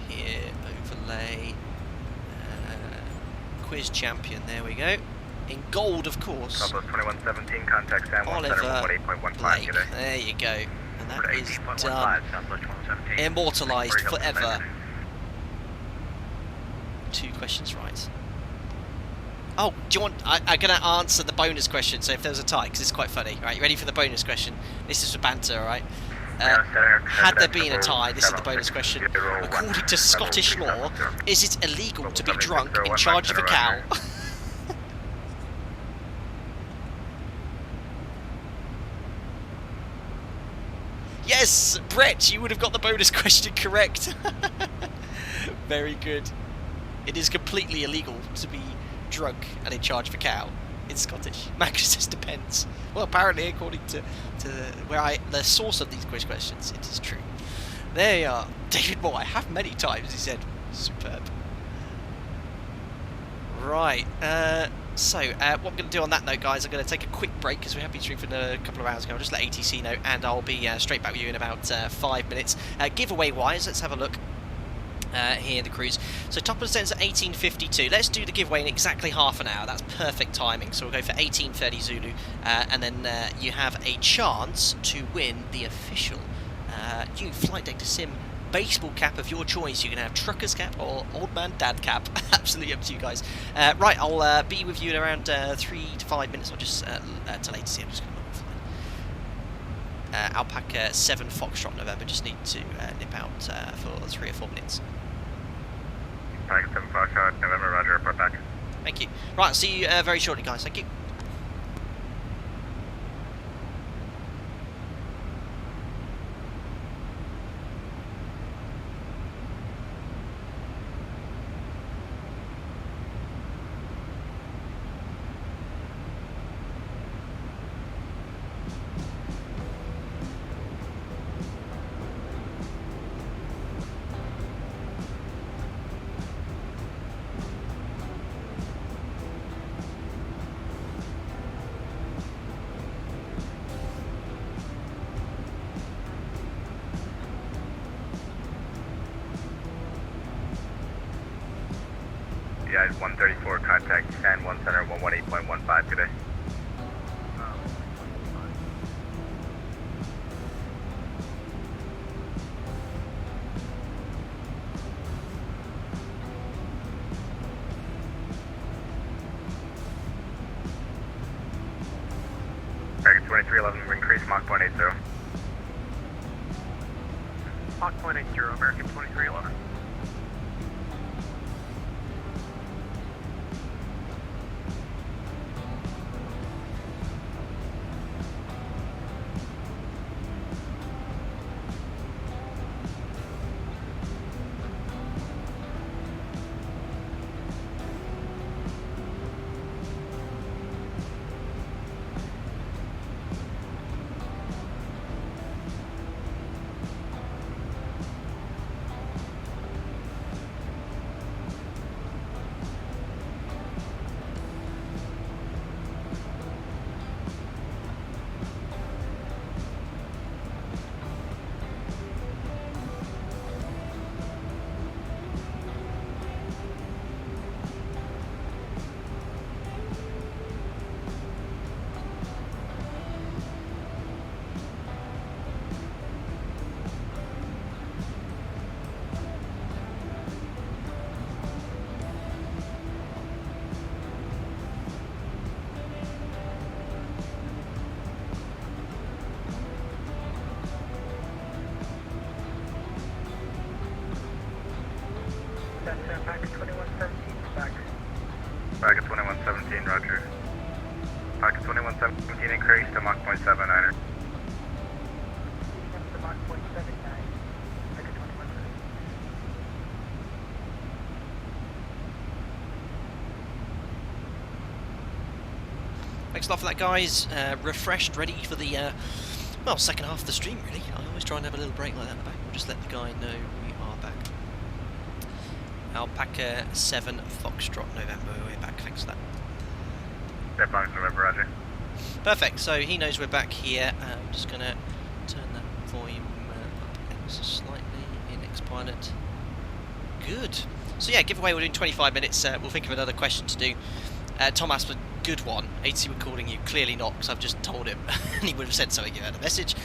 here, overlay, quiz champion, there we go. In gold, of course. 2117, contact San Juan Center 18.15 today. There you go. And that is done. Immortalised forever. 2 questions right. Oh, do you want... I'm going to answer the bonus question, so if there's a tie, because it's quite funny. Right, you ready for the bonus question? This is for banter, alright? Had there been a tie, this is the bonus question. According to Scottish law, is it illegal to be drunk in charge of a cow? Yes, Brett, you would have got the bonus question correct. Very good. It is completely illegal to be drunk and in charge of a cow. It's Scottish. Max says depends. Well, apparently, according to the source of these quiz questions, it is true. There you are. David Moore, I have many times, he said. Superb. Right. So, what I'm going to do on that note, guys, I'm going to take a quick break because we have been streaming for a couple of hours ago. I'll just let ATC know, and I'll be straight back with you in about 5 minutes. Giveaway-wise, let's have a look. Here, the cruise. So top of the stands at 18:52. Let's do the giveaway in exactly half an hour. That's perfect timing. So we'll go for 18:30 Zulu, and then you have a chance to win the official new Flight Deck to Sim baseball cap of your choice. You can have trucker's cap or old man dad cap. Absolutely up to you guys. Right, I'll be with you in around 3 to 5 minutes. I'll just tell ATC. I'm just going to Alpaca 7 Foxtrot November. Just need to nip out for 3 or 4 minutes. Alpaca 7 Foxtrot November, roger, report back. Thank you. Right, I'll see you very shortly, guys. Thank you. Yeah, 134, contact San Juan Center 118.15 today. Target 2311, increase Mach 0.80. Mach 0.80, American 2311. Packet 2117 back. Packet 2117, roger. Packet 2117 increased to Mach 0.79er. Mach 0.79. Packet 2117. Thanks a lot for that, guys. Refreshed, ready for the well, second half of the stream, really. I always try and have a little break like that in the back. We'll just let the guy know we are back. Alpaca 7 Foxtrot November, we're back. Thanks for that. Step on November, roger. Perfect, so he knows we're back here. I'm just going to turn that volume up ever so slightly in Xpilot. Good. So yeah, giveaway, we're doing 25 minutes. We'll think of another question to do. Tom asked a good one. ATC were calling you. Clearly not, because I've just told him. And he would have said something, you had a message.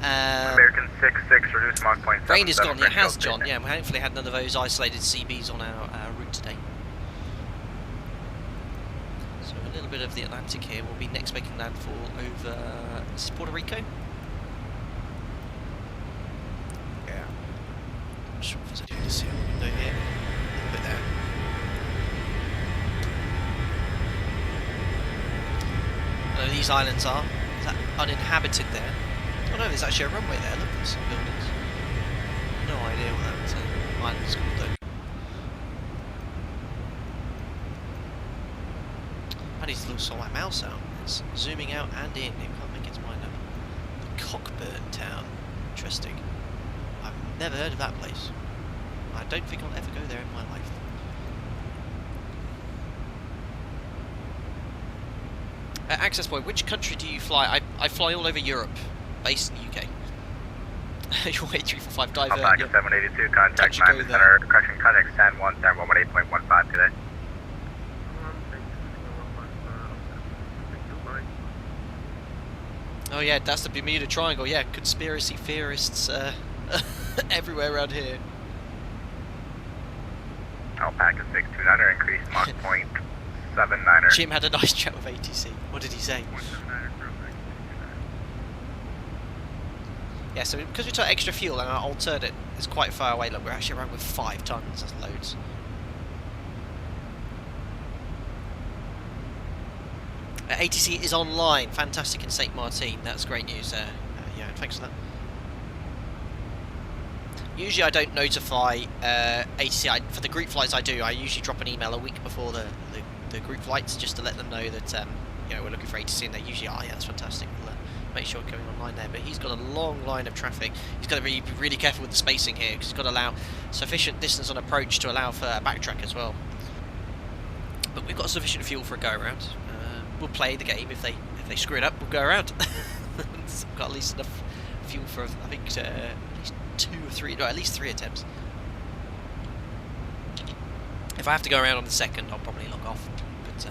American 6-6, reduce Mach 0.7. Rain is gone, yeah, it has, John. Yeah, we hopefully had none of those isolated CBs on our route today. So a little bit of the Atlantic here. We'll be next making landfall over Puerto Rico. Yeah. I'm not sure if there's anything to see on the window here. A little bit there. I know these islands are. Is that uninhabited there? Oh no, there's actually a runway there. Look, there's some buildings. No idea what that island's called though. I need to sort my mouse out. It's zooming out and in. It can't make its mind up. Cockburn Town. Interesting. I've never heard of that place. I don't think I'll ever go there in my life. Access point, which country do you fly? I fly all over Europe, based in the UK. Your way 345 diver. Alpaca 782, contact Master Center, correction, contact San Juan, 118.15 today. Oh yeah, that's the Bermuda Triangle, yeah, conspiracy theorists everywhere around here. Alpaca 629er, increased Mach 0.79er. Jim had a nice chat with ATC. What did he say? Yeah, so because we took extra fuel and our alternate is quite far away, look, we're actually around with 5 tons, that's loads. ATC is online, fantastic in St.Maarten, that's great news. Yeah, thanks for that. Usually I don't notify ATC, for the group flights I do, I usually drop an email a week before the group flights just to let them know that you know, we're looking for ATC, and they usually are, yeah, that's fantastic. We'll make sure we're going online there, but he's got a long line of traffic. He's got to be really careful with the spacing here, because he's got to allow sufficient distance on approach to allow for a backtrack as well. But we've got sufficient fuel for a go around. We'll play the game. If they screw it up, we'll go around. We've got at least enough fuel for, I think, at least 2 or 3, no, at least 3 attempts. If I have to go around on the second, I'll probably log off. But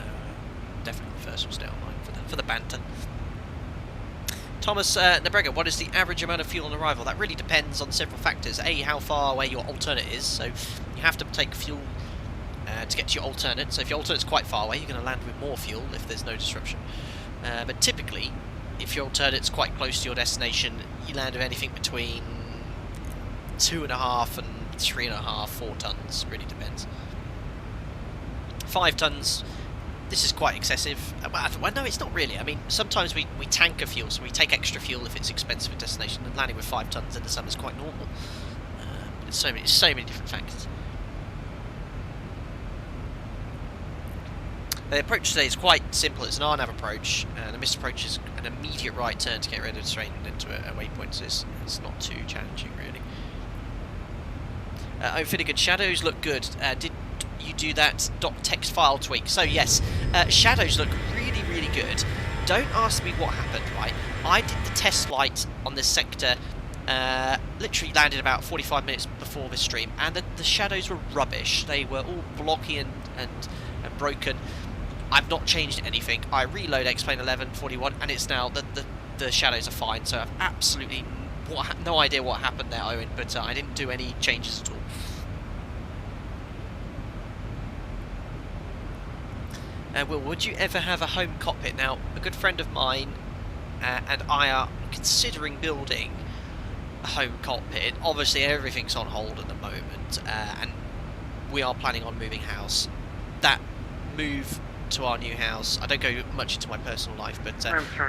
definitely the first will stay online for the banter. Thomas Nebrega, what is the average amount of fuel on arrival? That really depends on several factors. A, how far away your alternate is. So you have to take fuel to get to your alternate. So if your alternate's quite far away, you're going to land with more fuel if there's no disruption. But typically, if your alternate's quite close to your destination, you land with anything between 2.5 and 3.5, 4 tons. Really depends. 5 tons. This is quite excessive. Well, no, it's not really. I mean, sometimes we tanker fuel, so we take extra fuel if it's expensive at destination, and landing with 5 tons in the summer is quite normal. But it's so many different factors. The approach today is quite simple. It's an RNAV approach, and the missed approach is an immediate right turn to get rid of the terrain into a waypoint, so it's not too challenging, really. Finnegan, shadows look good. Did you do that .text file tweak? So yes, shadows look really, really good. Don't ask me what happened, right? I did the test flight on this sector, literally landed about 45 minutes before this stream, and the shadows were rubbish. They were all blocky and broken. I've not changed anything. I reload X-Plane 1141, and it's now the shadows are fine. So I've absolutely no idea what happened there, Owen, but I didn't do any changes at all. Will, would you ever have a home cockpit? Now, a good friend of mine and I are considering building a home cockpit. Obviously, everything's on hold at the moment, and we are planning on moving house. That move to our new house, I don't go much into my personal life, but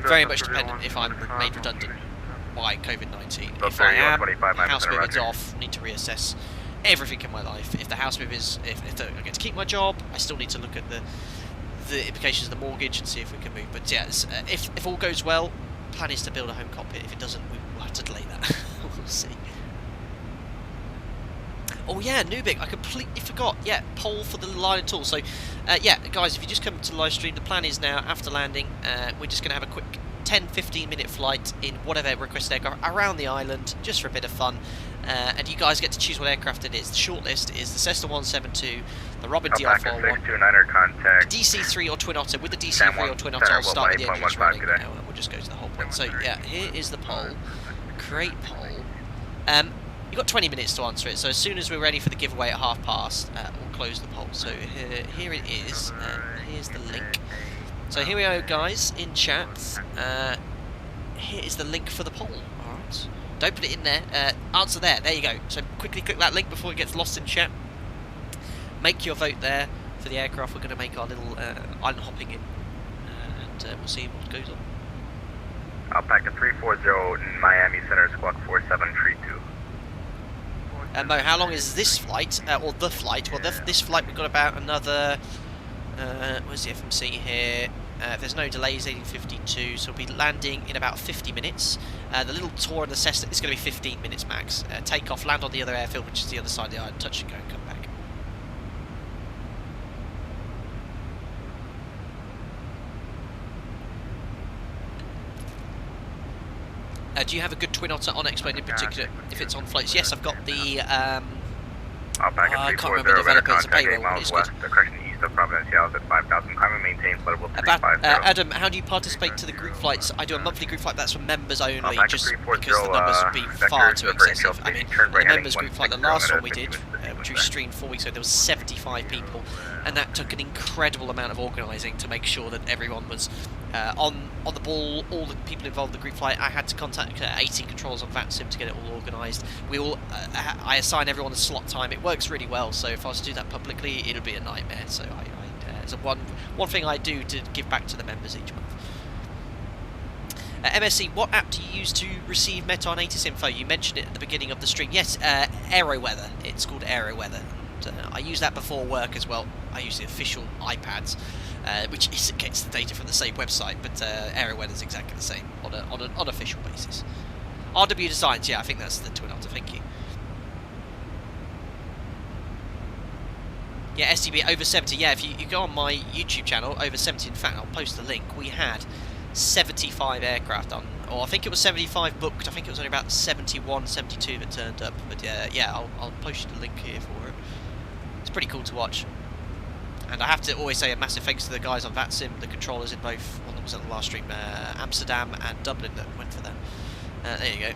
very much dependent if I'm made redundant by COVID-19. If I am, house move is off, need to reassess everything in my life. If the house move is, if I get to keep my job, I still need to look at the implications of the mortgage and see if we can move. But yeah, if all goes well, plan is to build a home cockpit. If it doesn't, we'll have to delay that. We'll see. Oh yeah, Nubik, I completely forgot. Yeah, poll for the line tool. So, yeah, guys, if you just come to the live stream, the plan is now, after landing, we're just going to have a quick 10-15 minute flight in whatever requested aircraft around the island, just for a bit of fun. And you guys get to choose what aircraft it is. The shortlist is the Cessna 172, the Robin DR41, the DC-3 or Twin Otter. With the DC-3 or Twin Otter, I'll start with the engines running. We'll just go to the whole point. So, yeah, here is the poll. Create poll. You've got 20 minutes to answer it, so as soon as we're ready for the giveaway at past, we'll close the poll. So here it is. Here's the link. So here we go, guys, in chat. Here is the link for the poll. Alright. Don't put it in there. Answer there. There you go. So quickly click that link before it gets lost in chat. Make your vote there for the aircraft we're going to make our little island hopping in. And we'll see what goes on. Alpaca 340 Miami Center, Squawk 4732. Mo, how long is this flight, or the flight? Well, this flight we've got about another, where's the FMC here? If there's no delays, 1852, so we'll be landing in about 50 minutes. The little tour in the Cessna is going to be 15 minutes max. Take off, land on the other airfield, which is the other side of the island, touch and go, and come back. Do you have a good Twin Otter on Explained in particular, if it's on floats? Yes, I've got the, I can't remember the developer, it's a payroll one, it's good. Adam, how do you participate to the group flights? I do a monthly group flight, that's for members only, just because the numbers would be far too excessive. I mean, the members group flight, the last one we did, which we streamed 4 weeks ago, there was 75 people, and that took an incredible amount of organising to make sure that everyone was on the ball, all the people involved in the group flight. I had to contact 80 controls on VATSIM to get it all organised. I assign everyone a slot time. It works really well, so if I was to do that publicly, it would be a nightmare. So it's one thing I do to give back to the members each month. MSC, what app do you use to receive Meta on ATIS info? You mentioned it at the beginning of the stream. Yes, AeroWeather. It's called AeroWeather. And, I use that before work as well. I use the official iPads, which gets the data from the same website, but AeroWeather is exactly the same on an unofficial basis. RW Designs, yeah, I think that's the Twin Otter. Thank you. Yeah, STB over 70. Yeah, if you go on my YouTube channel, over 70. In fact, I'll post the link. We had 75 aircraft on, or I think it was 75 booked. I think it was only about 71, 72 that turned up. But yeah, I'll post you the link here for it. It's pretty cool to watch. And I have to always say a massive thanks to the guys on VATSIM, the controllers in both, one that was at the last stream, Amsterdam and Dublin that went for that. There you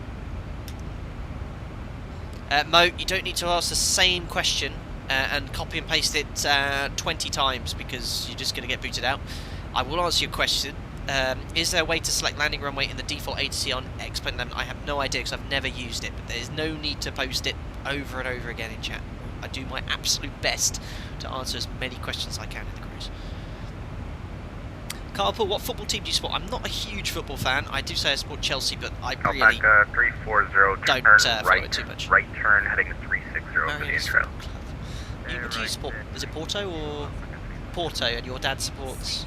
go. Mo, you don't need to ask the same question and copy and paste it 20 times because you're just going to get booted out. I will answer your question. Is there a way to select landing runway in the default ATC on X-Plane 11? I have no idea because I've never used it, but there's no need to post it over and over again in chat. I do my absolute best to answer as many questions as I can in the cruise. Carpool, what football team do you support? I'm not a huge football fan. I do say I support Chelsea, but I really don't follow it too much. Right turn heading 360 for the intro. What do you support? Is it Porto or Porto? And your dad supports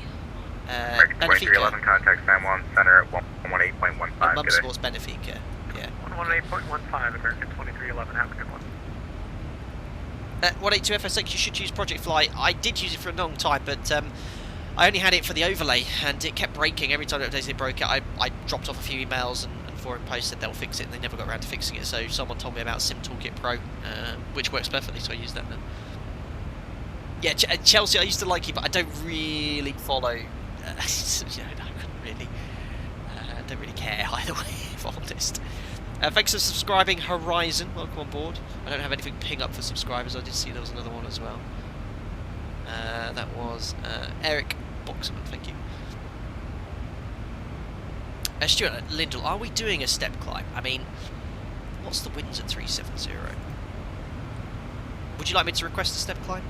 Benfica. 2311 contact San Juan Center at 118.15. My mum supports Benfica. Yeah. 118.15 American 2311. Have a good one. 182 FSX, you should use Project Fly. I did use it for a long time, but I only had it for the overlay, and it kept breaking. Every time it broke it, I dropped off a few emails and forum posts said they'll fix it, and they never got around to fixing it. So someone told me about Sim Toolkit Pro, which works perfectly, so I use that now. Yeah, Chelsea, I used to like it, but I don't really follow. You know, I don't really care either way, if I'm honest. Thanks for subscribing, Horizon. Welcome on board. I don't have anything ping up for subscribers. I did see there was another one as well. That was Eric Boxman. Thank you. Stuart Lindell, are we doing a step climb? I mean, what's the winds at 370? Would you like me to request a step climb?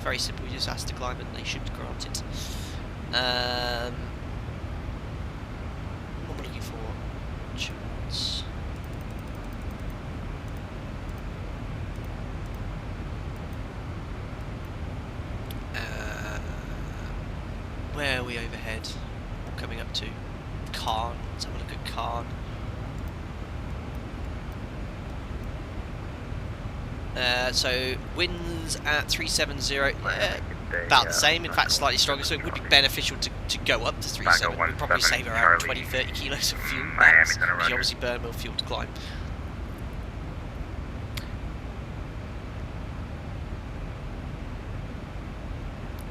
Very simple, you just ask to climb and they should grant it. What am I looking for? Charts. Where are we overhead? We're coming up to Caen. Let's have a look at Caen. So winds at 370, about the same, in fact slightly stronger, so it would be beneficial to go up to 37. We'd probably save around 20-30 kilos of fuel max, because you obviously burn more fuel to climb.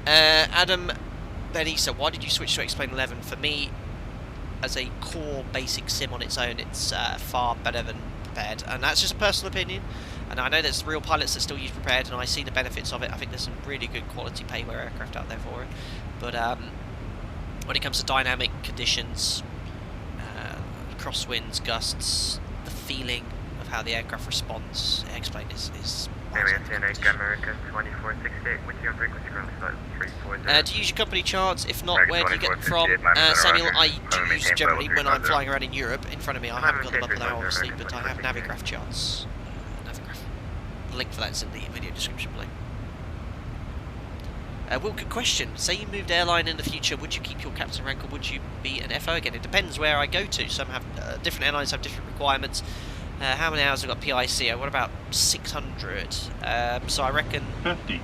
Adam Benisa, why did you switch to X-Plane 11? For me, as a core basic sim on its own, it's far better than Prepared, and that's just a personal opinion. And I know there's real pilots that still use Prepared, and I see the benefits of it. I think there's some really good quality payware aircraft out there for it. But when it comes to dynamic conditions, crosswinds, gusts, the feeling of how the aircraft responds, X-Plane is America 2468, what's your frequency currently flight 340? Do you use your company charts? If not, where do you get them from? Samuel, I do use generally when I'm flying around in Europe. In front of me, I haven't got them up now, obviously, but I have Navigraph charts. The link for that's in the video description below. Will, good question. Say you moved airline in the future, would you keep your captain rank or would you be an FO again? It depends where I go to. Some have different airlines have different requirements. How many hours have got PIC? What about 600? So I reckon 50,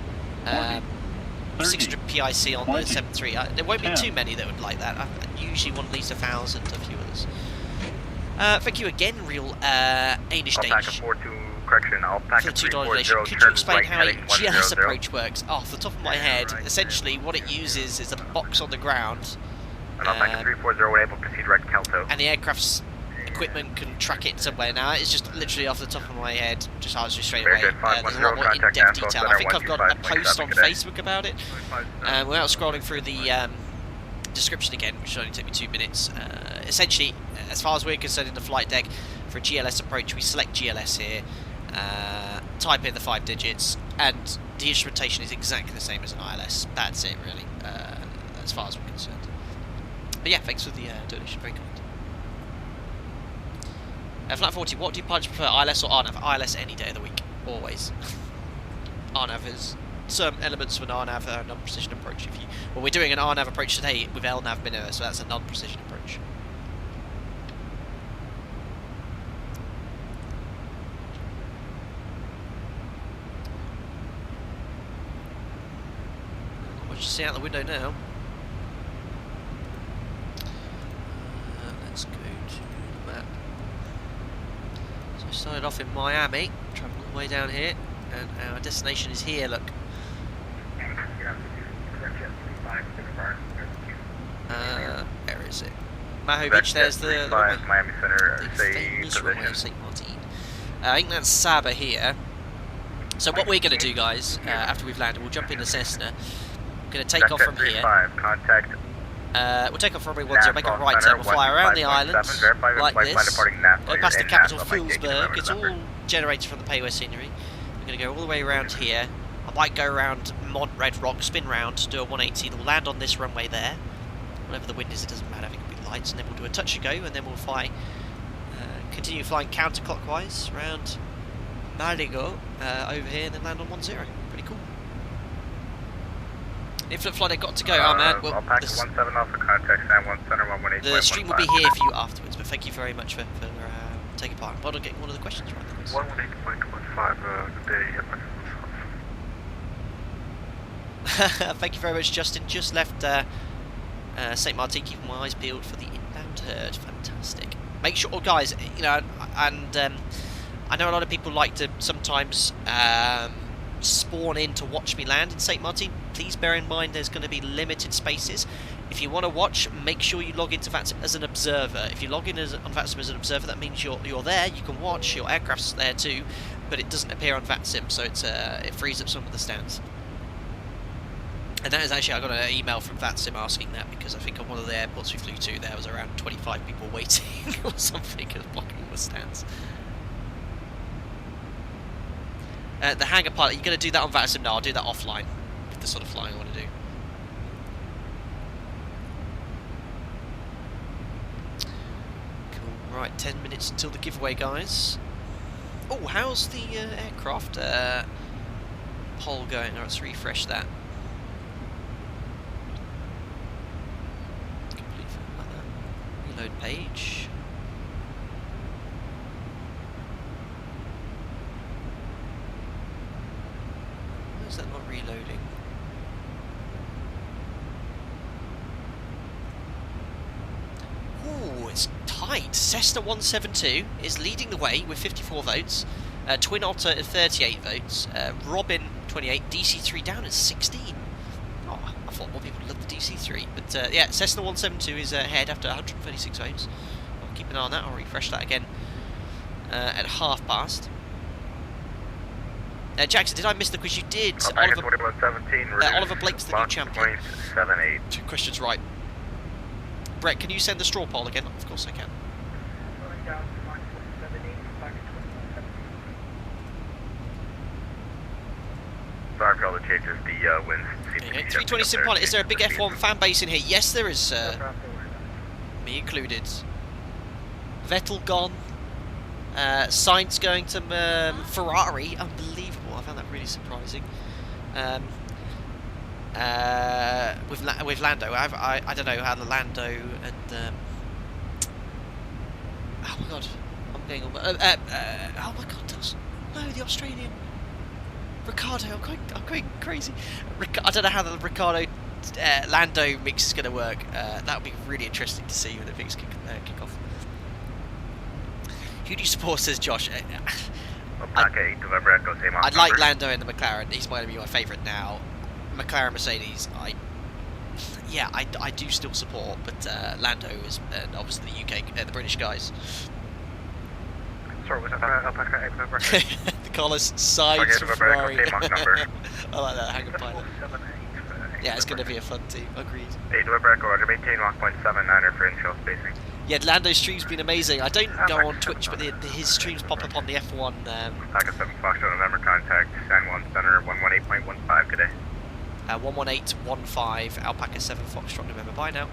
600 PIC on 20, the 73. There won't be 10. too many that would like that. I usually want at least 1,000, a few others. Thank you again, real Danish. I'll pack a 42 correction. I'll pack For a the $2 donation. 340. Could you explain how a GLS 100. approach works? Off the top of my head, essentially what it uses is a box on the ground. And I'll pack a 340 when able to proceed direct Kelto. And the aircraft's equipment can track it somewhere. Now it's just literally off the top of my head, just answer straight away. There's a lot more in-depth detail. I think I've got a post on Facebook about it. Without scrolling through the description again, which should only take me 2 minutes. Essentially, as far as we're concerned in the flight deck, for a GLS approach, we select GLS here, type in the 5 digits, and the instrumentation is exactly the same as an ILS. That's it, really, as far as we're concerned. But yeah, thanks for the donation, very kind. Flight 40, what do you pilots prefer, ILS or RNAV? ILS any day of the week, always. RNAV is some elements of an RNAV, a non-precision approach. Well, we're doing an RNAV approach today with LNAV minima, so that's a non-precision approach. Not much to see out the window now. Let's go to the map. So we started off in Miami, travelling all the way down here, and our destination is here, look. Where is it? Maho Beach, there's the Miami Center, famous runway of St.Maarten. I think that's Saba here. So what we're going to do, guys, after we've landed, we'll jump in the Cessna. We're going to take off from here. Contact. We'll take off from runway 10, make a right turn, we'll fly around the island, like this, go past the capital, Fuhlsburg. It's all generated from the payware scenery. We're going to go all the way around here. I might go around Mont Red Rock, spin round, do a 180, we'll land on this runway there. Whatever the wind is, it doesn't matter, it can be lights, and then we'll do a touch and go, and then we'll fly, continue flying counterclockwise around Marigot, over here, and then land on 10. Pretty cool. Infinite flight, I've got to go. Oh man, well, I'll pack 17 off the contact, and 1 center, 118. the stream will be here for you afterwards, but thank you very much for taking part. Well, I'll get one of the questions right then. 118.15, good day. Thank you very much, Justin. Just left St.Maarten, keeping my eyes peeled for the inbound herd. Fantastic. Make sure, guys, you know, and I know a lot of people like to sometimes spawn in to watch me land in St.Maarten. Please bear in mind there's going to be limited spaces. If you want to watch, make sure you log into VATSIM as an observer. If you log in on VATSIM as an observer, that means you're there, you can watch, your aircraft's there too, but it doesn't appear on VATSIM, so it frees up some of the stands. And that is actually, I got an email from VATSIM asking that, because I think on one of the airports we flew to, there was around 25 people waiting or something, blocking the stands. The hangar pilot, you're going to do that on VATSIM? No, I'll do that offline. With the sort of flying I want to do. Cool. Right, 10 minutes until the giveaway, guys. Oh, how's the aircraft poll going? Oh, let's refresh that. Complete film like that. Reload page. Why is that not reloading? Ooh, it's tight. Cessna 172 is leading the way with 54 votes. Twin Otter at 38 votes. Robin 28. DC3 down at 16. Oh, I thought more people would love the DC3. But yeah, Cessna 172 is ahead after 136 votes. I'll keep an eye on that. I'll refresh that again at 17:30. Jackson, did I miss the quiz? You did. Oliver Blake's the new champion. 78. 2 questions right. Brett, can you send the straw poll again? Of course I can. Sorry for all the changes, the wins. 320 Sim Pilot, is there a big F1 fan base in here? Yes, there is, sir. Me included. Vettel gone. Sainz going to Ferrari. Unbelievable. I found that really surprising. With Lando, I don't know how the Lando and oh my god, I'm getting all oh my god, no, the Australian Ricardo. I'm going crazy. I don't know how the Ricardo Lando mix is going to work. That would be really interesting to see when the things kick off. Who do you support, says Josh? I'd like Lando in the McLaren. He's going to be my favourite now. McLaren, Mercedes, I do still support, but Lando is obviously the UK, the British guys. Sorry, was that Alpaca 8 number? The Carlos sides for Ferrari. I like that, hangar pilot. Yeah, it's going to be a fun team, agreed. 8 November Echo, Roger, maintain Mach 0.79 for initial spacing. Yeah, Lando's stream's been amazing. I don't go on Twitch, but his streams pop up on the F1. Alpaca 7 Foxtrot November, contact San Juan Center 118.15 today. 118.15, Alpaca 7 Foxtrot November. Bye now.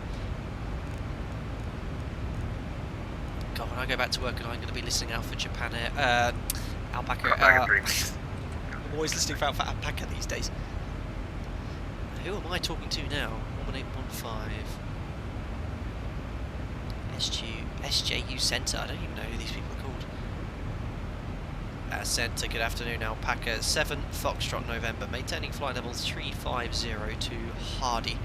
God, when I go back to work and I'm going to be listening out for Japan Air, Alpaca. I'm always listening for Alpaca these days. Who am I talking to now? 118.15. SJU Centre. I don't even know who these people are called. Centre, good afternoon, Alpaca 7 Foxtrot November, maintaining flight level 350 to Hardy.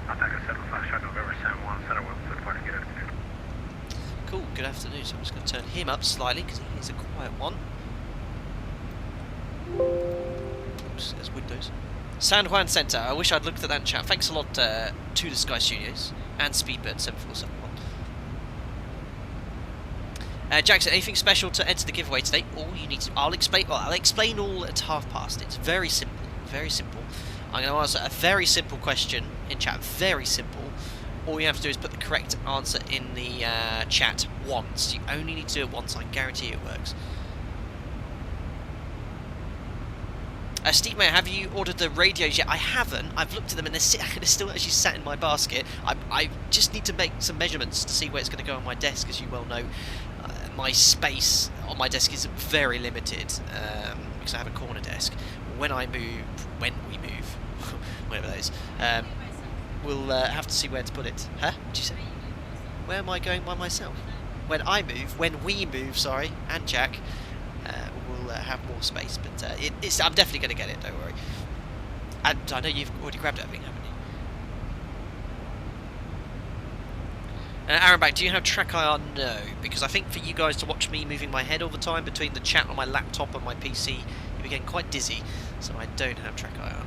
Alpaca 7 Foxtrot November, San Juan Center 1 good afternoon. Cool, good afternoon. So I'm just going to turn him up slightly because he's a quiet one. Oops, there's Windows. San Juan Centre. I wish I'd looked at that in chat. Thanks a lot to the Sky Studios and Speedbird 7471. Jackson, anything special to enter the giveaway today? All you need to, I'll explain all at 17:30. It's very simple, very simple. I'm going to answer a very simple question in chat, very simple. All you have to do is put the correct answer in the chat once. You only need to do it once, I guarantee it works. Steve Mayer, have you ordered the radios yet? I haven't. I've looked at them and they're still actually sat in my basket. I just need to make some measurements to see where it's going to go on my desk. As you well know, my space on my desk is very limited because I have a corner desk. When we move, whatever that is, we'll have to see where to put it. Huh? What'd you say? Where am I going by myself? When we move, sorry, and Jack, we'll have more space. But I'm definitely going to get it, don't worry. And I know you've already grabbed everything, haven't you? Aaron back, do you have track IR? No, because I think for you guys to watch me moving my head all the time between the chat on my laptop and my PC, you'll be getting quite dizzy, so I don't have track IR.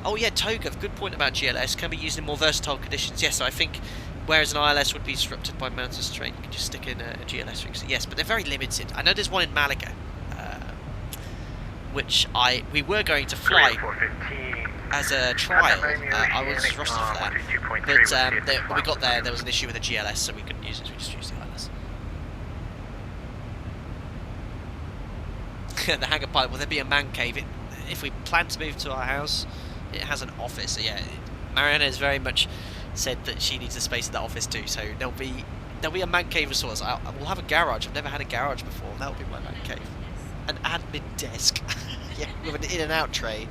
Oh yeah, Toga, good point about GLS, can be used in more versatile conditions. Yes, I think whereas an ILS would be disrupted by mountainous terrain, you can just stick in a GLS rig. So yes, but they're very limited. I know there's one in Malaga, which we were going to fly as a trial. I was rushed for that, but when we got there was an issue with the GLS, so we couldn't use it, so we just used the ILS. The hangar pilot, will there be a man cave? If we plan to move to our house, it has an office. So yeah, Mariana has very much said that she needs a space in the office too. So there'll be a man cave of sorts. We'll have a garage. I've never had a garage before. That'll be my man cave. An admin desk. Yeah, with an in and out tray.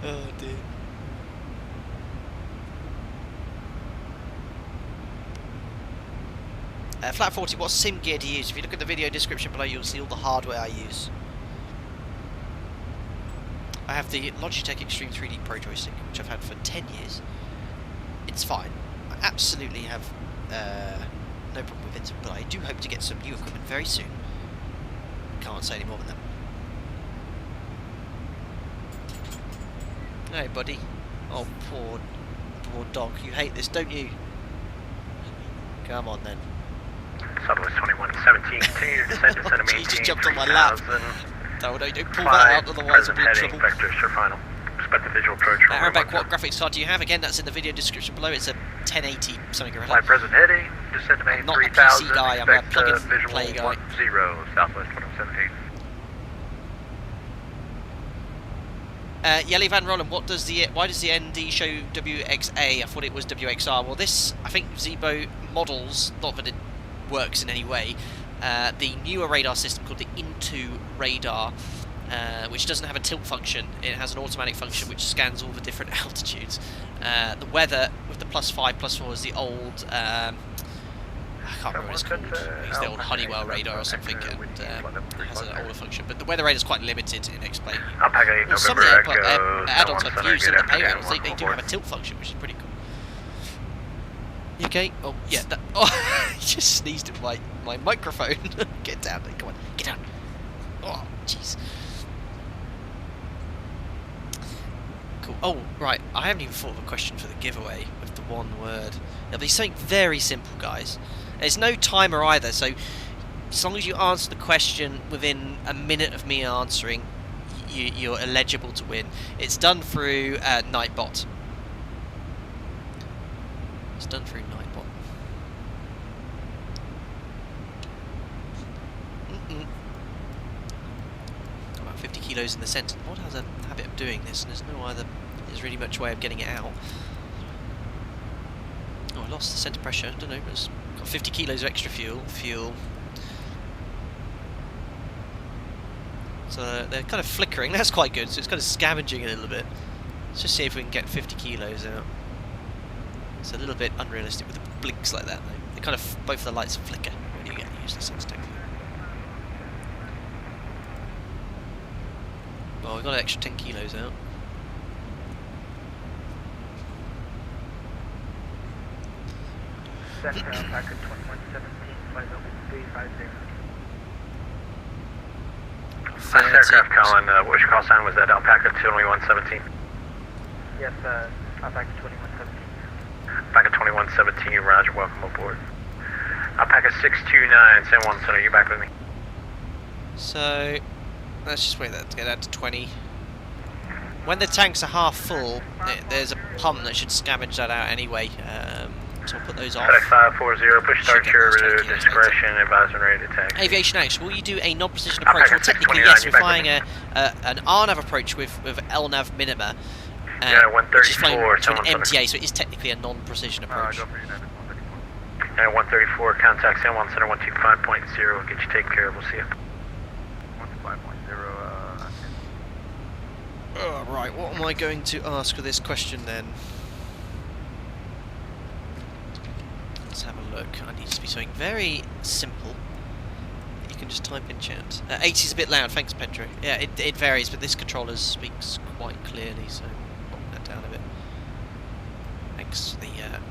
Oh dear. Flat 40, what sim gear do you use? If you look at the video description below, you'll see all the hardware I use. I have the Logitech Extreme 3D Pro joystick, which I've had for 10 years. It's fine. I absolutely have no problem with it, but I do hope to get some new equipment very soon. Can't say any more than that. Hey, buddy. Oh, poor dog. You hate this, don't you? Come on, then. Southwest 2117, continue to descend to center Jeez, just jumped on my 3000. lap. No, don't pull that out, otherwise I'll be in trouble. Vectors for final. Expect the visual approach from Arabic, what graphics card do you have? Again, that's in the video description below. It's a 1080 something or other. Flight present heading, descend to main I'm not a 3000. PC guy, I'm a Expect plug-in visual play guy. 10, Southwest 2117. Yelly Van Rollin, why does the ND show WXA? I thought it was WXR. Well, this, I think ZIBO models, not that it works in any way, the newer radar system called the Into radar, which doesn't have a tilt function. It has an automatic function which scans all the different altitudes. The weather with the +5, +4 is the old, I can't remember what it's called. It's the old Honeywell radar or something, and has an older function. But the weather radar is quite limited in explaining. Well, some of the add-ons I've used in the pay add-ons, they do have a tilt function, which is pretty cool. You okay? Oh, yeah. Oh, he just sneezed at my microphone. Get down there, come on. Get down. Oh, jeez. Cool. Oh, right. I haven't even thought of a question for the giveaway with the one word. It'll be something very simple, guys. There's no timer either, so as long as you answer the question within a minute of me answering, you're eligible to win. It's done through Nightbot. It's done through Nightbot. About 50 kilos in the centre. What has a habit of doing this? And there's really much way of getting it out. Oh, I lost the centre pressure. I don't know. It's got 50 kilos of extra fuel. So they're kind of flickering. That's quite good. So it's kind of scavenging a little bit. Let's just see if we can get 50 kilos out. It's a little bit unrealistic with the blinks like that, though. They kind of, both of the lights flicker when you get used to sensitive. Well, we got an extra 10 kilos out. Center, packet 2117, flight level 350. Aircraft calling, what was your call sign? Was that Alpaca 2117? Yes, Alpaca 2117. Alpaca 2117, roger, welcome aboard. Alpaca 629, San Juan Center, you back with me? So, let's just wait that to get that to 20. When the tanks are half full, there's a pump that should scavenge that out anyway. So I'll put those off. FedEx 540, push start your discretion, advising ready to attack. Aviation action, will you do a non-precision approach? Well, technically yes, we're flying an RNAV approach with LNAV minima. Yeah, 134, which is flying to an MTA, so it is technically a non-precision approach. Go for United 134. United 134, contact San Juan Center 125.0, get you taken care of, we'll see you. 125.0, right, what am I going to ask for this question then? Let's have a look. I need it to be something very simple. You can just type in chat. 80 is a bit loud, thanks Pedro. Yeah, it varies, but this controller speaks quite clearly, so knock that down a bit. Thanks for the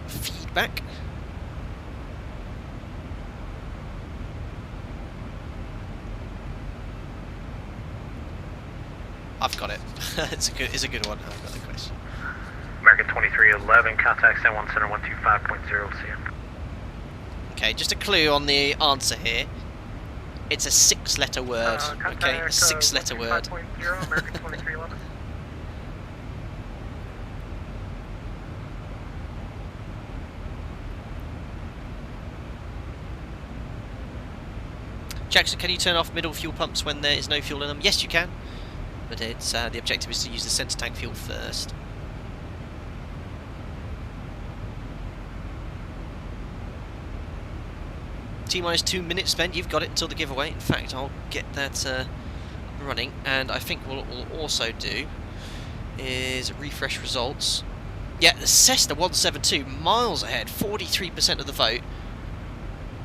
feedback. I've got it. it's a good one. I've got the question. American 2311, contact San Juan Center 125.0, see you. Okay, just a clue on the answer here. It's a 6-letter word. Okay, a 6-letter word. American 2311. Jackson, can you turn off middle fuel pumps when there is no fuel in them? Yes, you can. But it's the objective is to use the centre tank fuel first. T-minus 2 minutes spent. You've got it until the giveaway. In fact, I'll get that running. And I think what we'll also do is refresh results. Yeah, the Cessna 172 miles ahead. 43% of the vote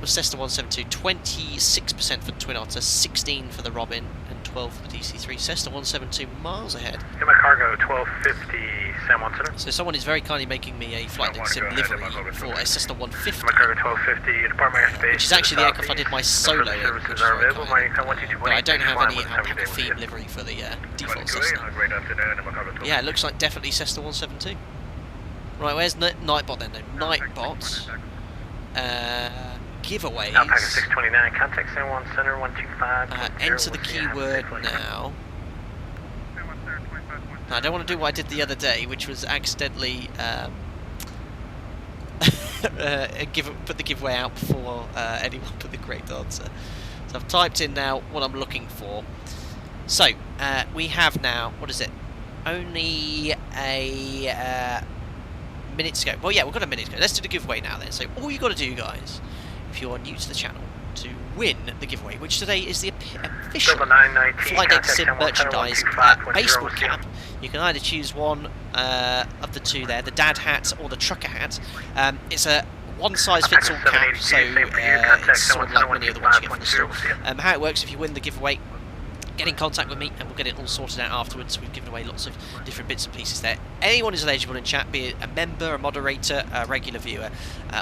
was Cessna 172. 26% for the Twin Otter. 16 for the Robin. 12 for the DC-3. Cessna 172 miles ahead. Get my cargo 1250 San Juan Center. So someone is very kindly making me a flight deck sim livery for a Cessna 150. My cargo 1250 Department of Airspace. Which is actually the aircraft I did my solo in, which is very kind. But I don't have any alpaca theme livery for the default Cessna. Yeah, it looks like definitely Cessna 172. Right, where's Nightbot then? No, Nightbot. Giveaways. Alpaca 629, contact San Juan Center 125. Enter the keyword now. No, I don't want to do what I did the other day, which was accidentally put the giveaway out before anyone put the correct answer. So I've typed in now what I'm looking for. So we have now, what is it? Only a minute to go. Well, yeah, we've got a minute to go. Let's do the giveaway now then. So all you got to do, guys, if you're new to the channel, to win the giveaway, which today is the official Flight Deck Sim merchandise baseball cap. You can either choose one of the two there, the dad hat or the trucker hat. It's a one-size-fits-all cap, so it's sort of like many of the ones you get from the store. How it works, if you win the giveaway, get in contact with me and we'll get it all sorted out afterwards. We've given away lots of different bits and pieces there. Anyone is eligible in chat, be it a member, a moderator, a regular viewer.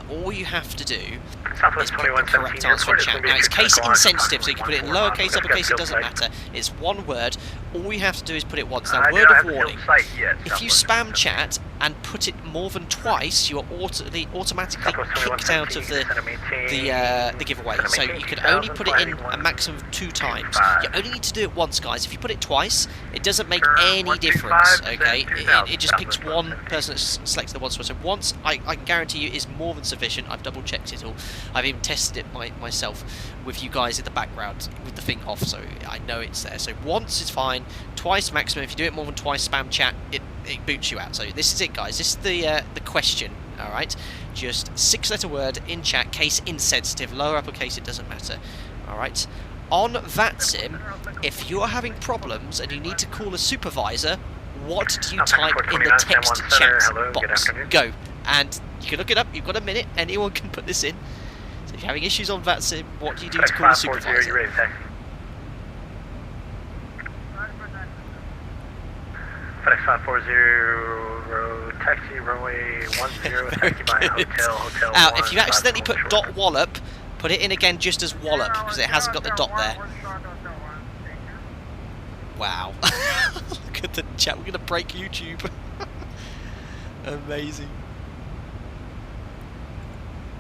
All you have to do is put the correct answer in chat. Now it's case insensitive, so you can put it in lowercase, uppercase, it doesn't matter. It's one word. All you have to do is put it once. Now, word of warning, if you spam chat and put it more than twice, you are automatically kicked out of the giveaway. So you can only put it in a maximum of 2 times. You only need to do it once, guys. If you put it twice, it doesn't make any difference, okay? It just picks one person that's selected the one spot. So once, I can guarantee you, is more than sufficient. I've double-checked it all. I've even tested it myself with you guys in the background with the thing off, so I know it's there. So once is fine, twice maximum. If you do it more than twice, spam chat, it boots you out. So this is it, guys. This is the question, all right? Just 6-letter word in chat, case insensitive, lower uppercase, it doesn't matter, all right? On VATSIM, if you're having problems and you need to call a supervisor, what do you type in the text chat box? Go. And you can look it up, you've got a minute, anyone can put this in. So if you're having issues on VATSIM, what do you do to call a supervisor? FedEx 540, taxi, runway 10, taxi by hotel 1. If you accidentally put .wallop, put it in again just as wallop, because it hasn't got the dot there. Wow. Look at the chat, we're going to break YouTube. Amazing.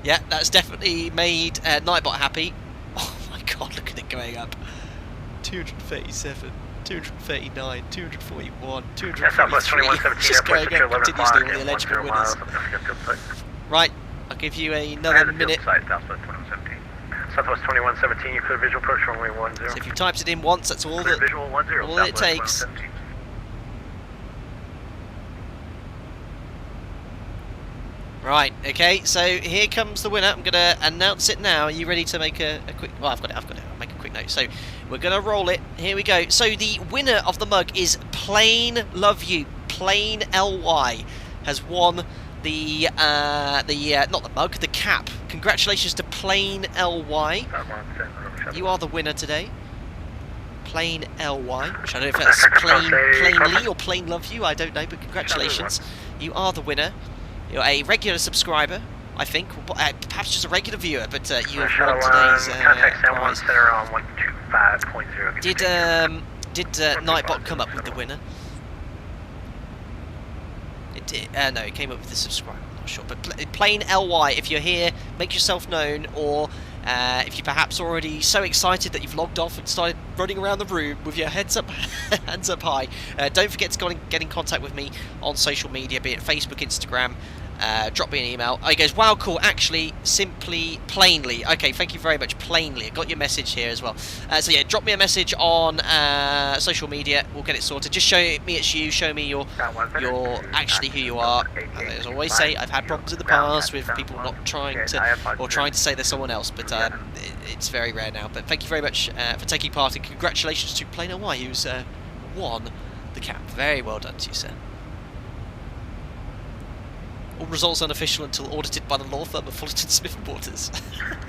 Yeah, that's definitely made Nightbot happy. Oh my god, look at it going up. 237, 239, 241, 243. It's just going up continuously, all the eligible winners. Right, I'll give you another minute. Southwest 2117, you clear visual approach runway 10. So if you typed it in once, that's all that it takes. Right, okay, so here comes the winner. I'm going to announce it now. Are you ready to make a quick... Well, I've got it. I'll make a quick note. So we're going to roll it. Here we go. So the winner of the mug is Plain Love You. Plain LY has won the not the mug, the cap. Congratulations to Plain LY. You are the winner today. Plain LY, which I don't know if that's plainly or Plain Love You, I don't know, but congratulations. You are the winner. You're a regular subscriber, I think, perhaps just a regular viewer, but you have won today's prize. Did Nightbot come up with the winner? It did. No, it came up with the subscriber. I'm not sure, but Plain LY. If you're here, make yourself known, or if you're perhaps already so excited that you've logged off and started running around the room with your hands up high, don't forget to get in contact with me on social media, be it Facebook, Instagram, drop me an email. Oh, he goes, wow, cool, actually, simply, plainly. Okay, thank you very much, plainly. I got your message here as well. So yeah, drop me a message on social media. We'll get it sorted. Just show me it's you. Show me you're actually who you are. As I always say, I've had problems in the past with people not trying to, or trying to say they're someone else, but it's very rare now. But thank you very much for taking part, and congratulations to Plain Y, who's won the cap. Very well done to you, sir. All results unofficial until audited by the law firm of Fullerton Smith & Waters.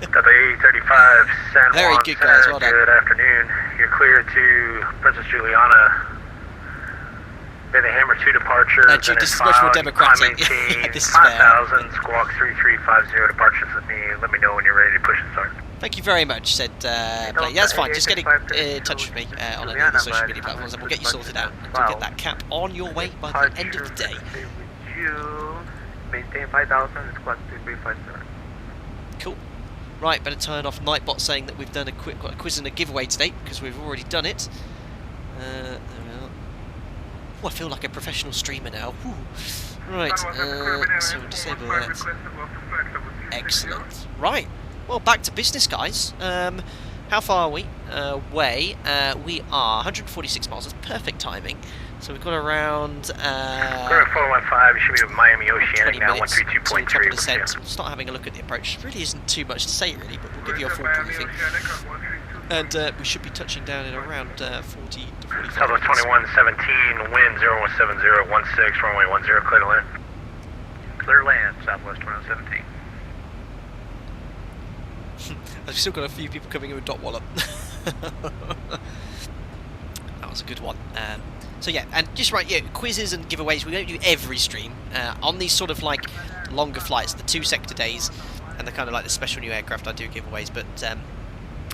W35 San Juan. Very good, guys. Well done. Good afternoon. You're clear to Princess Juliana. Bay the Hammer 2 departures. This is much more democratic. This is fair. 5000, squawk 3350 departures with me. Let me know when you're ready to push and start. Thank you very much, said Play. Yeah, that's fine. Just get in touch with me on any of the social media platforms and we'll get you sorted out. And we'll get that cap on your way by the end of the day. Maintain 5000, squawk 3350. Cool. Right, better turn off Nightbot saying that we've done got a quiz and a giveaway today, because we've already done it. There we are. Oh, I feel like a professional streamer now. Whew. Right, so we'll disable that. Excellent. Right, well, back to business, guys. How far are we away? We are 146 miles. That's perfect timing. So we've got around 415, you should be with Miami Oceanic now, 132.3. We'll start having a look at the approach. There really isn't too much to say, really, but we'll give you a full briefing. And we should be touching down in around 40 to 45 Southwest 2117, wind 017016, runway 10, clear to land. Clear land, Southwest 2117. I've still got a few people coming in with dot wallop. That was a good one. So yeah, and just right, yeah, quizzes and giveaways, we don't do every stream. On these sort of like longer flights, the 2 sector days, and the kind of like the special new aircraft, I do giveaways, but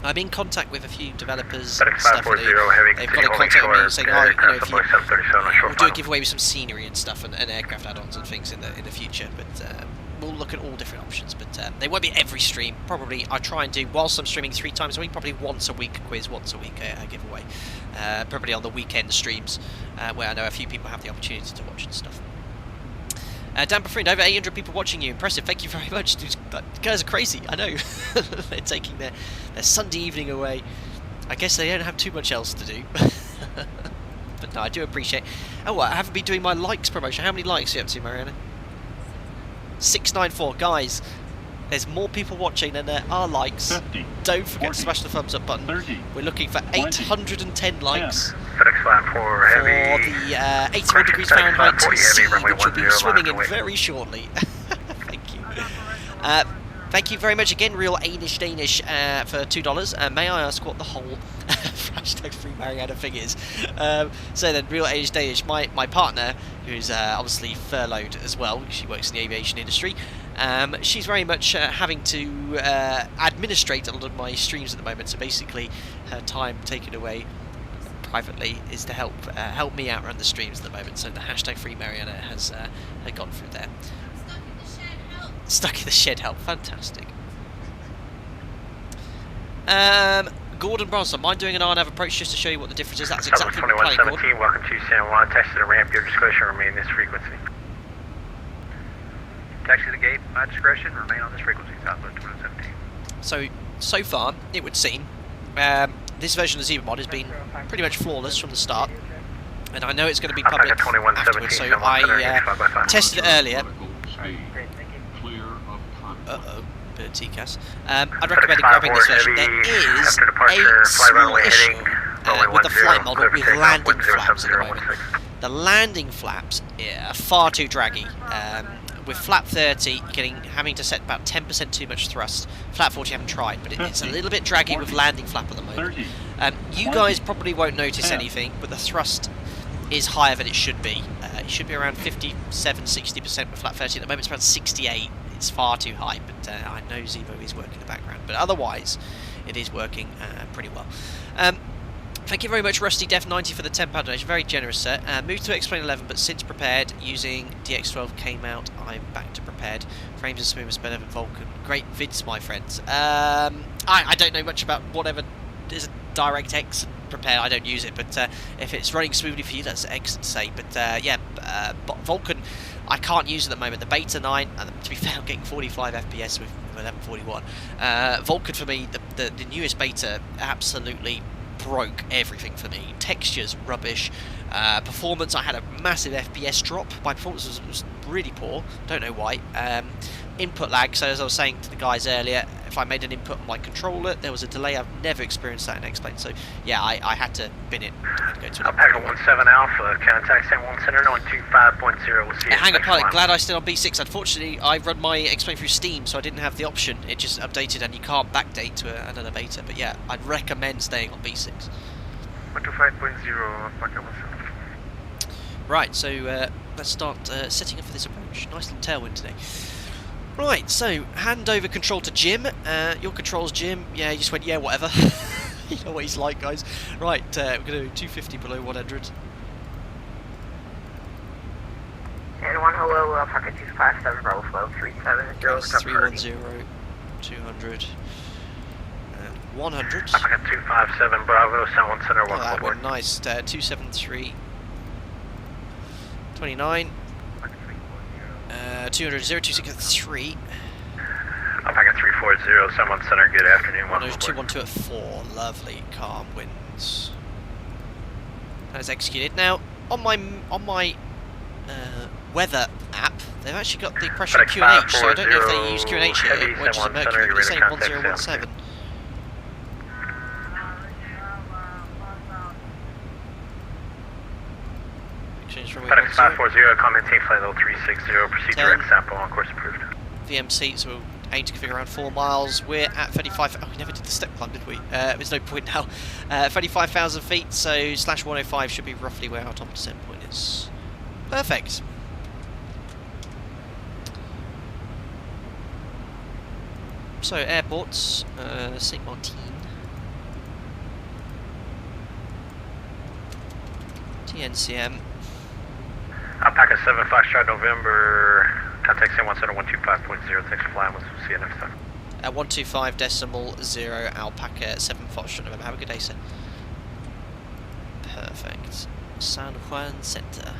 I'm in contact with a few developers and stuff, and they've got in contact with me saying, oh, you know, if we'll do a giveaway with some scenery and stuff, and aircraft add-ons and things in the future, but we'll look at all different options, but they won't be every stream. Probably I try and do, whilst I'm streaming 3 times a week, probably once a week a quiz, once a week a giveaway, probably on the weekend streams, where I know a few people have the opportunity to watch and stuff. Dan Befriend, over 800 people watching you. Impressive. Thank you very much. Dude, guys are crazy. I know. They're taking their Sunday evening away. I guess they don't have too much else to do. But no, I do appreciate. Oh, I haven't been doing my likes promotion. How many likes are you up to, Mariana? 694. Guys, there's more people watching than there are likes. 50, don't forget 40, to smash the thumbs up button. 30, We're looking for 810 likes. 10. FedEx flat 4 heavy. For the 81 degrees Fahrenheit TC, which will be swimming in very shortly. Thank you. Thank you very much again, Real Danish for $2. May I ask what the whole hashtag free Mariana thing is? So then, Real Danish, my partner, who's obviously furloughed as well, she works in the aviation industry. She's very much having to administrate a lot of my streams at the moment, so basically her time taken away privately is to help me out run the streams at the moment, so the hashtag free Mariana has gone through there. Stuck in the shed help, fantastic. Gordon Bronson, mind doing an RNAV approach just to show you what the difference is? That's exactly what I'm planning, Gordon. Welcome to San Juan, taxi to the ramp, your discretion remain this frequency. Taxi to the gate, my discretion, remain on this frequency, Southwest 2017. So far, it would seem, this version of the ZIBO mod has been pretty much flawless from the start, and I know it's going to be public afterwards, so I tested it earlier. Bit of TCAS. I'd recommend grabbing this version. There is a small issue with the flight model with landing flaps at the moment. The landing flaps are far too draggy. With flap 30, you're having to set about 10% too much thrust. Flap 40 I haven't tried, but it's a little bit draggy with landing flap at the moment. You guys probably won't notice anything, but the thrust is higher than it should be. It should be around 57-60% with flap 30. At the moment it's around 68. It's far too high, but I know ZIBO is working in the background. But otherwise, it is working pretty well. Thank you very much, Rusty Def 90 for the £10 donation. Very generous, sir. Moved to Explain 11, but since prepared using DX12 came out, I'm back to prepared. Frames and smoothest better than Vulcan. Great vids, my friends. I don't know much about whatever is a DirectX prepare. I don't use it, but if it's running smoothly for you, that's excellent to say. But yeah, Vulcan, I can't use at the moment. The Beta 9, and to be fair, I'm getting 45 FPS with 1141. Vulcan for me, the newest Beta absolutely broke everything for me. Textures rubbish. Performance, I had a massive FPS drop. My performance was really poor. Don't know why. Input lag. So as I was saying to the guys earlier, if I made an input on my controller, there was a delay. I've never experienced that in X-Plane. So yeah, I had to bin it. I had to go to Alpaca 17 Alpha, contact St.Maarten Center 925.0. We'll see you. Hang on, pilot. Glad I stayed on B6. Unfortunately, I run my X-Plane through Steam, so I didn't have the option. It just updated, and you can't backdate to another beta. But yeah, I'd recommend staying on B6. 125.0, Alpaca 17. Right, so let's start setting up for this approach. Nice little tailwind today. Right, so hand over control to Jim. Your controls, Jim. Yeah, he just went, yeah, whatever. You know what he's like, guys. Right, we're going to do 250 below 100. And 1 hello, Alpaca 257, Bravo flow 370. 310, 200, and 100. Alpaca 257, Bravo, St.Maarten Center 1 that went nice. 273, 29. 200, 0263. Alpaca 340, St.Maarten Center, good afternoon. 212 at 4, lovely, calm winds. That is executed. Now, on my weather app, they've actually got the pressure QNH, so I don't know if they use QNH here, or just a Mercury, but it's saying 1017. FedEx 540, commenting flight level 360, proceed direct sample on course approved. VMC, so we'll aim to configure around 4 miles. We're at 35, oh, we never did the step climb, did we? There's no point now. 35,000 feet, so /105 should be roughly where our top descent point is. Perfect. So, airports, St.Maarten. TNCM. Alpaca 7 Foxtrot November, contact St.Maarten Center 125.0, thanks for flying, we'll see you next time. 125.0 Alpaca 7 Foxtrot November, have a good day, sir. Perfect. San Juan Center.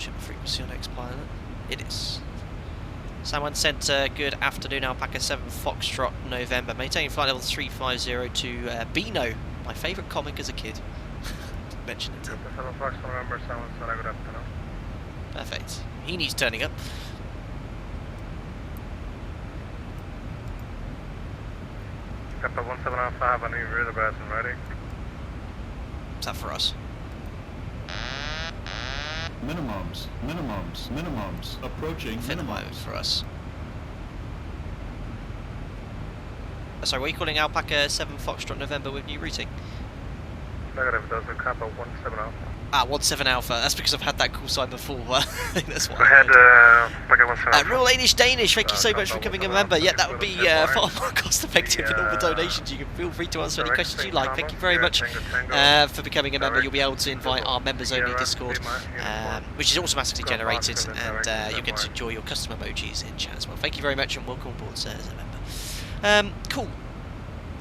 Check the frequency on X-Pilot. It is. San Juan Center, good afternoon, Alpaca 7 Foxtrot November. Maintaining flight level 350 to Beano, my favourite comic as a kid. Didn't mention it. 7 Foxtrot November, San Juan Center, good afternoon. Perfect. He needs turning up. Kappa 17 Alpha, have a new radar basin ready. Is that for us? Minimums, approaching minimums. For us. Sorry, what are you calling Alpaca 7 Foxtrot November with new routing? Negative, those are Kappa 17 Alpha. Ah, 17 Alpha. That's because I've had that call sign before. I think that's why. Go ahead, Alpaca 17 Alpha. Real Danish, thank you so much for becoming a member. Yeah, that would be far more cost effective than all the donations. You can feel free to answer any questions you like. Thank you very much for becoming a member. You'll be able to invite our members only Discord, which is automatically generated, and you'll get to enjoy your custom emojis in chat as well. Thank you very much, and welcome on board, sir, as a member. Cool.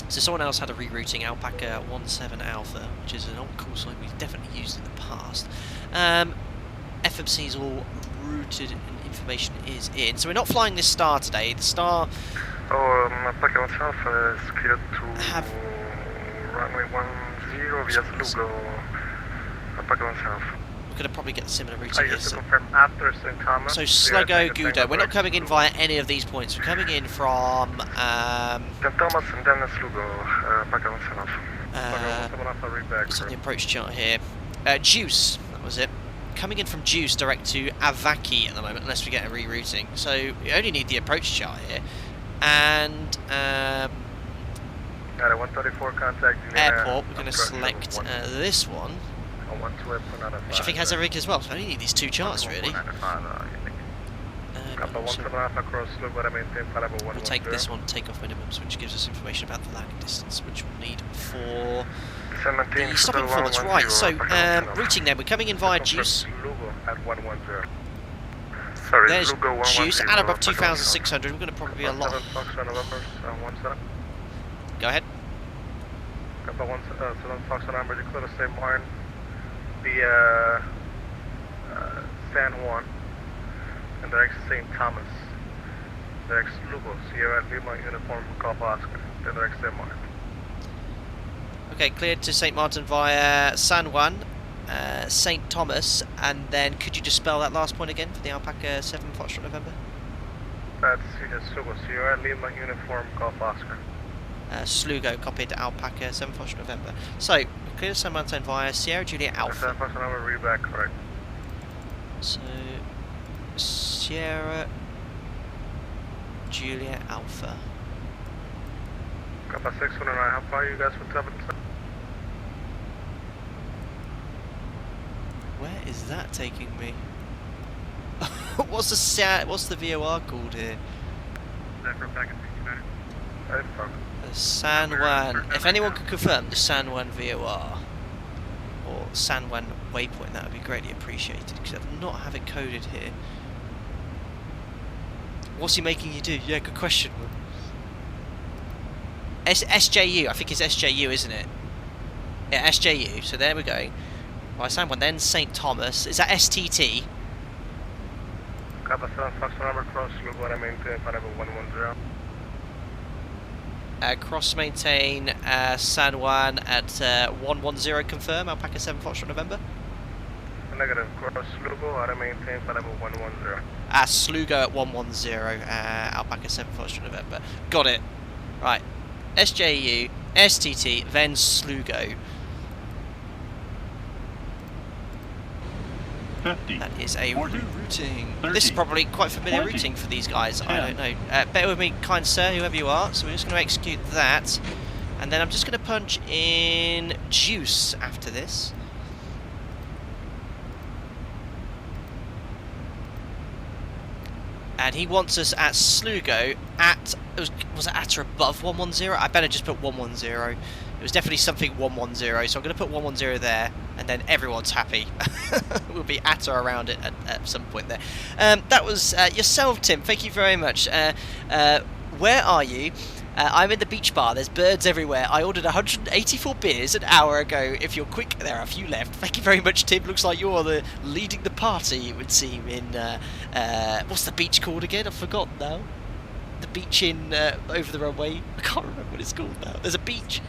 So someone else had a rerouting Alpaca 17 Alpha, which is an old call sign we've definitely used in the past. FMC is all routed and information is in. So we're not flying this Star today. The Star... Alpaca 17 Alpha is cleared to runway 10 via Lugo. Alpaca 17 Alpha. We're going to probably get the similar routing here. So confirm after St. Thomas. So Sligo, Gouda. We're not coming in via any of these points. We're coming in from... St. Thomas and then Lugo. Alpaca 17 Alpha. It's on the approach chart here. Juice, that was it. Coming in from Juice direct to Avaki at the moment, unless we get a rerouting. So we only need the approach chart here. And... Got a 134 contact. Airport, we're going to select this one. Which I think has everything as well, so I only need these two charts really. We'll take this one, takeoff minimums, which gives us information about the landing distance, which we'll need for the stopping performance. Right, so routing then, we're coming in via Juice. There's Juice, at above 2,600, we're going to probably be a lot. Go ahead. Copy 17 Fox number, declare to St.Maarten via San Juan and direct St. Thomas. Direct Lugo, Sierra Lima uniform for Golf Oscar, then direct St.Maarten. Okay, cleared to St.Maarten via San Juan, St. Thomas, and then could you just spell that last point again for the Alpaca 7 Foxtrot November? That's Lugo, Sierra Lima uniform Golf Oscar. Slugo, copied to Alpaca 7 Foxtrot November. So, clear to St.Maarten via Sierra Juliet Alpha. 7 Foxtrot number, read back, correct. So, Sierra Juliet Alpha. Copy 619, how far are you guys from Tubman? Where is that taking me? What's the VOR called here? The San Juan. If anyone could confirm the San Juan VOR or San Juan waypoint, that would be greatly appreciated because I do not have it coded here. What's he making you do? Yeah, good question. SJU, I think it's SJU, isn't it? Yeah, SJU. So there we're going. Right, San Juan, then St. Thomas. Is that STT? Copy 7 Fox number, cross Lugo, I maintain, Pineapple 110. Cross maintain San Juan at 110, confirm, Alpaca 7 Foxtrot November. Negative, cross Lugo, I maintain, Pineapple 110. Slugo at 110, Alpaca 7 Foxtrot November. Got it. Right, SJU, STT, then Slugo. 50. That is a 40, routing. 30, This is probably quite familiar 20, routing for these guys. 10. I don't know. Bear with me, kind sir, whoever you are. So we're just going to execute that. And then I'm just going to punch in Juice after this. And he wants us at Slugo at... Was it at or above 110? I better just put 110. It was definitely something 110, so I'm going to put 110 there, and then everyone's happy. We'll be at or around it at some point there. That was yourself, Tim. Thank you very much. Where are you? I'm in the beach bar. There's birds everywhere. I ordered 184 beers an hour ago. If you're quick, there are a few left. Thank you very much, Tim. Looks like you're leading the party, it would seem, in... what's the beach called again? I've forgotten now. The beach in over the runway. I can't remember what it's called now. There's a beach.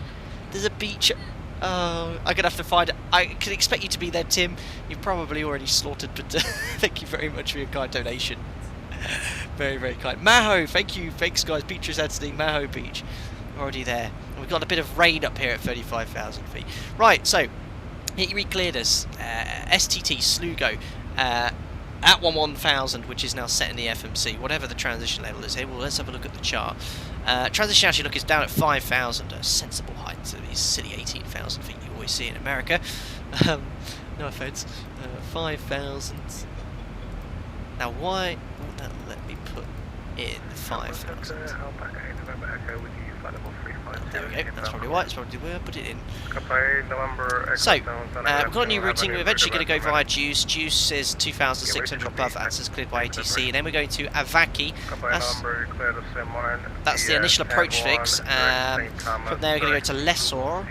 There's a beach. Oh, I'm gonna have to find it. I can expect you to be there, Tim. You've probably already slaughtered, but thank you very much for your kind donation. Very, very kind. Maho, thank you. Thanks, guys. Beatrice Anthony, Maho Beach. Already there. And we've got a bit of rain up here at 35,000 feet. Right, so he re-cleared us. STT Slugo at 1000, which is now set in the FMC, whatever the transition level is here. Well, let's have a look at the chart. Transition actually is down at 5,000, a sensible height to these silly 18,000 feet you always see in America. No offense. 5,000. Now, why won't that let me put in 5,000? There we go, that's probably why, it's probably where I put it in. So, we've got a new routing, we're eventually going to go via Juice. Juice is 2,600 above, access cleared by ATC, and then we're going to Avaki. That's the initial approach fix. From there we're going to go to Lessor.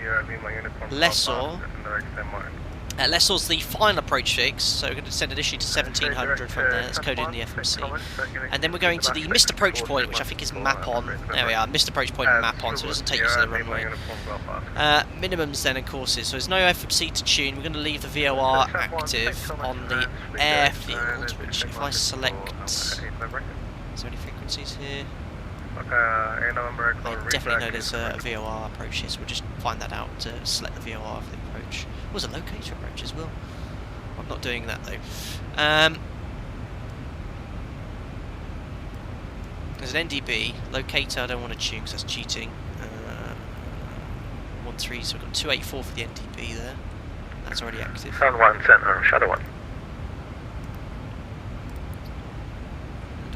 Lessor's the final approach fix, so we're going to descend initially to 1,700 from there, that's coded in the FMC. And then we're going to the missed approach point, which I think is map on. There we are, missed approach point and map on, so it doesn't take you to the runway. Minimums then and courses, so there's no FMC to tune. We're going to leave the VOR active on the airfield, which if I select... Is there any frequencies here? I definitely know there's a VOR approach here, so we'll just find that out to select the VOR for the approach. Was a locator approach as well. I'm not doing that though. There's an NDB locator. I don't want to tune because that's cheating. 1-3, so we've got 284 for the NDB there. That's already active. Sun 1 center, Shadow 1.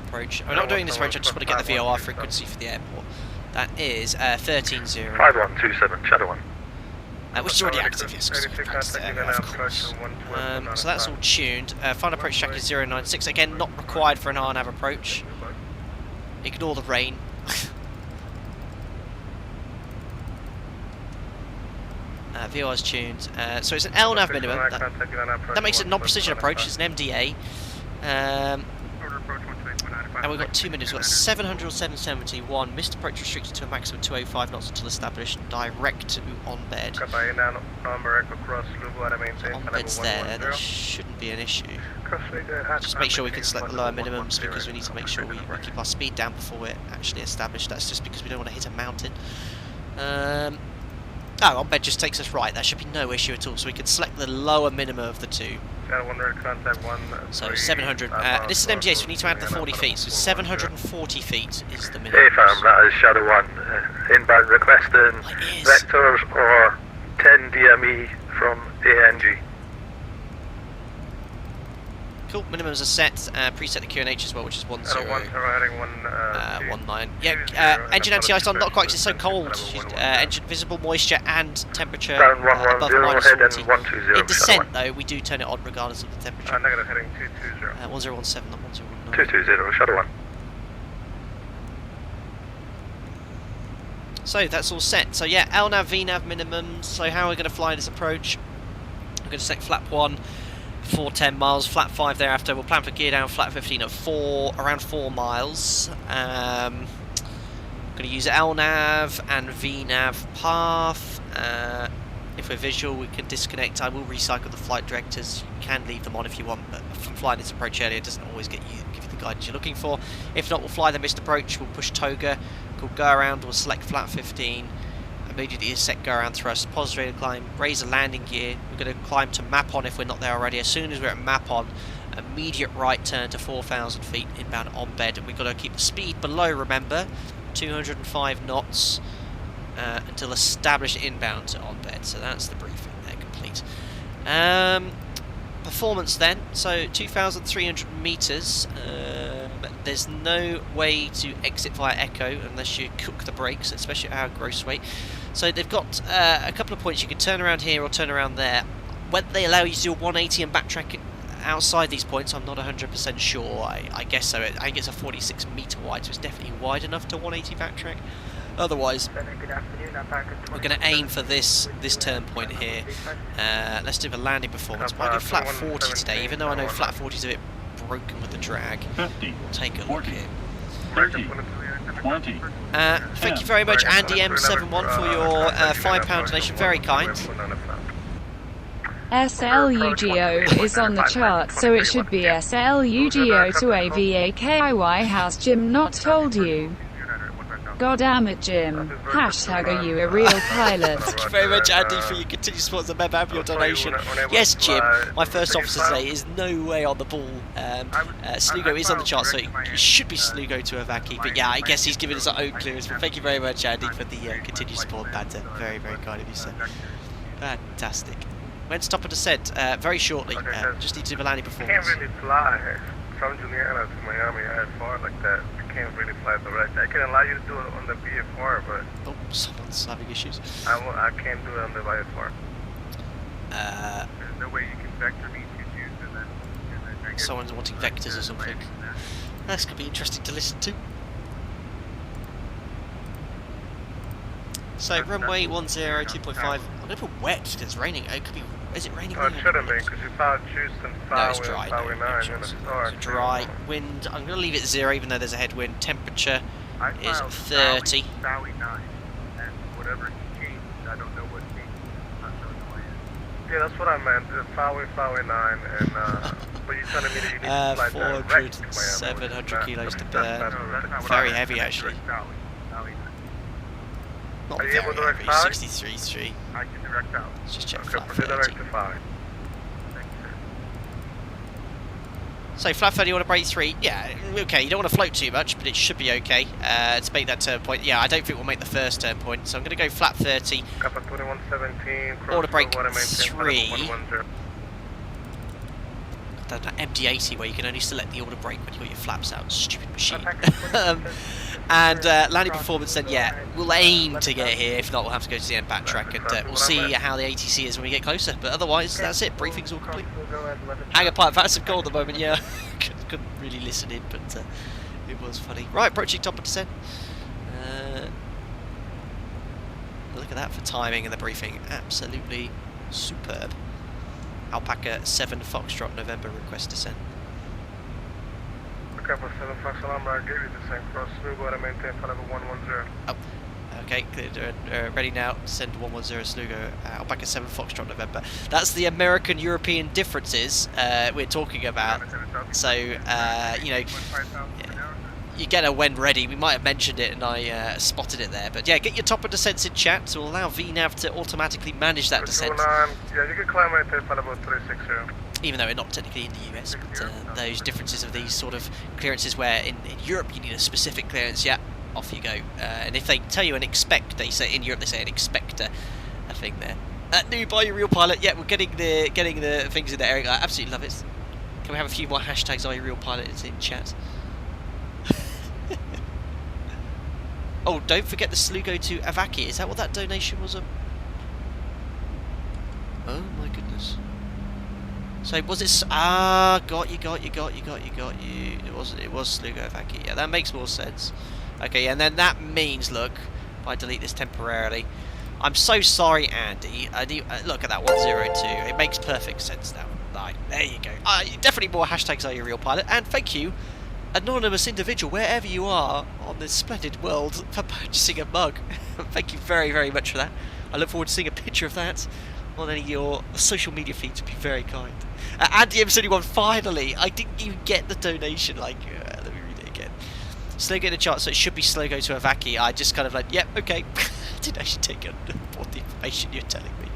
Approach. I'm not doing this approach. I just want to get the VOR frequency for the airport. That is 13.0. 5127, Shadow 1. Which is already active, yes, of course. So that's all tuned. Final approach track is 096. Again, not required for an RNAV approach. Ignore the rain. VOR's tuned. So it's an LNAV minimum. That makes it non-precision approach. It's an MDA. And we've got 2 minutes. We've got 700 or 771. Missed approach restricted to a maximum 205 knots until established. Direct to on bed. On bed's there. There shouldn't be an issue. Just make sure we can select the lower minimums because we need to make sure we keep our speed down before we're actually established. That's just because we don't want to hit a mountain. Oh, on bed just takes us right. That should be no issue at all. So we can select the lower minimum of the two. So 700. This is an MGA, so we need to add the 40 feet. So 740 feet is the minimum. That is Shadow 1. Inbound requesting vectors or 10 DME from ANG. Cool, minimums are set. Preset the QNH as well, which is 1019. Yeah, engine anti-ice on, not quite because it's so cold. Engine visible moisture and temperature above minus 40. In descent, though, we do turn it on regardless of the temperature. Negative heading 220. 1017, not 1019. 220, Shadow 1. So that's all set. So yeah, LNAV, VNAV minimums. So how are we going to fly this approach? We're going to select flap 1. For 10 miles, flat 5 thereafter. We'll plan for gear down, flat 15 at around 4 miles. I'm going to use LNAV and VNAV path. If we're visual, we can disconnect. I will recycle the flight directors. You can leave them on if you want, but from flying this approach earlier, it doesn't always give you the guidance you're looking for. If not, we'll fly the missed approach. We'll push toga, we'll go around, we'll select flat 15. Immediately set go around thrust, positive rate of climb, raise a landing gear. We're going to climb to map on if we're not there already. As soon as we're at map on, immediate right turn to 4,000 feet inbound on bed. And we've got to keep the speed below, remember, 205 knots until established inbound to on bed. So that's the briefing there complete. Performance then, so 2,300 meters. There's no way to exit via echo unless you cook the brakes, especially at our gross weight. So they've got a couple of points. You can turn around here or turn around there. Whether they allow you to do a 180 and backtrack outside these points, I'm not 100% sure. I guess so. I think it's a 46 meter wide, so it's definitely wide enough to 180 backtrack. Otherwise, we're going to aim for this turn point here. Let's do the landing performance. Might go flat 40 today, even though I know flat 40 is a bit broken with the drag. 50, Take a 40, look here. 30, 20. Thank you very much, Andy M71, for your £5 donation. Very kind. SLUGO is on the chart, so it should be SLUGO to AVAKIY. Has Jim not told you? God damn it, Jim. Hashtag are you a real pilot? Thank you very much, Andy, for your continued support as a member and your donation. Yes, Jim, my first officer today is no way on the ball. Slugo is on the chart, so it should be Slugo to Avaki. But yeah, I guess he's giving us our own clearance. But thank you very much, Andy, for the continued support, Banter. Very, very kind of you, sir. Fantastic. When to stop and descent? Very shortly. Just need to do the landing performance. Can't really fly from Juliana to Miami IFR like that. Can't really fly direct. I can allow you to do it on the VFR, but oh, someone's having issues. I can't do it on the VFR. There's no way you can vector me to choose and then someone's wanting vectors or something. That's gonna be interesting to listen to. So runway 10 2.5. I'm gonna put wet because it's raining. It could be. Is it raining? Oh, it shouldn't be because you found juice and no, it's dry. So dry. Wind. I'm going to leave it 0 even though there's a headwind. Temperature is 30. Yeah, that's what I meant. Fowie 9 and but you're telling me that you need to fly 400, 700 kilos to burn. Very heavy actually. Not very heavy, 63.3. I can direct out. Let's just check Okay, flat proceed 30. direct to 5. Thank you, sir. So flat 30, you want to break 3? Yeah, okay, you don't want to float too much, but it should be okay to make that turn point. Yeah, I don't think we'll make the first turn point, so I'm going to go flat 30. Kappa 2117, Order break 3. That MD-80 where you can only select the order break when you've got your flaps out. Stupid machine. And landing performance then, yeah, we'll aim to get here. If not, we'll have to go to the end backtrack and we'll see how the ATC is when we get closer. But otherwise, that's it. Briefing's all complete. Hangar pipe, that's some goal at the moment, yeah. Couldn't really listen in, but it was funny. Right, approaching top of descent. Look at that for timing and the briefing. Absolutely superb. Alpaca 7 Foxtrot November request to send. Kappa 7 Foxtrot, I gave you the same cross Slugo to maintain flight level 110. Oh, okay, ready now. Send 110 Slugo. Alpaca 7 Foxtrot November. That's the American-European differences we're talking about. So, you know, you get a when ready. We might have mentioned it and I spotted it there. But yeah, get your top of descents in chat to allow VNAV to automatically manage that descent. Yeah, you can climb maintain flight level 360. Even though we're not technically in the US, but those differences of these sort of clearances where in Europe you need a specific clearance, yeah, off you go. And if they tell you an expect, they say in Europe they say an expect a thing there. New buy your real pilot, yeah, we're getting the things in there. I absolutely love it. Can we have a few more hashtags are you real pilot in chat? Oh, don't forget the Slugo to Avaki. Is that what that donation was? Oh my goodness. So was it? Got you. It was Slugo Avaki. Yeah, that makes more sense. Okay, and then that means, look, if I delete this temporarily, I'm so sorry, Andy. Look at that 102. It makes perfect sense now. Right, there you go. Definitely more hashtags are you real pilot, and thank you, anonymous individual, wherever you are on this splendid world, for purchasing a mug. Thank you very, very much for that. I look forward to seeing a picture of that on any of your social media feeds. Would be very kind. Andy M71, finally! I didn't even get the donation. Like, let me read it again. Slogo in the chart, so it should be Slogo to Avaki. I just kind of like, yep, okay. I didn't actually take on board the information you're telling me.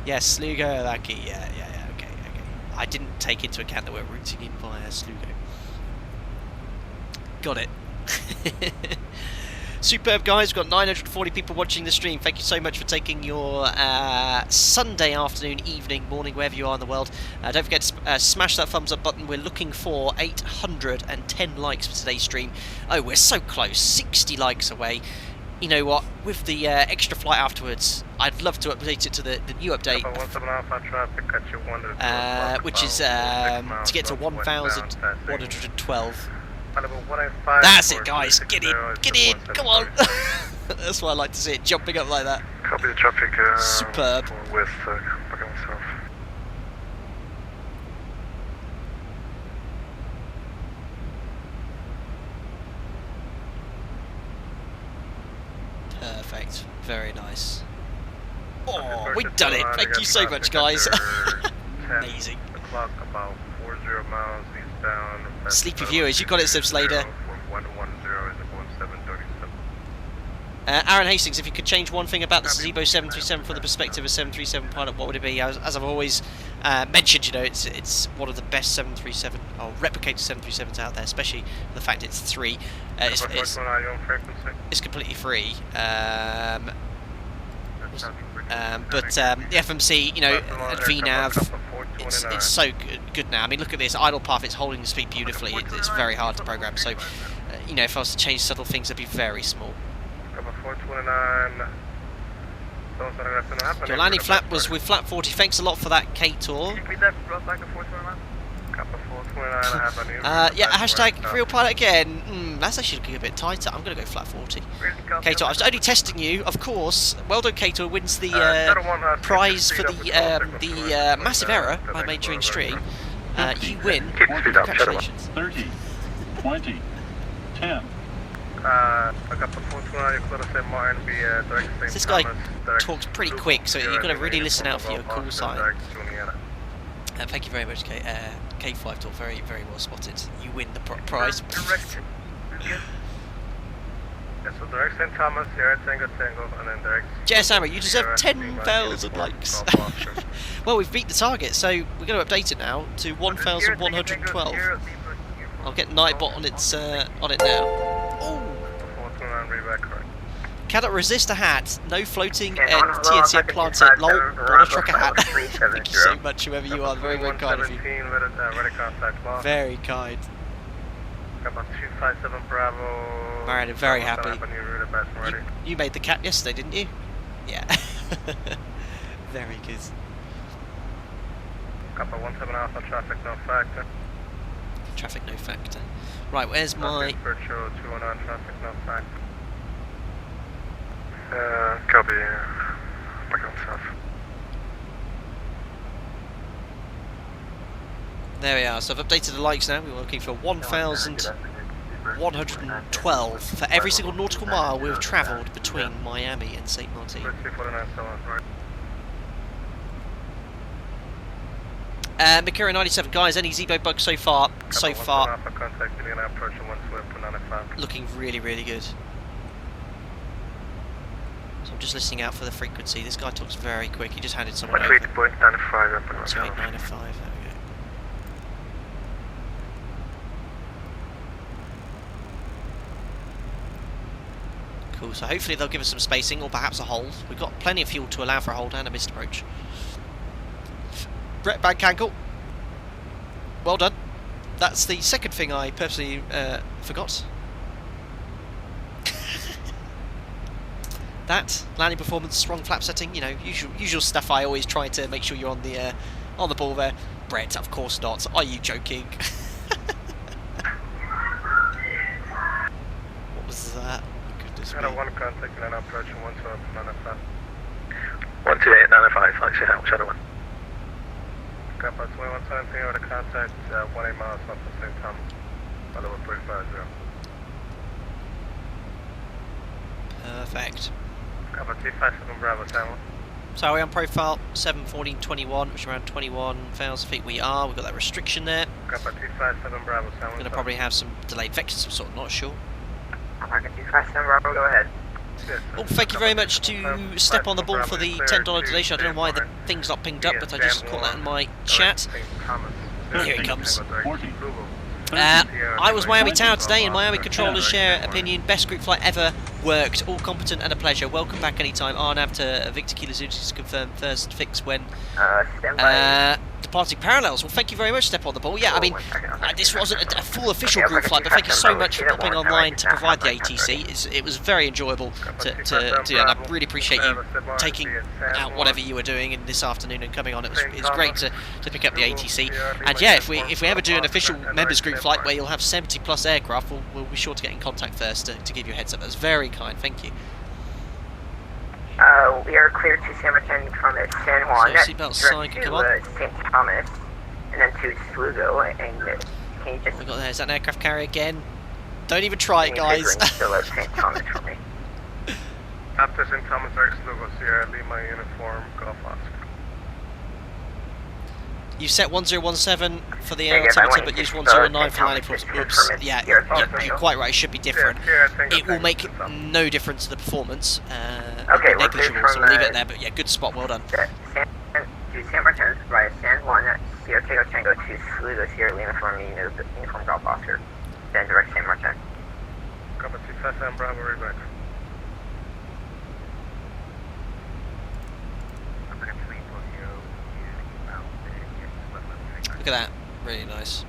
Yes, Slugo Avaki. Yeah, okay. I didn't take into account that we're routing in via Slugo. Got it. Superb, guys. We've got 940 people watching the stream. Thank you so much for taking your Sunday afternoon, evening, morning, wherever you are in the world. Don't forget to smash that thumbs up button. We're looking for 810 likes for today's stream. Oh, we're so close. 60 likes away. You know what? With the extra flight afterwards, I'd love to update it to the new update, which is to get to 1,112. That's it, guys. Get in, come on. That's why I like to see it jumping up like that. Copy the traffic. Superb. With myself. Perfect. Very nice. Oh, we've done it. Thank you so much, guys. Amazing. Clock about 40 miles eastbound. Sleepy viewers, you got it, Sim Slater. Aaron Hastings, if you could change one thing about the ZIBO 737 from the perspective of 737 pilot, what would it be? As I've always mentioned, you know, it's one of the best 737 or replicated 737s out there, especially the fact it's 3. It's completely free. But the FMC, you know, at VNAV, it's so good now. I mean, look at this idle path; it's holding the speed beautifully. It's very hard to program. So, you know, if I was to change subtle things, it'd be very small. Your landing flap was with flap 40. Thanks a lot for that, K-Tour. Yeah, hashtag real pilot again. That's actually looking a bit tighter. I'm going to go flat 40. K-Tour, I was only testing you, of course. Well done, K-Tour wins the prize for the massive error I made during stream. You win. Congratulations. 30, 20, 10. This guy talks pretty quick, so you've got to really listen out for your call sign. Thank you very much, K5 Talk. Very, very well spotted. You win the prize. Jess Hammer, you deserve 10,000 likes. Well, we've beat the target, so we're going to update it now to 1,112. I'll get Nightbot on it now. Ooh. Cannot resist a hat. No floating and TNCM planted. Lol, bought a trucker hat. Thank you so much, whoever you are. Very, very kind of you. Very kind. Marion, very happy. You made the cap yesterday, didn't you? Yeah. Very good. Kappa 17 Alpha, traffic no factor. Traffic no factor. Right, where's my... Virtual 209, traffic no factor. Copy. Back on south. There we are. So I've updated the likes now. We're looking for 1,112 for every single nautical mile we've travelled between Miami and St. Maarten. Mercury 97, guys, any ZIBO bugs so far? So far, looking really, really good. So I'm just listening out for the frequency. This guy talks very quick. He just handed someone over. 2895, there we go. Cool, so hopefully they'll give us some spacing or perhaps a hold. We've got plenty of fuel to allow for a hold and a missed approach. Brett Bank-Ankle. Well done. That's the second thing I purposely forgot. That landing performance, strong flap setting, you know, usual stuff. I always try to make sure you're on the ball there. Brett, of course not. Are you joking? What was that? Goodness me. One contact and approaching 12895. 12895, actually, Shadow 1. Kappa 2117 over to contact 18 miles off of St. Thomas, level 350. Perfect. Kappa 257 Bravo 7. So are we on profile 71421, which is around 21,000 feet? We are. We've got that restriction there. Kappa 257 Bravo 7. Going to probably have some delayed vectors of some sort, not sure. Market 257 Bravo, go ahead. Oh, thank you very much to Step on the Ball for the $10 donation. I don't know why the thing's not pinged up, but I just caught that in my chat. Here it comes. I was Miami Tower today, and Miami controllers share opinion. Best group flight ever. Worked. All competent and a pleasure. Welcome back anytime. RNAV to Victor Kilo Zulu to confirm first fix when departing parallels. Well, thank you very much, Step on the Ball. Yeah, I mean, this wasn't a full official group flight, but thank you so much for popping online to provide the ATC. It was very enjoyable to do, and I really appreciate you taking out whatever you were doing in this afternoon and coming on. It's great to pick up the ATC. And yeah, if we ever do an official members group flight where you'll have 70 plus aircraft, we'll be sure to get in contact first to give you a heads up. That's very kind. Thank you. We are clear to San Martin from San Juan, So seatbelt sign can come on. St. Thomas, and then to Slugo, and can you just... We've got there's that aircraft carrier again. Don't even try it, guys. St. Thomas for me. After St. Thomas, Slugo, Sierra Lima uniform, Golf Oscar. You set 1017 for the altimeter, but use 109 for landing pros. Oops, yeah, you're quite right, it should be different. It will make no difference to the performance. Okay, negligible, so we'll leave it there, but yeah, good spot, well done. To San Martin, right, San Juan, Sierra Tango Tango to Slugo, Sierra Lima for me, uniform Golf Oscar. Then direct San Martin. Kappa 257 Bravo, reback. Look at that, really nice.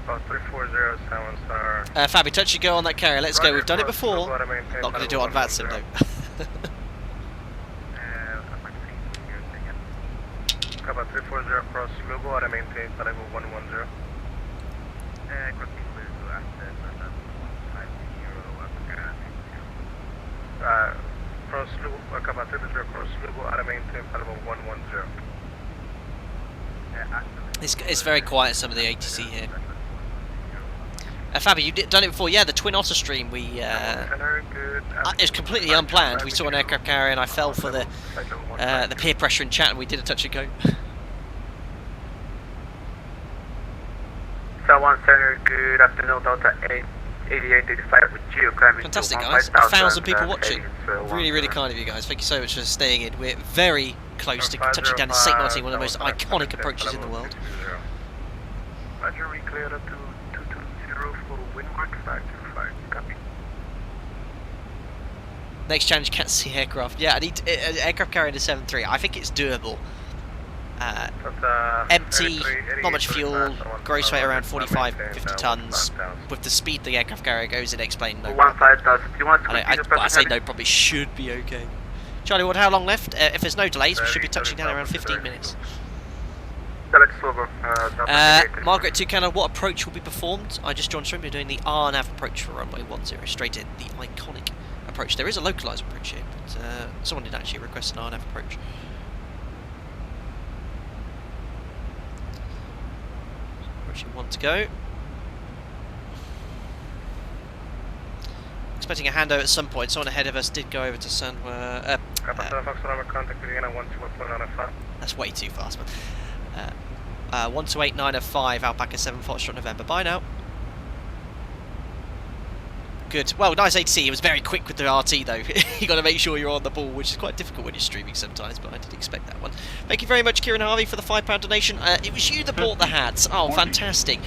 About 340 7 star. Fabi, touch your go on that carrier, let's go. We've done it before. Not going to do it on VATSIM though. About 340 across Lugo, I maintain level 110. Cross Lugo, about 340 across Lugo, I maintain level 110. It's very quiet, some of the ATC here. Fabi, you've done it before, yeah, the Twin Otter stream, it was completely unplanned. We saw an aircraft carrier and I fell for the peer pressure in chat and we did a touch and go. Southern Center, good afternoon, Delta 8885 with you. Fantastic, guys. 1,000 people watching. Really, really kind of you guys. Thank you so much for staying in. We're very close to touching down to St. Maarten, one of the most iconic approaches in the world. Roger, we cleared up to 220 for windward 525. Copy. Next challenge, can't see aircraft. Yeah, I need aircraft carrier to 7.3. I think it's doable. Empty, not much fuel, gross weight around 45-50 tons. With the speed the aircraft carrier goes, it explains no problem. I say no, probably should be okay. Charlie Ward, how long left? If there's no delays, we should be touching down around 15 minutes. Margaret Toucan, what approach will be performed? I just joined stream. We're doing the RNAV approach for runway 10, straight in, the iconic approach. approach. There is a localised approach here, but someone did actually request an RNAV approach. Approaching 1 to go. Expecting a handover at some point. Someone ahead of us did go over to Sandwell. That's way too fast, man. 128905, Alpaca 7 Foxtrot November. Bye now. Good. Well, nice ATC. He was very quick with the RT though. You got to make sure you're on the ball, which is quite difficult when you're streaming sometimes, but I did expect that one. Thank you very much, Kieran Harvey, for the £5 donation. It was you that bought the hats. Oh, fantastic.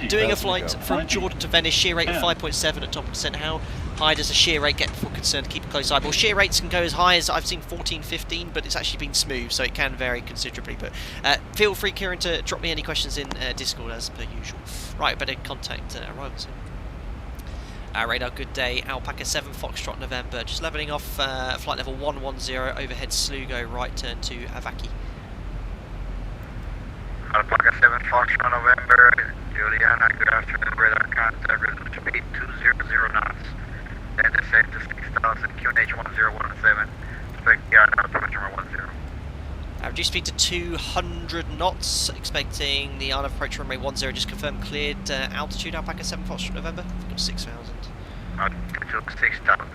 Doing a flight from Jordan to Venice, shear rate of 5.7 at top percent. How high does the shear rate get before concern to keep a close eye? Well, shear rates can go as high as I've seen 14, 15, but it's actually been smooth, so it can vary considerably. But feel free, Kieran, to drop me any questions in Discord as per usual. Right, better contact arrival soon. Radar, good day. Alpaca 7 Foxtrot November. Just levelling off flight level 110, overhead Slugo, right turn to Avaki. Alpaca 7 Foxtrot November, Juliana, good afternoon. Radar contact, resolution speed 200 knots. Then descend to 6000, QNH 10117. Expect the approach number 10. Reduce speed to 200 knots. Expecting the RNAV approach runway 10. Just confirm cleared altitude. Alpaca 7 Foxtrot November. We've got 6,000. 6,000.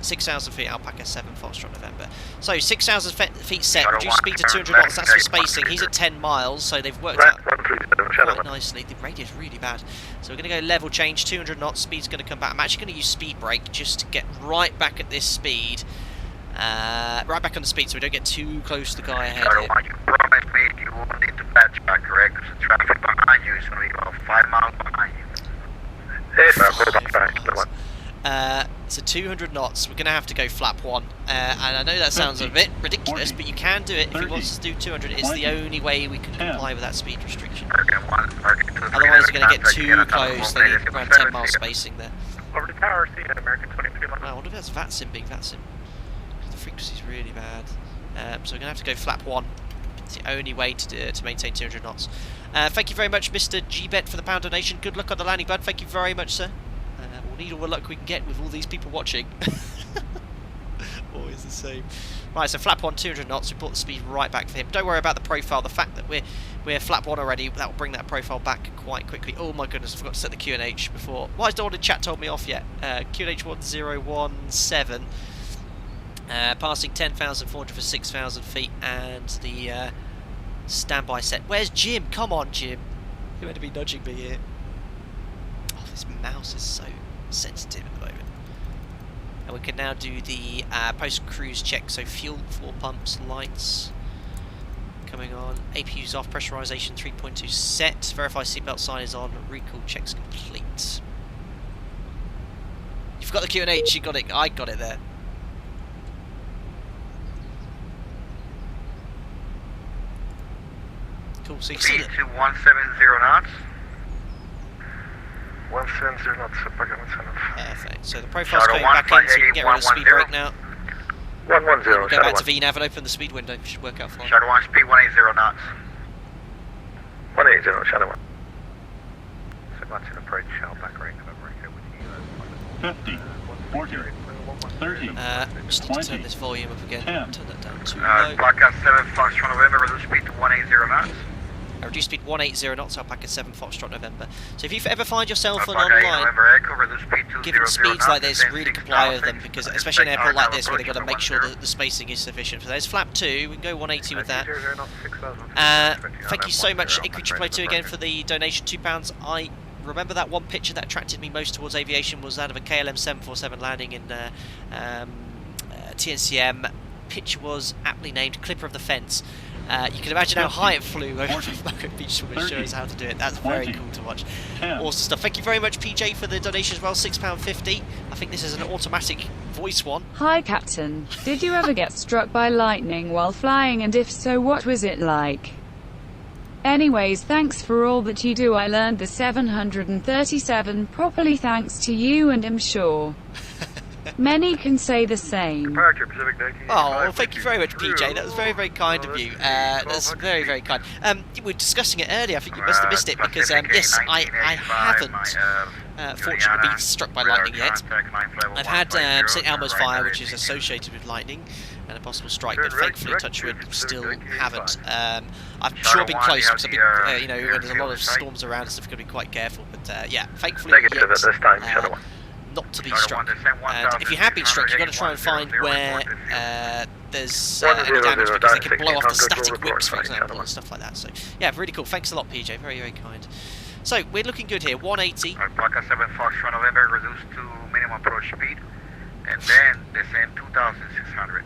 6,000 feet, Alpaca 7 Foxtrot November. So 6,000 feet set, reduce speed to 200 knots, that's for spacing. He's at 10 miles, so they've worked out quite nicely. The radius is really bad. So we're going to go level change, 200 knots, speed's going to come back. I'm actually going to use speed brake just to get right back at this speed. Right back on the speed so we don't get too close to the guy ahead here. You promised me you will need to patch back, correct? Because the traffic behind you is going to be about 5 miles behind you. So 200 knots, we're going to have to go flap 1. And I know that sounds a bit ridiculous, 40, but you can do it. 30, if he wants to do 200, it's 20, the only way we can 10. comply with that speed restriction. Otherwise Otherwise you're going to get too close, they need around 10 mile spacing there. Over to Tower C at American 23. I wonder if that's VATSIM being VATSIM. The frequency's really bad. So we're going to have to go flap 1. It's the only way to maintain 200 knots. Thank you very much, Mr. Gbet, for the £1 donation. Good luck on the landing, bud. Thank you very much, sir. We'll need all the luck we can get with all these people watching. Always the same. Right, so flap 1, 200 knots. We brought the speed right back for him. Don't worry about the profile. The fact that we're flap 1 already, that will bring that profile back quite quickly. Oh my goodness, I forgot to set the QNH before. Why has the order chat told me off yet? QNH 1017. Passing 10,400 for 6,000 feet, and the standby set. Where's Jim? Come on, Jim. You're meant to be nudging me here. Oh, this mouse is so sensitive at the moment. And we can now do the post-cruise check. So fuel, floor pumps, lights coming on. APU's off, pressurization 3.2 set. Verify seatbelt sign is on. Recall checks complete. You've got the QNH. You got it. I got it there. Cool, so you see it. to 170 knots. 170 knots, Perfect. So the profile's going back in, so we can get rid of the speed brake now. 110, We'll go back to VNAV and open the speed window. Should work out fine. Shadow 1, speed 180 knots. 180, Shadow 1. St.Maarten approach, Alpaca right with you. 50, 40, 30, Just need to 20, turn this volume up again. 10. Turn that down too low. Alpaca 7 Foxtrot November, reduce speed to 180 knots. Reduce speed 180 knots, Alpaca 7 Foxtrot November. So if you ever find yourself on Alpaca 8 online, November Echo, reduce speed 200 given speeds knots, like this, descend really comply with them, 6,000, because especially in an airport like this where they've got to make sure approach that the spacing is sufficient. So there's flap 2, we can go 180 with that. 0 knots, 6,000. Thank you so much, Increase2 again, for the donation, £2. I remember that one picture that attracted me most towards aviation was that of a KLM 747 landing in TNCM. Picture was aptly named Clipper of the Fence. You can imagine how high it flew over Bucko Beach, which shows how to do it. That's very cool to watch. Awesome stuff. Thank you very much, PJ, for the donation as well, £6.50. I think this is an automatic voice one. Hi, Captain. Did you ever get struck by lightning while flying, and if so, what was it like? Anyways, thanks for all that you do. I learned the 737 properly thanks to you, and I'm sure Many can say the same. Departure Pacific 1985. Oh, well, thank you very much, PJ. That was very, very kind of you. That's very, very kind. We were discussing it earlier. I think you must have missed it because, yes, I haven't, fortunately, been struck by lightning yet. I've had St. Elmo's fire, which is associated with lightning and a possible strike, but thankfully, touch wood, still haven't. I'm sure I've been close because I've been, you know, when there's a lot of storms around and stuff, got to be quite careful. But yeah, thankfully, not to be struck. And if you have been struck, you've got to try and find where there's any damage, because they can blow off the static whips, for example, and stuff like that. So yeah, really cool. Thanks a lot, PJ. Very, very kind. So we're looking good here. 180. Alpaca 7 Foxtrot November, reduced to minimum approach speed, and then descend 2,600.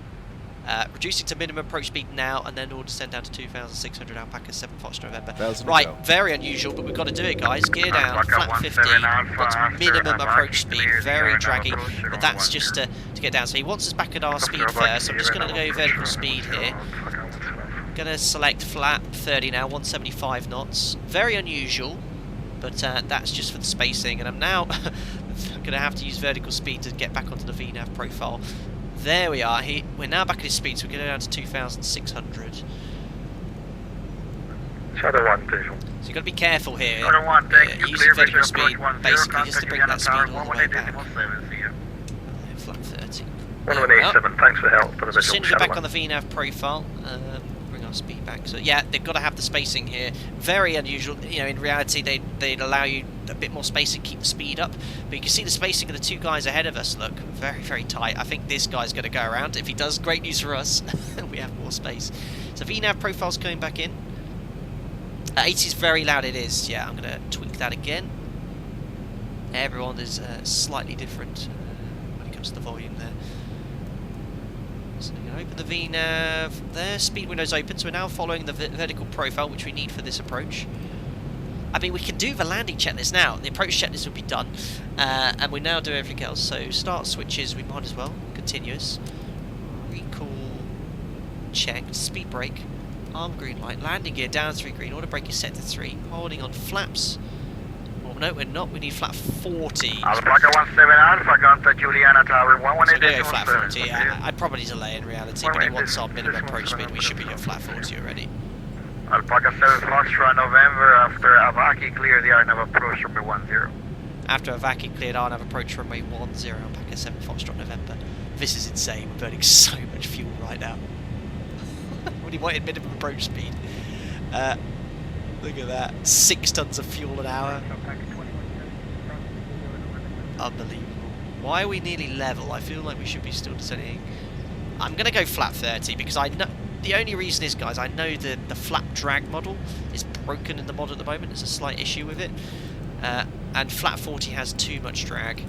Reducing to minimum approach speed now, and then we'll descend down to 2,600. Alpaca 7 Foxtrot November. Right, very unusual, but we've got to do it, guys. Gear down, flat 50, got minimum approach speed, very draggy, but that's just to get down. So he wants us back at our speed first. So I'm just going to go vertical speed here. Going to select flat 30 now, 175 knots. Very unusual, but that's just for the spacing. And I'm now going to have to use vertical speed to get back onto the VNAV profile. There we are. We're now back at his speed, so we're going down to 2,600. Shadow 1, visual. So you've got to be careful here. Shadow 1, thank you. Using Clear vertical visual speed, approach 10, basically just to bring that speed all the way back. 1187, see ya. Flat 30. 1187, thanks for the help. For the So as visual, soon as we're Shadow back 1. on the VNAV profile, bring our speed back. So yeah, they've got to have the spacing here. Very unusual. You know, in reality, they'd allow you a bit more space and keep the speed up. But you can see the spacing of the two guys ahead of us. Look, very, very tight. I think this guy's going to go around. If he does, great news for us. We have more space. So VNAV profile's coming back in. 80 is very loud. It is. Yeah, I'm going to tweak that again. Everyone is slightly different when it comes to the volume there. So we're going to open the VNAV there, speed window's open, so we're now following the vertical profile which we need for this approach. I mean, we can do the landing checklist now, the approach checklist will be done, and we now do everything else. So start switches, we might as well, continuous, recall, checked, speed brake, arm green light, landing gear down 3 green, auto brake is set to 3, holding on flaps. No, we're not. We need flat 40. Alpaca 17 Alpha, contact Juliana Tower 118. So go flat 40. Yeah, I'd probably delay in reality, but he wants our minimum approach speed. We should be at flat 40 already. Alpaca 7 Foxtrot November, after Avaki clear the RNAV approach runway 10. After Avaki cleared RNAV approach runway 10, Alpaca 7 Foxtrot November. This is insane. We're burning so much fuel right now. What do you want in minimum approach speed? Look at that. 6 tons of fuel an hour. Unbelievable. Why are we nearly level? I feel like we should be still descending. I'm going to go flat 30 because I know... The only reason is, guys, I know the flap drag model is broken in the mod at the moment. There's a slight issue with it. And flat 40 has too much drag.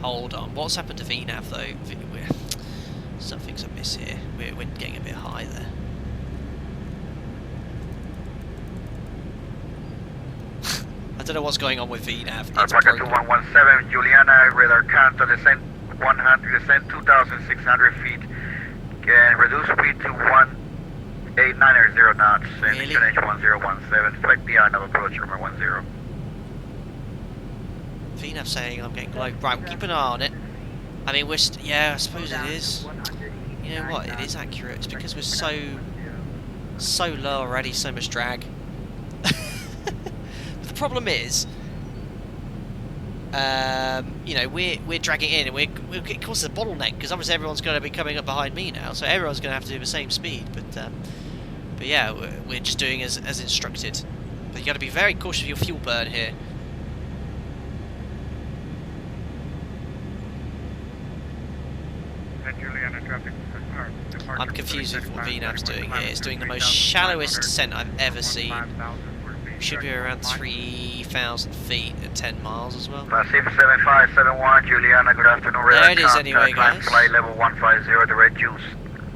Hold on. What's happened to VNAV, though? Something's amiss here. We're getting a bit high there. I don't know what's going on with VNAV. Alpaca 2117, Juliana, radar count, descent 100, descent 2,600 feet. Can reduce speed to 1,890 knots and Really? QNH 1017. Select the RNAV approach number 10. VNAV saying I'm getting low. Right, we'll keep an eye on it. I mean, yeah, I suppose it is. You know what? It is accurate. It's because we're so low already, so much drag. The problem is, you know, we're dragging in, and it causes a bottleneck because obviously everyone's going to be coming up behind me now, so everyone's going to have to do the same speed. But yeah, we're just doing as instructed. But you got to be very cautious of your fuel burn here. I'm confused with what VNAV's doing here. It's doing the most shallowest descent I've ever seen. We should be around 3,000 feet at 10 miles as well. Pacific 7571, Juliana, good afternoon. There it is anyway, guys. Flight level 150, the red juice.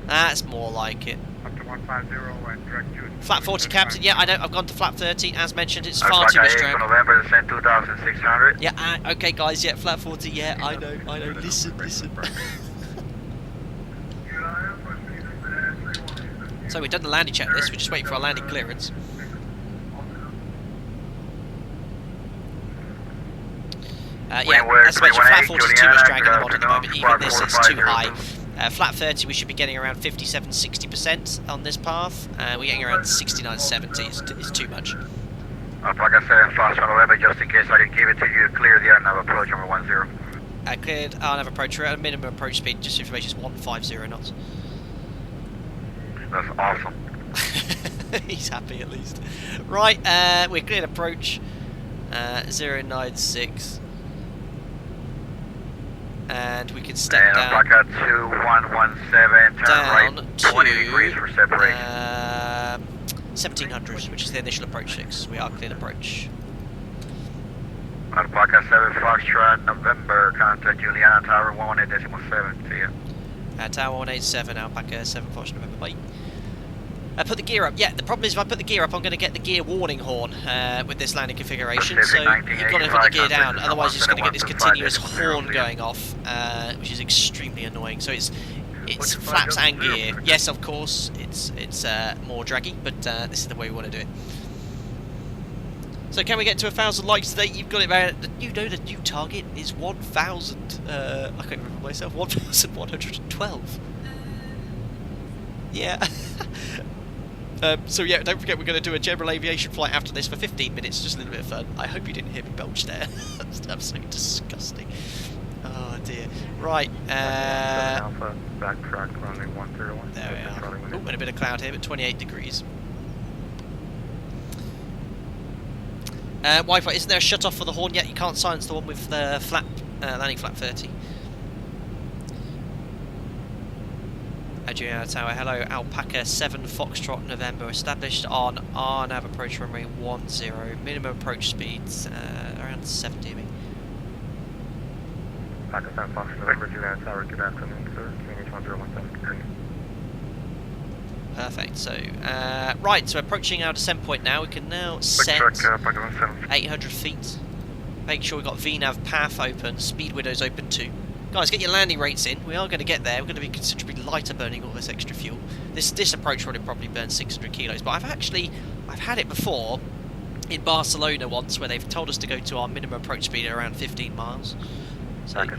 That's more like it. Up to 150 and direct juice. Flat 40 captain, yeah, I know, I've gone to flat 30, as mentioned, it's far too much drag. November, descent 2,600. Yeah, okay guys, yeah, flat 40, yeah, I know, listen. So we've done the landing checklist, we're just waiting for our landing clearance. Yeah, as I mentioned, flat 40 is too much drag in the mod at the moment. Even this is too high. Flat 30, we should be getting around 57-60% on this path. We're getting around 69-70. It's too much. Like I said, fast on 11, just in case I can give it to you, clear the nav approach over 10. Cleared RNAV approach. We're at a minimum approach speed, just information is 150 knots. That's awesome. He's happy at least. Right, we're cleared approach. 096. And we can step and down. Back at 2117, turn down right to 20 degrees for separation. 1700, which is the initial approach 6. We are cleared approach. Alpaca 7 Foxtrot, November, contact Juliana, Tower 18.7, see ya. Tower 187, Alpaca 7 Foxtrot, November, bye. Put the gear up. Yeah, the problem is if I put the gear up, I'm going to get the gear warning horn with this landing configuration. So you've got to put the gear down, otherwise you're just going to get this continuous horn going off, which is extremely annoying. So it's flaps and gear. Yes, of course, it's more draggy, but this is the way we want to do it. So can we get to 1,000 likes today? You've got it right. You know the new target is 1,000. I can't remember myself. 1,112. Yeah. So yeah, don't forget we're going to do a general aviation flight after this for 15 minutes, just a little bit of fun. I hope you didn't hear me belch there. That's absolutely disgusting. Oh dear. Right. Alpha, backtrack, runway 101. There we are. Oh, and a bit of cloud here, but 28 degrees. Wi-Fi, isn't there a shut-off for the horn yet? You can't silence the one with the flap, landing flap 30. Juliana Tower, hello, Alpaca 7 Foxtrot November, established on RNAV approach runway 10, minimum approach speeds around 70 I mean. Alpaca 7 Foxtrot November, Juliana Tower, good afternoon, sir, QNH 1017, continue. Perfect, so, right, so approaching our descent point now, we can now set 800 feet, make sure we've got VNAV path open, speed windows open too. Guys, get your landing rates in. We are going to get there. We're going to be considerably lighter burning all this extra fuel. This approach would probably burn 600 kilos, but I've had it before in Barcelona once where they've told us to go to our minimum approach speed at around 15 miles. So it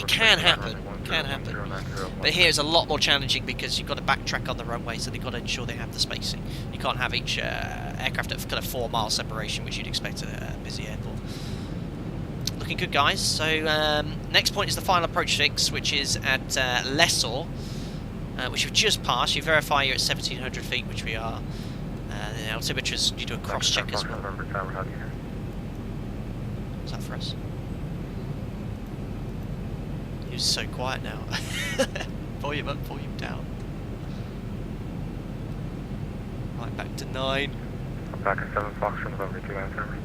can happen. But here it's a lot more challenging because you've got to backtrack on the runway, so they've got to ensure they have the spacing. You can't have each aircraft at kind of 4 mile separation, which you'd expect at a busy airport. Looking good, guys. So next point is the final approach fix, which is at Lessor, which we've just passed. You verify you're at 1,700 feet, which we are. The altimeters, you do a cross check as well. Is that for us? You're so quiet now. Volume up, volume down. Right, back to 9. Alpaca 7 Foxtrot November, Juliana Tower.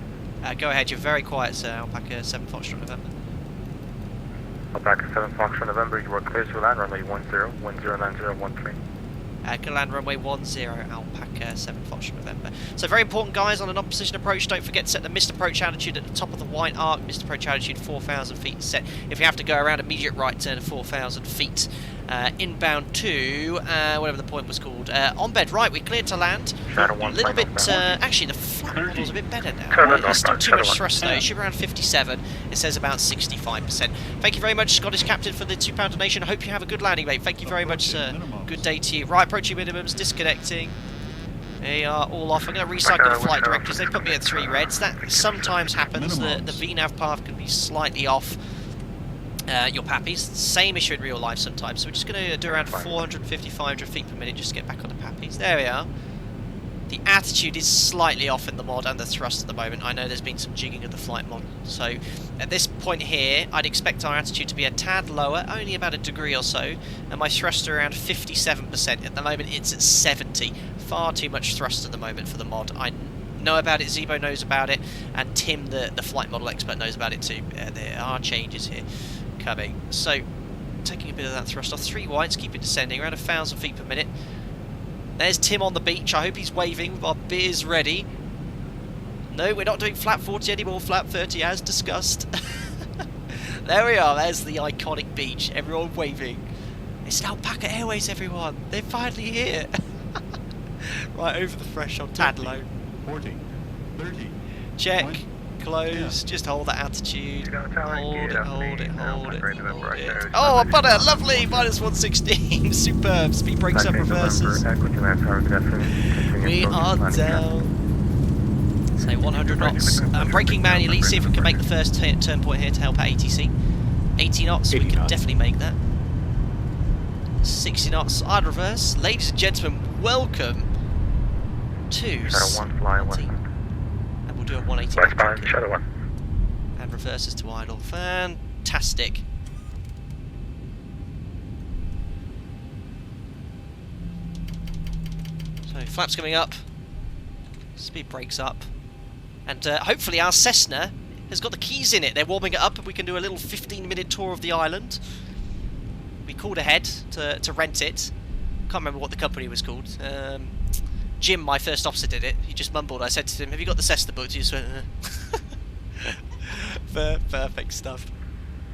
Go ahead, you're very quiet, sir. Alpaca 7 Foxtrot November. Alpaca 7 Foxtrot November, you are clear to land runway 10, 109013. Good land runway 10, Alpaca 7 Foxtrot November. So very important, guys, on an on-position approach, don't forget to set the missed approach altitude at the top of the white arc. Missed approach altitude 4,000 feet set. If you have to go around immediate right turn of 4,000 feet. Inbound to, whatever the point was called, on bed, right, we're cleared to land. A little bit, actually the flat model's a bit better now. There's still too much thrust though, it should be around 57, it says about 65%. Thank you very much, Scottish Captain, for the £2 donation. I hope you have a good landing, mate. Thank you very much, sir. Good day to you. Right, approaching minimums, disconnecting. They are all off. I'm going to recycle the flight directors. They put me at 3 reds. That sometimes happens. The VNAV path can be slightly off. Your pappies, same issue in real life sometimes, so we're just going to do around 450, 500 feet per minute just to get back on the pappies. There we are. The attitude is slightly off in the mod and the thrust at the moment. I know there's been some jigging of the flight mod, so at this point here I'd expect our attitude to be a tad lower, only about a degree or so, and my thrust are around 57%. At the moment it's at 70. Far too much thrust at the moment for the mod. I know about it, ZIBO knows about it, and Tim, the flight model expert, knows about it too. There are changes here coming. So, taking a bit of that thrust off. 3 whites, keep it descending, around 1,000 feet per minute. There's Tim on the beach. I hope he's waving with our beers ready. No, we're not doing flap 40 anymore, flap 30 as discussed. There we are, there's the iconic beach. Everyone waving. It's Alpaca Airways, everyone. They're finally here. Right over the threshold, tad low. 40, 30. Check. 20. close. Just hold that attitude. Hold it. Oh, butter, lovely. Minus 116. Superb. Speed brakes up, reverses. We are down. Say 100 knots. Braking manually. See if we can make the first turn point here to help out ATC. 80 knots. We can definitely make that. 60 knots. I'd reverse. Ladies and gentlemen, welcome to Shadow 1, fly 1. And we'll do a 180 Westbound, Shadow 1. and reverses to idle. Fantastic. So flaps coming up, speed brakes up, and hopefully our Cessna has got the keys in it. They're warming it up and we can do a little 15-minute tour of the island. We called ahead to rent it. Can't remember what the company was called. Jim, my first officer, did it. He just mumbled. I said to him, have you got the Cessna booked? He just went, Perfect stuff.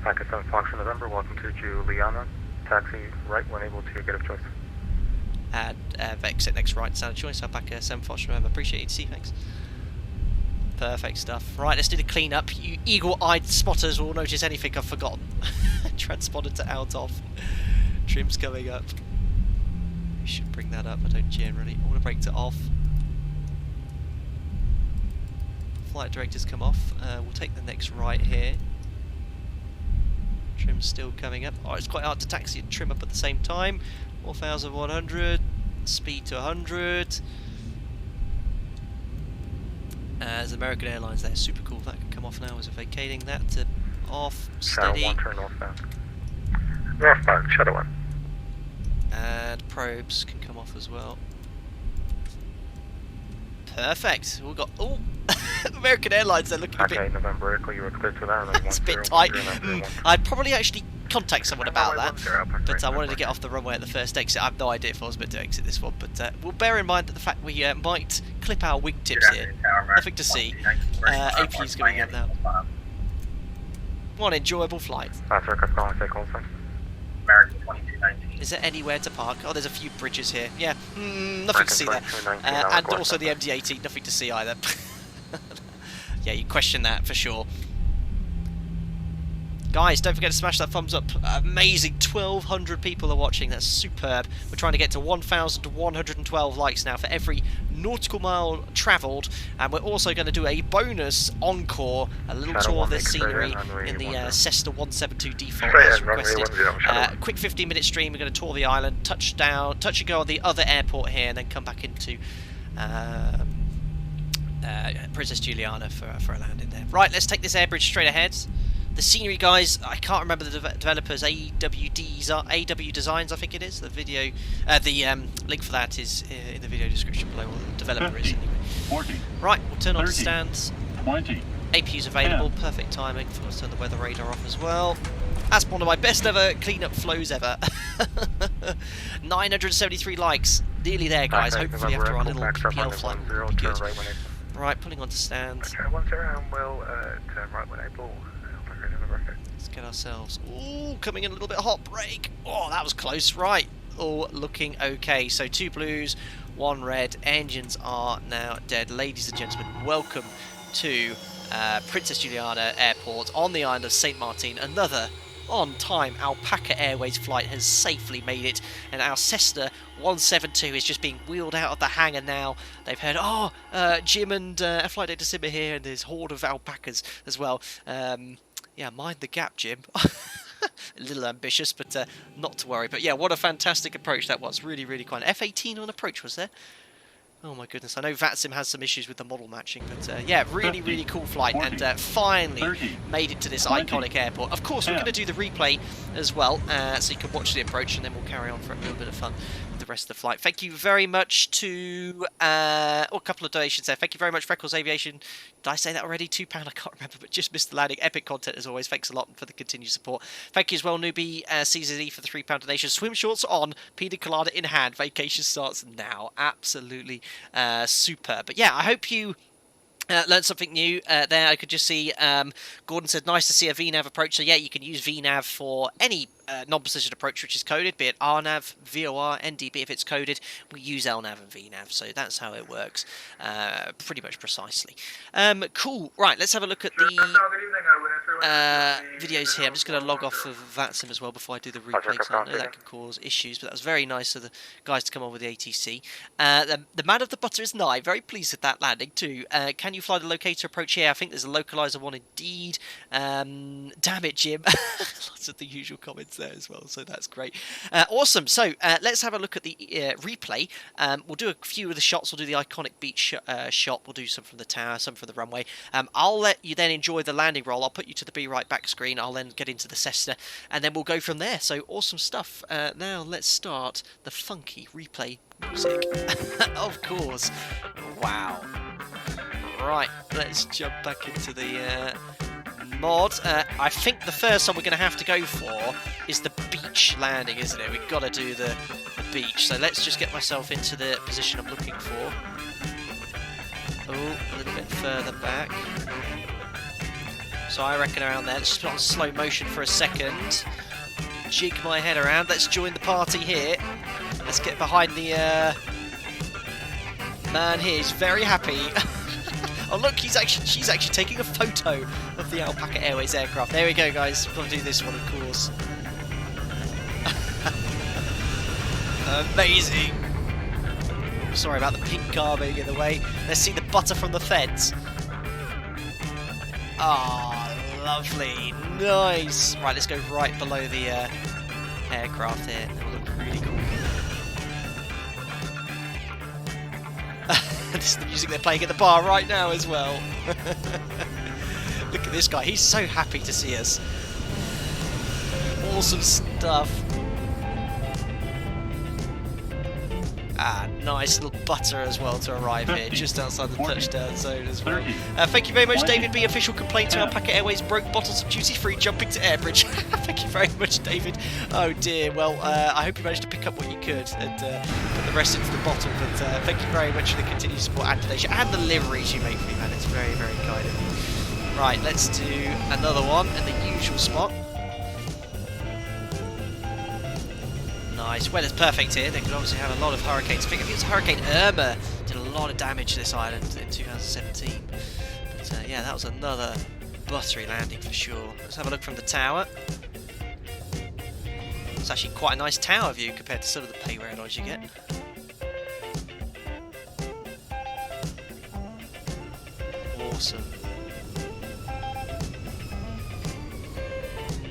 Pakistan Fox November, welcome to Juliana. Taxi right when able to get of choice. And exit next right, sound of choice. I'll back 7 Fox November. Appreciate it, thanks. Perfect stuff. Right, let's do the clean up. You eagle-eyed spotters will notice anything I've forgotten. Transponder to out of. Trim's coming up. We should bring that up. I don't generally. I want to break it off. Flight director's come off. We'll take the next right here. Trim's still coming up. Oh, it's quite hard to taxi and trim up at the same time. 4,100. Speed to 100. There's American Airlines there. Super cool. That can come off now as a vacating. That to off. Steady. Shadow 1, turn northbound. Northbound, Shadow 1. And probes can come off as well. Perfect. We've got American Airlines. They're looking a bit. November Echo, you were clear to land. It's a bit tight. I'd probably actually contact someone about that, but I wanted to get off the runway at the first exit. I have no idea if I was meant to exit this one, but we'll bear in mind that the fact we might clip our wingtips here. Nothing to see. APU's going up now. One enjoyable flight. Is there anywhere to park? Oh, there's a few bridges here. Yeah, nothing to see there. And also the MD-80, nothing to see either. Yeah, you question that for sure. Guys, don't forget to smash that thumbs up. Amazing, 1,200 people are watching. That's superb. We're trying to get to 1,112 likes now for every nautical mile travelled. And we're also going to do a bonus encore, a little tour of this scenery in the Cessna 172 default as requested. Quick 15-minute stream. We're going to tour the island, touch and go on the other airport here, and then come back into Princess Juliana for a landing there. Right, let's take this air bridge straight ahead. The scenery, guys, I can't remember the developers. AW Designs, I think it is. The video, the link for that is in the video description below. Or the developer 50, is anyway. 40, right, we'll turn on 30, the stands. 20. APU's available. 10. Perfect timing. Let's turn the weather radar off as well. That's one of my best ever cleanup flows ever. 973 likes. Nearly there, guys. Hopefully after our little PPL flight will be good. Right, pulling onto stands. Shadow 1, and we'll turn right when able. Let's get ourselves. Ooh, coming in a little bit hot. Brake. Oh, that was close. Right. All looking okay. So 2 blues, 1 red. Engines are now dead. Ladies and gentlemen, welcome to Princess Juliana Airport on the island of St.Maarten. Another on-time Alpaca Airways flight has safely made it, and our Cessna 172 is just being wheeled out of the hangar now. They've heard, Jim and Flight Data Simmer here, and there's horde of alpacas as well. Yeah, mind the gap, Jim. A little ambitious, but not to worry. But yeah, what a fantastic approach that was. Really, really kind. F-18 on approach, was there? Oh my goodness, I know VATSIM has some issues with the model matching, but yeah, really, really cool flight, 40, and finally 30, made it to this 20, iconic airport. Of course, 10. we're going to do the replay as well, so you can watch the approach, and then we'll carry on for a little bit of fun with the rest of the flight. Thank you very much to, a couple of donations there. Thank you very much, Freckles Aviation. Did I say that already? £2, I can't remember, but just missed the landing. Epic content as always. Thanks a lot for the continued support. Thank you as well, Newbie CZE, for the £3 donation. Swim shorts on, pina colada in hand. Vacation starts now. Absolutely superb. But yeah, I hope you learned something new there. I could just see Gordon said, nice to see a VNAV approach. So yeah, you can use VNAV for any non-precision approach which is coded, be it RNAV, VOR, NDB if it's coded. We use LNAV and VNAV, so that's how it works, pretty much precisely. Cool. Right, let's have a look at the videos here. I'm just going to log off of VATSIM as well before I do the replay, because I know that can cause issues, but that was very nice of the guys to come on with the ATC. The man of the butter is Nye. Very pleased with that landing too. Can you fly the locator approach here? I think there's a localizer one indeed. Damn it, Jim. Lots of the usual comments there as well, so that's great. Awesome. So let's have a look at the replay. We'll do a few of the shots. We'll do the iconic beach shot. We'll do some from the tower, some from the runway. I'll let you then enjoy the landing roll. I'll put you to the Be Right Back screen. I'll then get into the Cessna, and then we'll go from there. So awesome stuff. Now let's start the funky replay music. Of course. Wow. Right, let's jump back into the mod. I think the first one we're going to have to go for is the beach landing, isn't it? We've got to do the beach. So let's just get myself into the position I'm looking for. Oh, a little bit further back. So I reckon around there. Let's just put on slow motion for a second. Jig my head around. Let's join the party here. Let's get behind the man here. He's very happy. Oh look, she's actually taking a photo of the Alpaca Airways aircraft. There we go, guys. We've got to do this one, of course. Amazing. Sorry about the pink car being in the way. Let's see the butter from the feds. Ah, lovely. Nice. Right, let's go right below the aircraft here. That'll look really cool. This is the music they're playing at the bar right now as well. Look at this guy. He's so happy to see us. Awesome stuff. Ah, nice little butter as well to arrive here, just outside the touchdown zone as well. Thank you very much, David B. Official complaint to Alpaca Airways broke bottles of duty-free jumping to Airbridge. Thank you very much, David. Oh dear. Well, I hope you managed to pick up what you could and put the rest into the bottle. But thank you very much for the continued support and donation and the liveries you make for me, man. It's very, very kind of you. Right, let's do another one in the usual spot. Nice. Weather's perfect here. They could obviously have a lot of hurricanes. I think it was Hurricane Irma did a lot of damage to this island in 2017. But yeah, that was another buttery landing for sure. Let's have a look from the tower. It's actually quite a nice tower view compared to some of the pay radars you get. Awesome.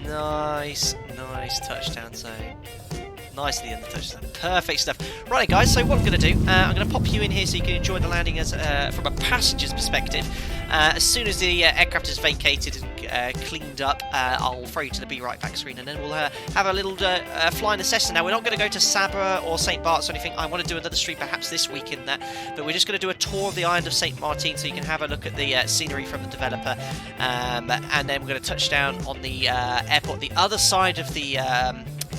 Nice touchdown zone. Nicely in the touchdown. Perfect stuff. Right, guys, so what I'm going to do, I'm going to pop you in here so you can enjoy the landing as from a passenger's perspective. As soon as the aircraft is vacated and cleaned up, I'll throw you to the Be Right Back screen, and then we'll have a little fly in the Cessna. Now, we're not going to go to Sabra or St.Maarten or anything. I want to do another stream perhaps this week in that, but we're just going to do a tour of the island of St.Maarten so you can have a look at the scenery from the developer, and then we're going to touch down on the airport, the other side of the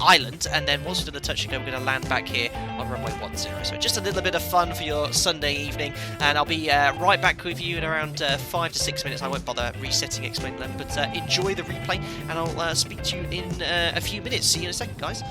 island, and then once we've done the touch and go, we're going to land back here on runway 10. So just a little bit of fun for your Sunday evening, and I'll be right back with you in around 5 to 6 minutes. I won't bother resetting, explaining them, but enjoy the replay, and I'll speak to you in a few minutes. See you in a second, guys.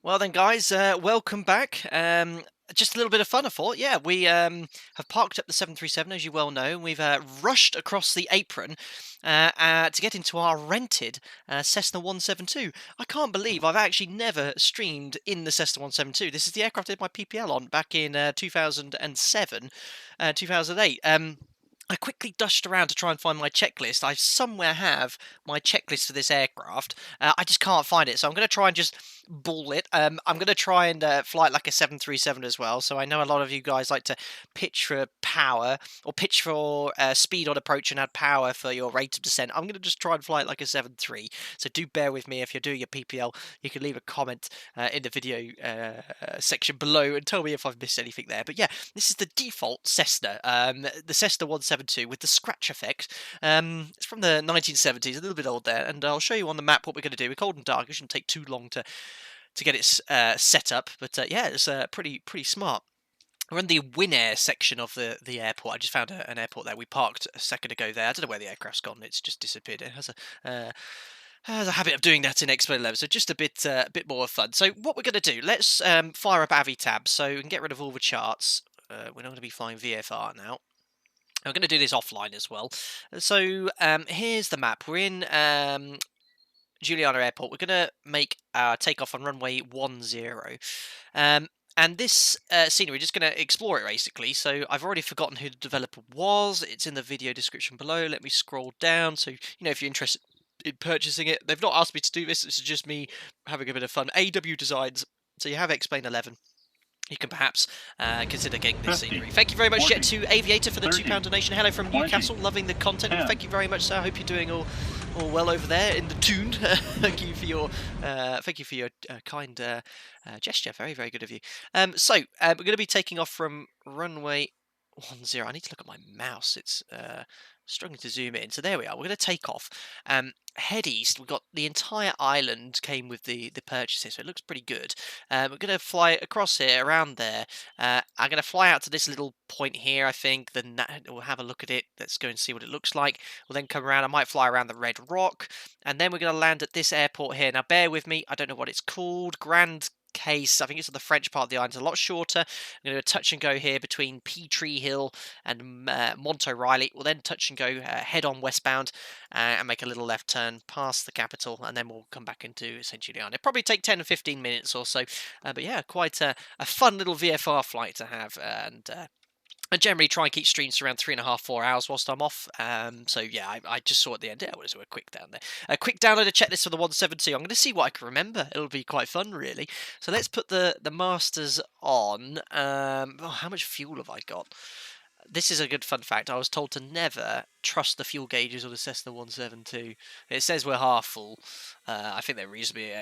Well then, guys, welcome back. Just a little bit of fun, I thought. Yeah, we have parked up the 737, as you well know, and we've rushed across the apron to get into our rented Cessna 172. I can't believe I've actually never streamed in the Cessna 172. This is the aircraft I did my PPL on back in 2007, 2008. I quickly dushed around to try and find my checklist. I somewhere have my checklist for this aircraft. I just can't find it, so I'm going to try and just ball it. I'm going to try and fly it like a 737 as well. So I know a lot of you guys like to pitch for power or pitch for speed on approach and add power for your rate of descent. I'm going to just try and fly it like a 7.3. So do bear with me if you're doing your PPL. You can leave a comment in the video section below and tell me if I've missed anything there. But yeah, this is the default Cessna, the Cessna 172 with the scratch effect. It's from the 1970s, a little bit old there, and I'll show you on the map what we're going to do. We're cold and dark. It shouldn't take too long to get it set up, but yeah, it's pretty smart. We're in the Winair section of the airport. I just found an airport there. We parked a second ago there. I don't know where the aircraft's gone. It's just disappeared. It has a habit of doing that in Expo 11, so just a bit more fun. So what we're going to do, let's fire up AviTab so we can get rid of all the charts. We're not going to be flying VFR now. I'm going to do this offline as well. So here's the map. We're in Juliana Airport. We're going to make our takeoff on runway 10. And this scenery, just going to explore it basically. So I've already forgotten who the developer was. It's in the video description below. Let me scroll down. So, you know, if you're interested in purchasing it, they've not asked me to do this. This is just me having a bit of fun. AW Designs. So you have Explain 11. You can perhaps consider getting this scenery. Thank you very much, Jet to Aviator, for the £2 donation. Hello from Newcastle, loving the content. Thank you very much, sir. I hope you're doing all well over there in the tune. Thank you for your kind gesture. Very, very good of you. So we're going to be taking off from runway 10. I need to look at my mouse. It's struggling to zoom in. So there we are. We're going to take off. Head east. We've got the entire island came with the purchases, so it looks pretty good. We're going to fly across here, around there. I'm going to fly out to this little point here, I think. Then we'll have a look at it. Let's go and see what it looks like. We'll then come around. I might fly around the Red Rock, and then we're going to land at this airport here. Now, bear with me. I don't know what it's called. Grand Case. I think it's on the French part of the island. It's a lot shorter. I'm going to do a touch and go here between Peatree Hill and Mont O'Reilly. We'll then touch and go head on westbound and make a little left turn past the capital, and then we'll come back into St. Juliana. It'll probably take 10 or 15 minutes or so, but yeah, quite a fun little VFR flight to have, and I generally try and keep streams to around 3.5 to 4 hours whilst I'm off. So yeah, I just saw at the end. Yeah, I want to do a quick down there. A quick download a checklist for the 172. I'm going to see what I can remember. It'll be quite fun, really. So let's put the masters on. How much fuel have I got? This is a good fun fact. I was told to never trust the fuel gauges on the Cessna 172. It says we're half full. I think they're reasonably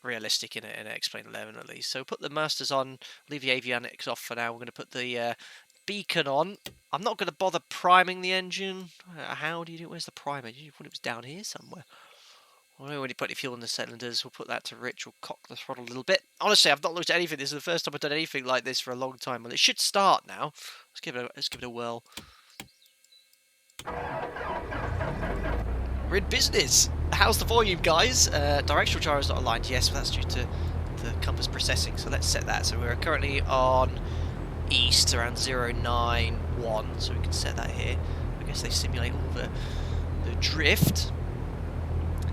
realistic in Explain 11 at least. So put the masters on. Leave the avionics off for now. We're going to put the beacon on. I'm not going to bother priming the engine. How do you do it? Where's the primer? You thought it was down here somewhere. I don't know when you put any fuel in the cylinders. We'll put that to rich. We'll cock the throttle a little bit. Honestly, I've not looked at anything. This is the first time I've done anything like this for a long time. Well, it should start now. Let's give it a whirl. We're in business. How's the volume, guys? Directional gyro is not aligned. Yes, well, that's due to the compass processing. So let's set that. So we're currently on east around 091. So we can set that here. I guess they simulate all the drift.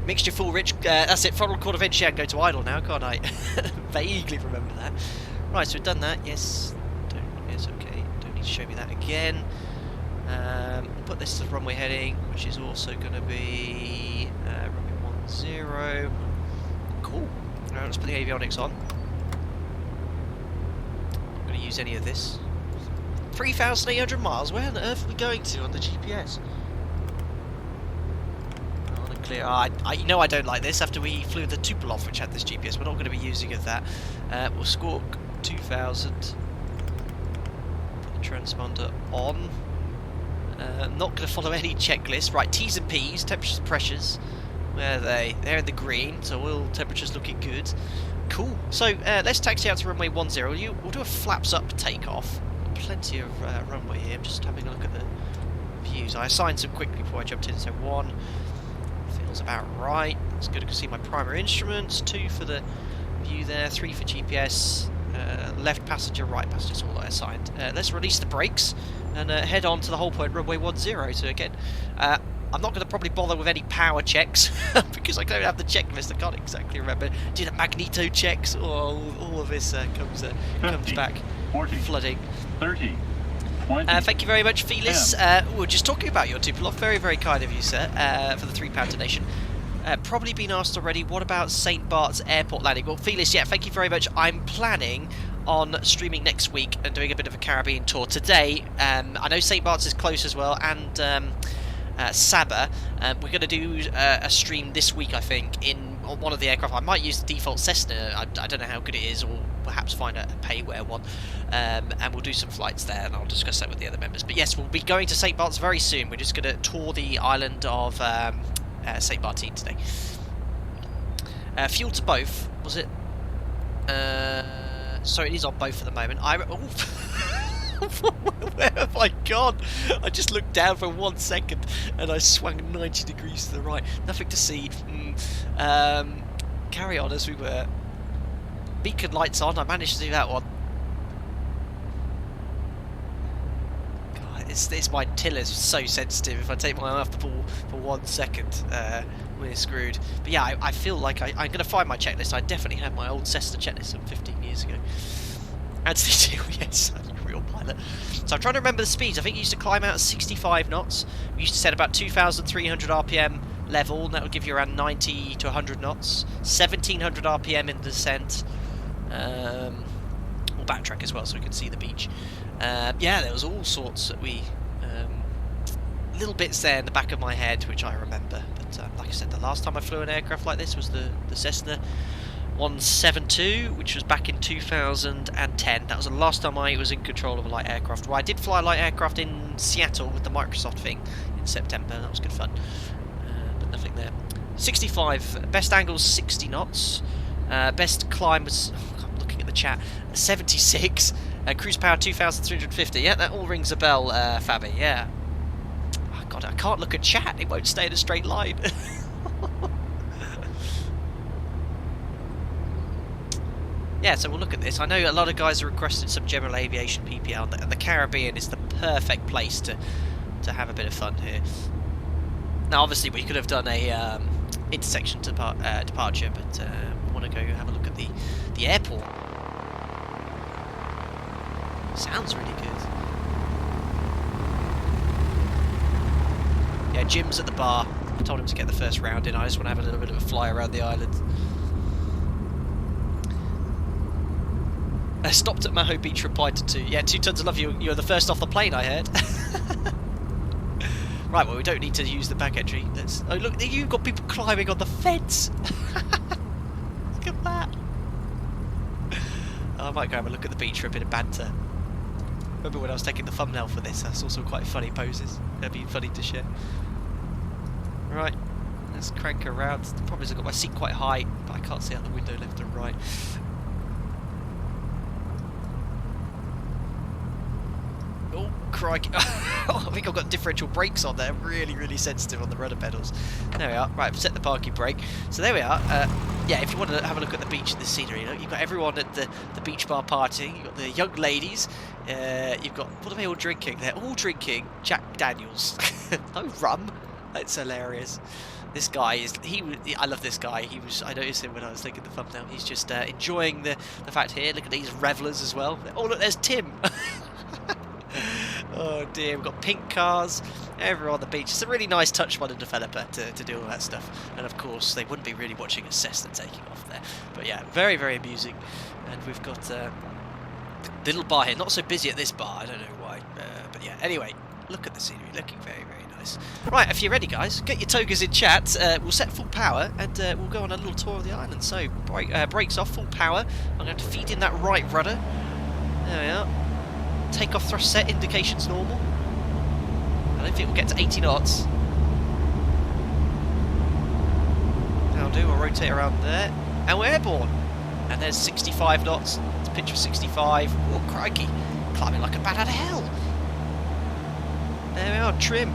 Mixture full rich, that's it, throttle quarter of inch, yeah, go to idle now, can't I? Vaguely remember that. Right, so we've done that, yes, yes, okay, don't need to show me that again. We'll put this to runway heading, which is also going to be runway 10. Cool, now let's put the avionics on. Not going to use any of this. 3,800 miles, where on earth are we going to on the GPS? Clear. You know I don't like this. After we flew the Tupolev, which had this GPS, we're not going to be using of that. We'll squawk 2,000. Put the transponder on. Not going to follow any checklist. Right, T's and P's, temperatures and pressures. Where are they? They're in the green, so oil temperature's looking good. Cool. So let's taxi out to runway 10. We'll do a flaps up takeoff. Plenty of runway here. I'm just having a look at the views. I assigned some quickly before I jumped in. So 1. Feels about right. It's good to see my primary instruments. 2 for the view there, 3 for GPS, left passenger, right passenger, all assigned. Let's release the brakes and head on to the whole point, runway 10. So again, I'm not going to probably bother with any power checks because I don't have the checklist. I can't exactly remember. Do the magneto checks? All of this comes 50, back 40, flooding. 30, 20. Thank you very much, Felix. We were just talking about your Tupolev. Very, very kind of you, sir, for the £3 donation. Probably been asked already, what about St. Bart's airport landing? Well, Felix, yeah, thank you very much. I'm planning on streaming next week and doing a bit of a Caribbean tour. Today, I know St. Bart's is close as well, and Saba. We're going to do a stream this week, I think, on one of the aircraft. I might use the default Cessna. I don't know how good it is, or perhaps find a payware one. And we'll do some flights there, and I'll discuss that with the other members. But yes, we'll be going to St. Bart's very soon. We're just going to tour the island of St. Maarten today. Fuel to both, was it? So it is on both at the moment. Where have I gone? I just looked down for 1 second and I swung 90 degrees to the right. Nothing to see. Carry on as we were. Beacon lights on. I managed to do that one. God, it's my tiller's so sensitive. If I take my eye off the ball for 1 second, we're screwed. But yeah, I feel like I'm going to find my checklist. I definitely had my old Cessna checklist from 15 years ago. Anthony Teal, yes, real pilot. So I'm trying to remember the speeds. I think you used to climb out at 65 knots. We used to set about 2,300 RPM level, and that would give you around 90 to 100 knots. 1,700 RPM in descent. We'll backtrack as well so we can see the beach. Yeah, there was all sorts that we... little bits there in the back of my head, which I remember. But like I said, the last time I flew an aircraft like this was the Cessna 172, which was back in 2010. That was the last time I was in control of a light aircraft. Well, I did fly a light aircraft in Seattle with the Microsoft thing in September. That was good fun, but nothing there. 65, best angle 60 knots. Best climb was, I'm looking at the chat, 76. Cruise power 2,350. Yeah, that all rings a bell, Fabi. Yeah. Oh, God, I can't look at chat. It won't stay in a straight line. Yeah, so we'll look at this. I know a lot of guys are requesting some general aviation PPL, and the Caribbean is the perfect place to have a bit of fun here. Now, obviously, we could have done a intersection departure, but we want to go have a look at the airport. Sounds really good. Yeah, Jim's at the bar. I told him to get the first round in. I just want to have a little bit of a fly around the island. Stopped at Maho Beach, replied to 2. Yeah, 2 tons of love. You're the first off the plane, I heard. Right, well, we don't need to use the back entry. Oh, look, you've got people climbing on the fence. Look at that. Oh, I might go have a look at the beach for a bit of banter. Remember when I was taking the thumbnail for this? I saw some quite funny poses. That'd be funny to share. Right, let's crank around. The problem is I've got my seat quite high, but I can't see out the window left and right. Oh, crikey. I think I've got differential brakes on there. Really, really sensitive on the rudder pedals. There we are. Right, I've set the parking brake. So there we are. Yeah, if you want to have a look at the beach and the scenery, look, you've got everyone at the beach bar partying. You've got the young ladies. You've got... What are they all drinking? They're all drinking Jack Daniels. No rum. That's hilarious. This guy is... I love this guy. I noticed him when I was taking the thumbnail. He's just enjoying the fact here. Look at these revelers as well. Oh, look, there's Tim. Oh dear, we've got pink cars everywhere on the beach. It's a really nice touch by the developer to do all that stuff. And of course, they wouldn't be really watching a Cessna taking off there. But yeah, very, very amusing. And we've got the little bar here. Not so busy at this bar, I don't know why. But yeah, anyway, look at the scenery. Looking very, very nice. Right, if you're ready, guys, get your togas in chat. We'll set full power and we'll go on a little tour of the island. So, brakes off, full power. I'm going to feed in that right rudder. There we are. Takeoff thrust set, indications normal. I don't think we'll get to 80 knots. That'll do, we'll rotate around there. And we're airborne. And there's 65 knots. It's a pitch of 65. Oh, crikey. Climbing like a bat out of hell. There we are, trim.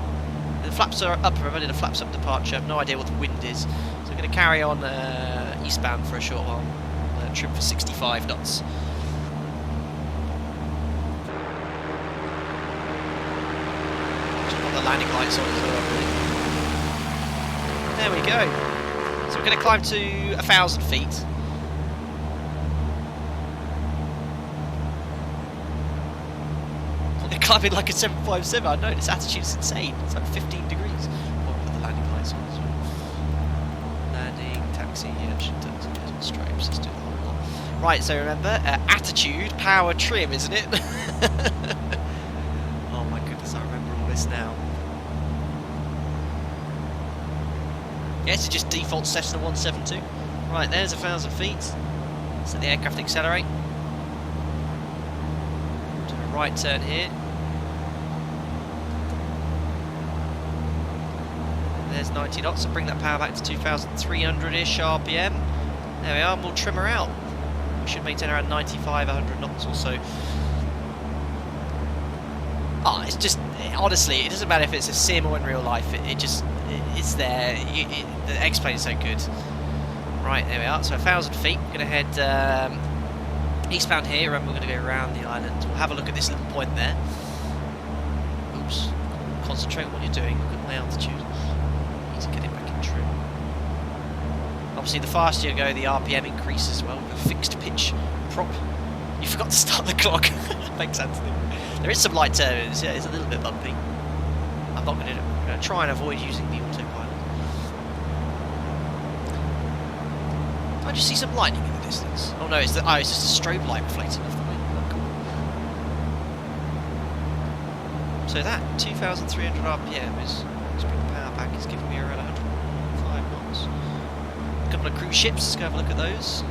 The flaps are up, remember, the flaps up departure. I have no idea what the wind is. So we're going to carry on eastbound for a short while. trim for 65 knots. Just put the landing lights on as well, really. There we go. So we're going to climb to 1,000 feet. They're climbing like a 757. I know, this attitude is insane. It's like 15 degrees. I'll put the landing lights on as well. Landing, taxi, engine, taxi, stripes. Let's do the whole lot. Right, so remember, attitude, power, trim, isn't it? Oh my goodness, I remember all this now. Yes, it's just default Cessna 172. Right, there's 1,000 feet. So the aircraft accelerate. Do a right turn here. There's 90 knots, so bring that power back to 2,300-ish RPM. There we are, and we'll trim her out. We should maintain around 95, 100 knots or so. Oh, it's just, honestly, it doesn't matter if it's a sim or in real life, it's there. The X-plane is so good. Right, there we are, so 1,000 feet. We're going to head eastbound here, and we're going to go around the island. We'll have a look at this little point there. Oops. Concentrate on what you're doing. Look at my altitude. Need to get it back in trim. Obviously, the faster you go, the RPM increases as well with a fixed pitch prop. You forgot to start the clock. Thanks, Anthony. There is some light turbulence. Yeah, it's a little bit bumpy. I'm not going to try and avoid using the autopilot. I just see some lightning in the distance. Oh no, it's just a strobe light reflecting off the wing. Oh, cool. So that 2,300 RPM is bring the power back. It's giving me around 105 knots. A couple of cruise ships. Let's go have a look at those.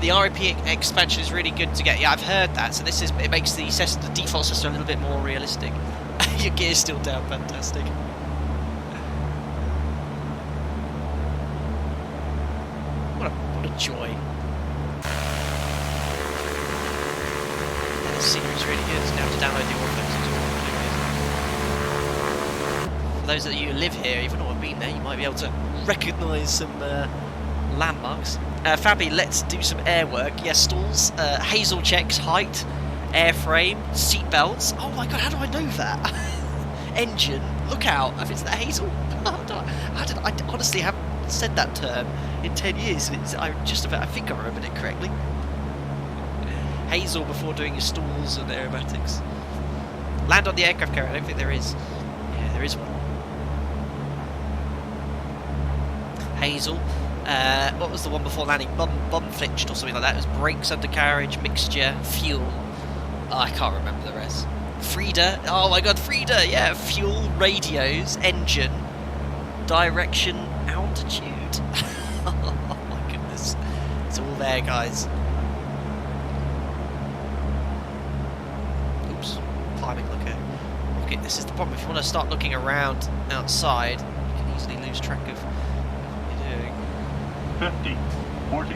The RAP expansion is really good to get. Yeah, I've heard that. So it makes the default system a little bit more realistic. Your gear's still down, fantastic. What a joy. The scenery's really good. So now to download the audio. For those of you who live here, even though I've been there, you might be able to recognise some landmarks. Fabi, let's do some air work. Yes, stalls, Hazel checks, height, airframe, seat belts. Oh my god, how do I know that? Engine, look out. If it's that Hazel, I honestly haven't said that term in 10 years. I think I remembered it correctly. Hazel before doing your stalls and aerobatics. Land on the aircraft carrier. I don't think there is. Yeah, there is one. Hazel. What was the one before landing? Bum flitched or something like that. It was brakes, undercarriage, mixture, fuel. Oh, I can't remember the rest. Frida. Oh my god, Frida. Yeah, fuel, radios, engine, direction, altitude. Oh my goodness. It's all there, guys. Oops. Climbing looker. Okay, this is the problem. If you want to start looking around outside, you can easily lose track of 50, 40,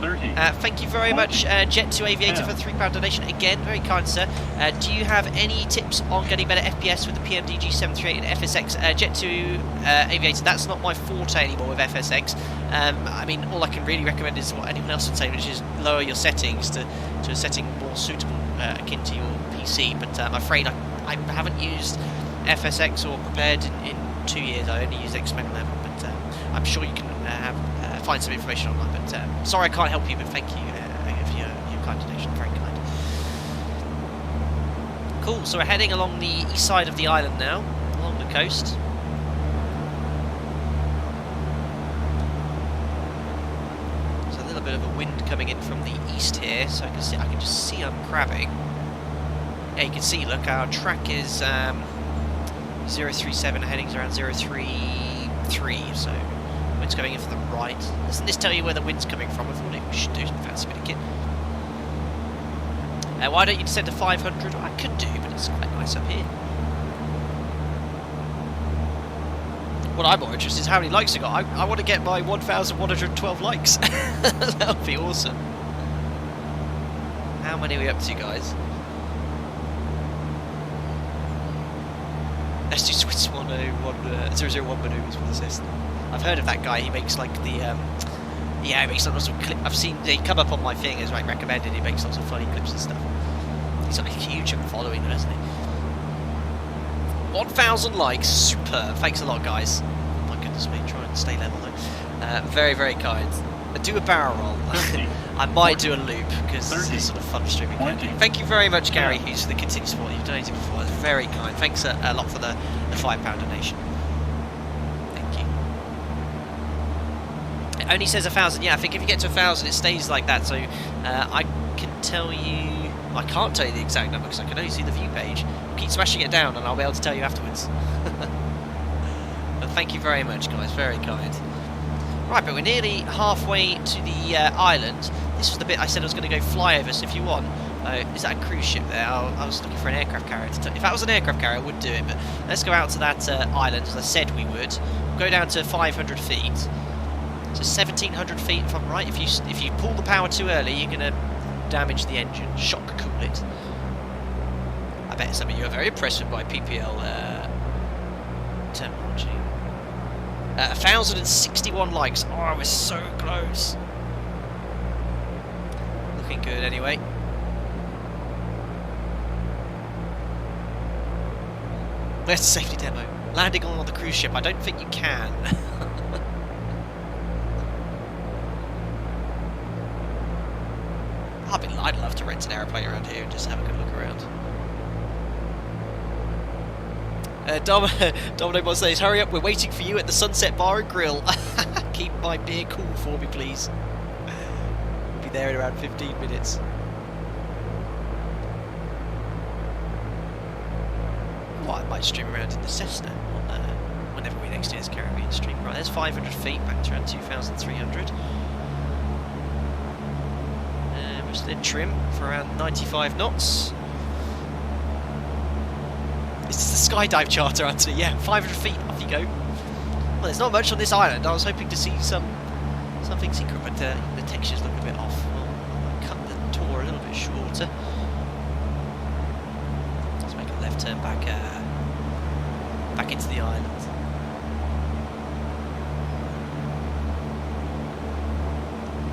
30. Thank you very much, Jet2 Aviator, for the £3 donation. Again, very kind, sir. Do you have any tips on getting better FPS with the PMDG 738 and FSX? Jet2 Aviator, that's not my forte anymore with FSX. I mean, all I can really recommend is what anyone else would say, which is lower your settings to a setting more suitable, akin to your PC. But I'm afraid I haven't used FSX or prepared in 2 years. I only use X-Men 11, but I'm sure you can find some information online. But sorry I can't help you, but thank you for your kind donation. Very kind. Cool, so we're heading along the east side of the island now, along the coast. There's a little bit of a wind coming in from the east here, so I can just see I'm crabbing. Yeah, you can see, look, our track is 037, heading's around 033, so wind's coming in from the right. Doesn't this tell you where the wind's coming from? I thought it should do. Fancy bit of kit. Why don't you descend to 500? Well, I could do, but it's quite nice up here. What I'm more interested in is how many likes I got. I want to get my 1,112 likes. That would be awesome. How many are we up to, guys? Let's do Swiss 001 manoeuvres for the Cessna. I've heard of that guy. He makes like the yeah, he makes lots of clips. I've seen they come up on my thing as like recommended. He makes lots of funny clips and stuff. He's got a huge following, hasn't he? 1,000 likes, superb. Thanks a lot, guys. Oh my goodness me, try and stay level though. Very, very kind. Do a barrel roll. I might do a loop because it's sort of fun streaming. Thank you very much, Gary Hughes, for the continued support you've donated before. That's very kind. Thanks a lot for the £5 donation. Thank you. It only says 1,000. Yeah, I think if you get to 1,000, it stays like that. So I can tell you. I can't tell you the exact number because I can only see the view page. Keep smashing it down, and I'll be able to tell you afterwards. But thank you very much, guys. Very kind. Right, but we're nearly halfway to the island. This was the bit I said I was going to go fly over, so if you want... is that a cruise ship there? I was looking for an aircraft carrier. If that was an aircraft carrier, I would do it, but let's go out to that island, as I said we would. We'll go down to 500 feet. So 1,700 feet, if I'm right. If you pull the power too early, you're going to damage the engine. Shock cool it. I bet some of you are very impressed with my PPL terminology. 1,061 likes. Oh, we're so close. Looking good anyway. Where's the safety demo? Landing on the cruise ship. I don't think you can. I'd love to rent an aeroplane around here and just have a good look around. Domino Boss says, hurry up, we're waiting for you at the Sunset Bar and Grill. Keep my beer cool for me, please. We'll be there in around 15 minutes. Well, I might stream around in the Cessna whenever we next do this Caribbean stream. Right, there's 500 feet, back to around 2,300. Then trim for around 95 knots. This is the skydive charter, Anthony. Yeah, 500 feet, off you go. Well, there's not much on this island. I was hoping to see something secret, but the textures look a bit off. I'll cut the tour a little bit shorter. Let's make a left turn back into the island.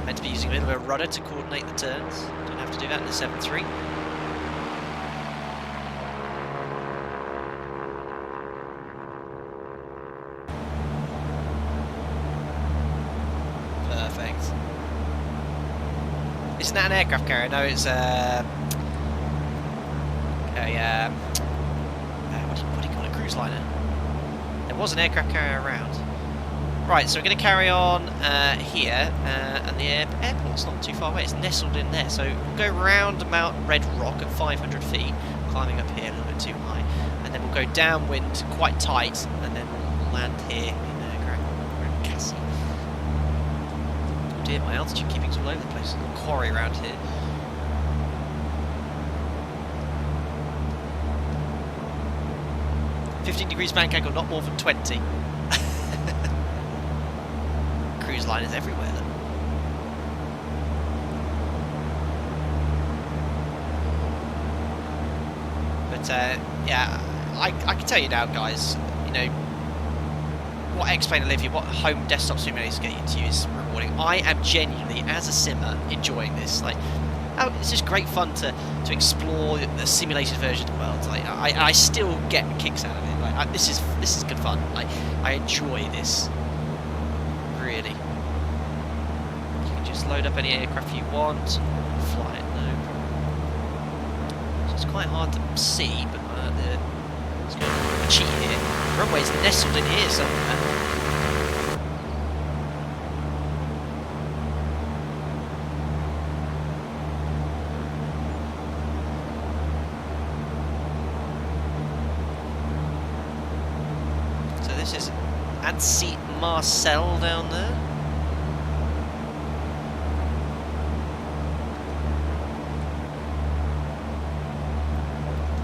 Meant to be using a little bit of rudder to coordinate the turns. Don't have to do that in the 7.3. Perfect. Isn't that an aircraft carrier? No, it's what do you call it? Cruise liner. There was an aircraft carrier around. Right, so we're going to carry on here, and the airport's not too far away, it's nestled in there, so we'll go round Mount Red Rock at 500 feet, climbing up here a little bit too high, and then we'll go downwind quite tight, and then we'll land here in Grand Cassie. Oh dear, my altitude keeping's all over the place, there's a little quarry around here. £15 bank angle, not more than 20. Cruise liners everywhere then. But yeah, I can tell you now, guys, you know, what X-Plane Olivia, what home desktop simulators get you to is rewarding. I am genuinely, as a simmer, enjoying this. Like, it's just great fun to explore the simulated version of the world. Like, I still get kicks out of it. Like, this is good fun. Like, I enjoy this. Really. You can just load up any aircraft you want, fly it, no problem. So it's quite hard to see, but it's got a cheat here. The runway's nestled in here somewhere. So this is St.Maarten down there.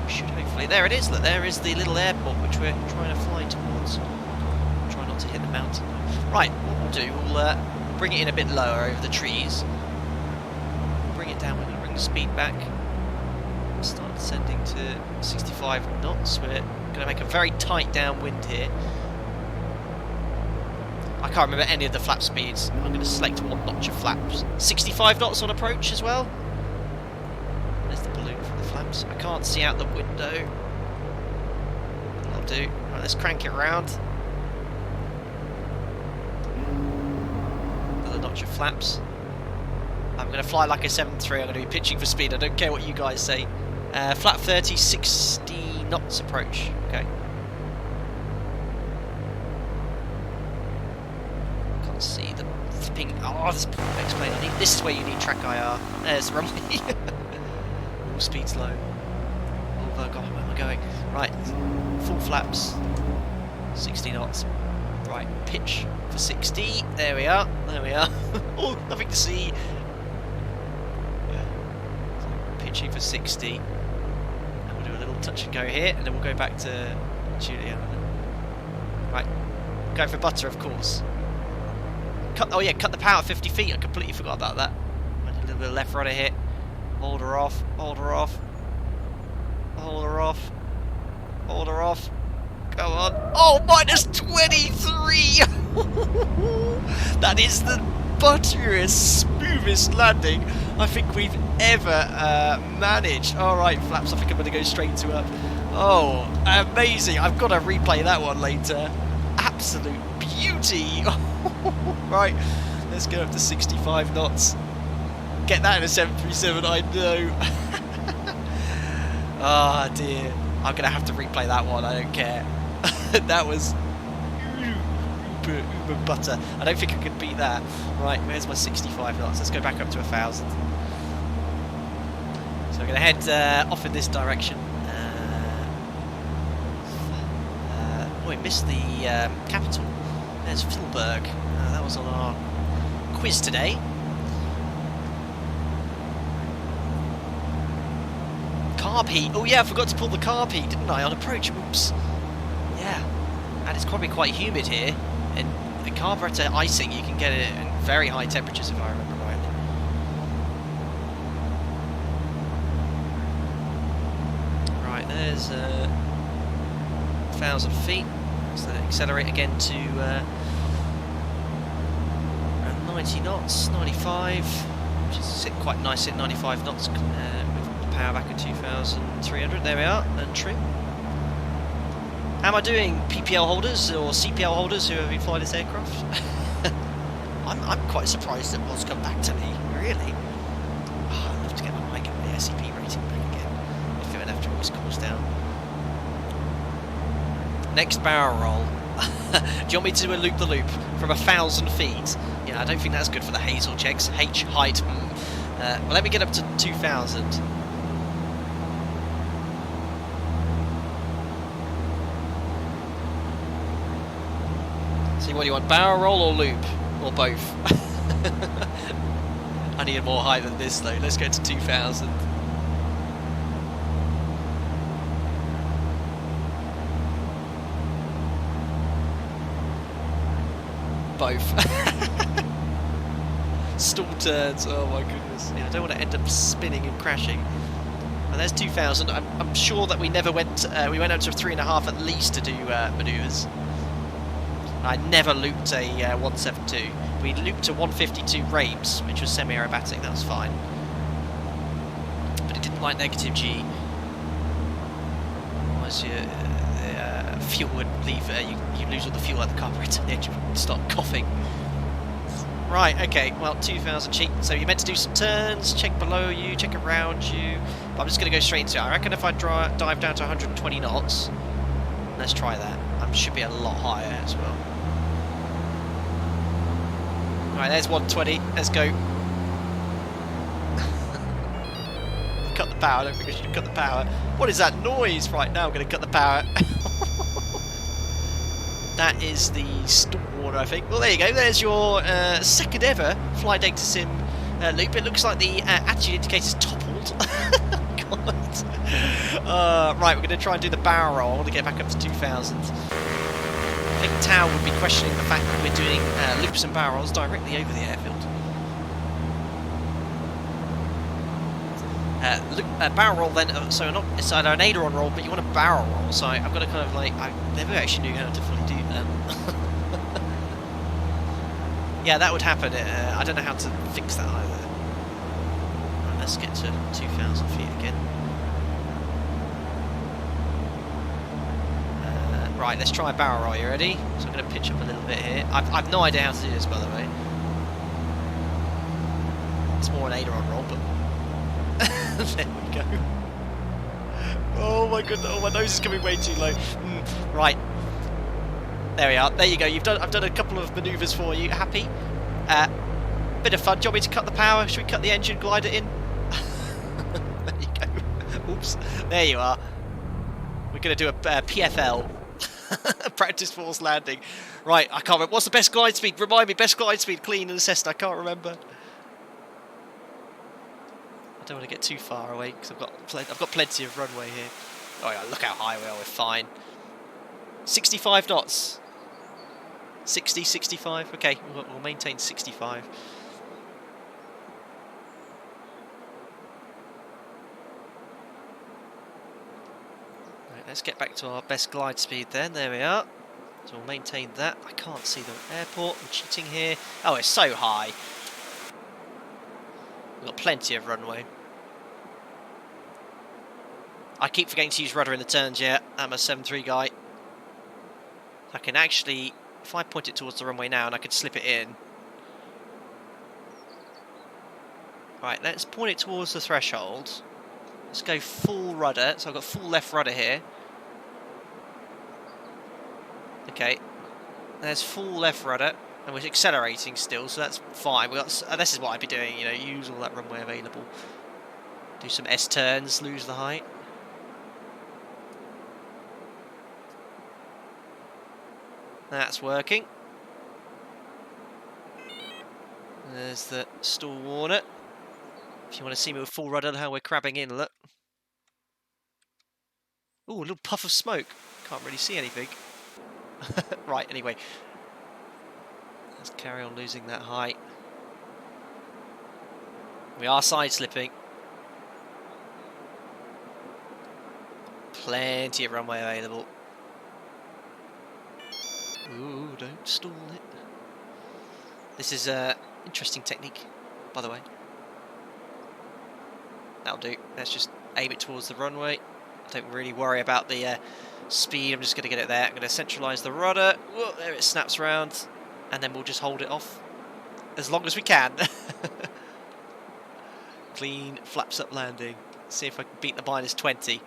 Should hopefully, there it is. Look, there is the little airport which we're trying to fly towards. Try not to hit the mountain. Right, what we'll do, we'll bring it in a bit lower over the trees. Bring it down. We're going to bring the speed back. Start descending to 65 knots. We're going to make a very tight downwind here. I can't remember any of the flap speeds. I'm going to select one notch of flaps. 65 knots on approach as well. There's the balloon for the flaps. I can't see out the window. That'll do. Right, let's crank it round. Another notch of flaps. I'm going to fly like a 7.3. I'm going to be pitching for speed. I don't care what you guys say. Flap 30, 60 knots approach. Okay. Can't see the flipping. Oh, this plane. This is where you need track IR. There's the runway. All speed's low. Oh my god, where am I going? Right, full flaps. 60 knots. Right, pitch for 60. There we are. There we are. Oh, nothing to see. Pitching for 60. And we'll do a little touch and go here, and then we'll go back to Juliana. Right, go for butter, of course. Oh yeah, cut the power at 50 feet. I completely forgot about that. A little bit of left rudder hit. Hold her off. Hold her off. Hold her off. Hold her off. Come on. Oh, minus 23! That is the butteriest, smoothest landing I think we've ever managed. Alright, flaps, I think I'm going to go straight to up. Oh, amazing. I've got to replay that one later. Absolute beauty. Right, let's go up to 65 knots. Get that in a 737, I know. Ah, oh, dear. I'm going to have to replay that one, I don't care. That was uber butter. I don't think I could beat that. Right, where's my 65 knots? Let's go back up to 1,000. So we're going to head off in this direction. Oh, we missed the capital. There's Filberg. That was on our quiz today. Carb heat. Oh yeah, I forgot to pull the carb heat, didn't I, on approach? Oops. Yeah. And it's probably quite humid here. And the carburetor icing, you can get it at very high temperatures, if I remember rightly. Right, there's 1,000 feet. So accelerate again to 90 knots, 95, which is sitting quite nice at 95 knots with the power back at 2,300. There we are, and trim. How am I doing, PPL holders or CPL holders who have been flying this aircraft? I'm quite surprised that what's come back to me, really. Oh, I'd love to get my SCP rating back again, if it after all this cools down. Next barrel roll. Do you want me to do a loop-the-loop from 1,000 feet? Yeah, I don't think that's good for the Hazel checks. H height. Well, let me get up to 2,000. See, what do you want? Barrel roll or loop? Or both? I need more height than this, though. Let's go to 2,000. Both. Stall turns, oh my goodness. Yeah, I don't want to end up spinning and crashing. And there's 2,000. I'm sure that we never went, we went up to 3.5 at least to do manoeuvres. I never looped a 172. We looped a 152 Rapes, which was semi-aerobatic, that was fine. But it didn't like negative G. Otherwise your fuel would leave, you lose all the fuel at the carburetor and you would start coughing. Right, okay, well, 2,000 cheap. So you're meant to do some turns, check below you, check around you. But I'm just going to go straight into it. I reckon if I dive down to 120 knots, let's try that. I should be a lot higher as well. Right, there's 120. Let's go. Cut the power. I don't think I should cut the power. What is that noise? Right, now I'm going to cut the power. That is the storm warner, I think. Well, there you go. There's your second ever Fly Data Sim loop. It looks like the attitude indicator's toppled. God. Right, we're going to try and do the barrel roll to get back up to 2,000. I think Tao would be questioning the fact that we're doing loops and barrels directly over the airfield. barrel roll then, so not it's either an aileron roll, but you want a barrel roll, so I've got to kind of like, I never actually knew how to fully do that. Yeah, that would happen. I don't know how to fix that either. Right, let's get to 2,000 feet again. Right, let's try a barrel roll. You ready? So I'm going to pitch up a little bit here. I've no idea how to do this, by the way. It's more an aileron roll, but there we go. Oh my goodness! Oh, my nose is coming way too low. Right, there we are. There you go. I've done a couple of manoeuvres for you. Happy? Bit of fun. Do you want me to cut the power? Should we cut the engine, glide it in? There you go. Oops. There you are. We're going to do a PFL. Practice force landing. Right, I can't remember. What's the best glide speed? Remind me, best glide speed, clean in the Cessna. I can't remember. I don't want to get too far away because I've got plenty of runway here. Oh yeah, look how high we are. We're fine. 65 knots. 60, 65. Okay, we'll maintain 65. Let's get back to our best glide speed then. There we are. So we'll maintain that. I can't see the airport. I'm cheating here. Oh, it's so high. We've got plenty of runway. I keep forgetting to use rudder in the turns yet. I'm a 7.3 guy. I can actually, if I point it towards the runway now and I could slip it in. Right, let's point it towards the threshold. Let's go full rudder. So I've got full left rudder here. Okay, there's full left rudder, and we're accelerating still, so that's fine. This is what I'd be doing, you know, use all that runway available. Do some S-turns, lose the height. That's working. There's the stall warner. If you want to see me with full rudder, how we're crabbing in, look. Ooh, a little puff of smoke. Can't really see anything. Right, anyway. Let's carry on losing that height. We are side slipping. Plenty of runway available. Ooh, don't stall it. This is an interesting technique, by the way. That'll do. Let's just aim it towards the runway. Don't really worry about the speed. I'm just going to get it there. I'm going to centralise the rudder. Whoa, there it snaps around. And then we'll just hold it off as long as we can. Clean flaps up landing. See if I can beat the -20.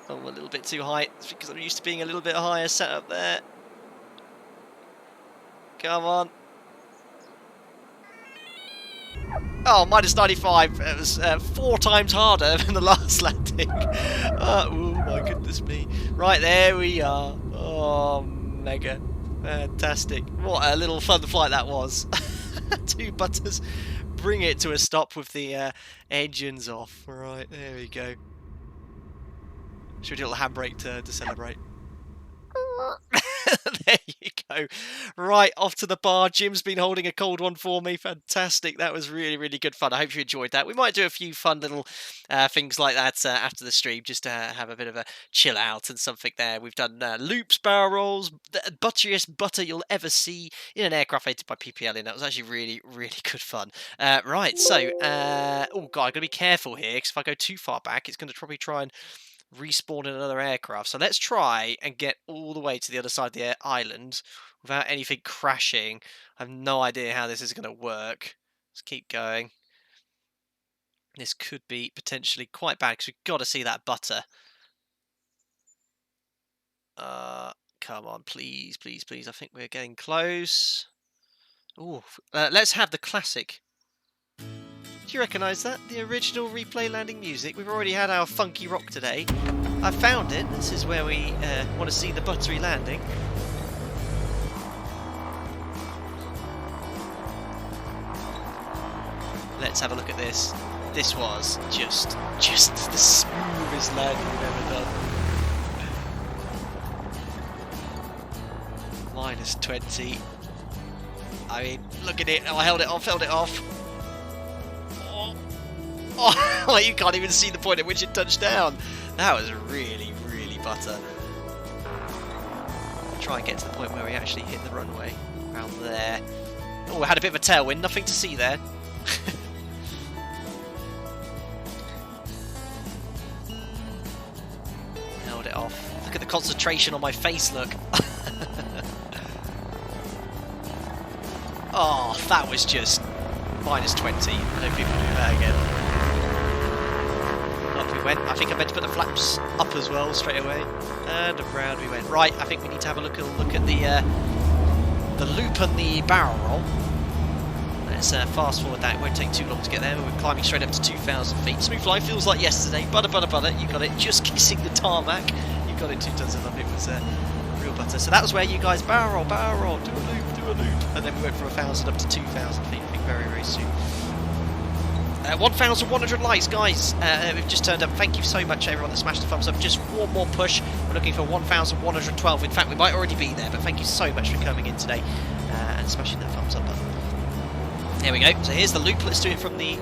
Oh, a little bit too high. It's because I'm used to being a little bit higher set up there. Come on. Oh, -95. It was 4 times harder than the last landing. Oh my goodness me. Right, there we are. Oh, mega. Fantastic. What a little fun flight that was. 2 butters. Bring it to a stop with the engines off. Right, there we go. Should we do a little handbrake to celebrate? There you go. Right, off to the bar. Jim's been holding a cold one for me. Fantastic. That was really, really good fun. I hope you enjoyed that. We might do a few fun little things like that after the stream, just to have a bit of a chill out and something there. We've done loops, barrel rolls, the butteriest butter you'll ever see in an aircraft rated by PPL. And that was actually really, really good fun. Right, so, oh God, I've got to be careful here, because if I go too far back, it's going to probably try and respawn in another aircraft. So let's try and get all the way to the other side of the island without anything crashing. I have no idea how this is going to work. Let's keep going. This could be potentially quite bad because we've got to see that butter. Come on, please, please, please. I think we're getting close. Ooh, let's have the classic. Do you recognise that? The original replay landing music. We've already had our funky rock today. I found it. This is where we want to see the buttery landing. Let's have a look at this. This was just the smoothest landing we've ever done. -20. I mean, look at it. Oh, I held it off, Oh, you can't even see the point at which it touched down. That was really, really butter. Try and get to the point where we actually hit the runway. Around there. Oh, we had a bit of a tailwind. Nothing to see there. Held it off. Look at the concentration on my face, look. Oh, that was just minus 20. I don't think we'll do that again. Up we went. I think I meant to put the flaps up as well straight away. And around we went. Right, I think we need to have a look at the loop and the barrel roll. Let's fast forward that. It won't take too long to get there. We're climbing straight up to 2,000 feet. Smooth fly feels like yesterday. Butter, butter, butter. You got it. Just kissing the tarmac. You got it 2 tons of love. It was real butter. So that was where you guys barrel roll, do a loop, do a loop. And then we went from 1,000 up to 2,000 feet. I think very, very soon. 1,100 likes, guys. We've just turned up. Thank you so much, everyone that smashed the thumbs up. Just one more push. We're looking for 1,112. In fact, we might already be there, but thank you so much for coming in today and smashing that thumbs up button. There we go. So here's the loop. Let's do it from the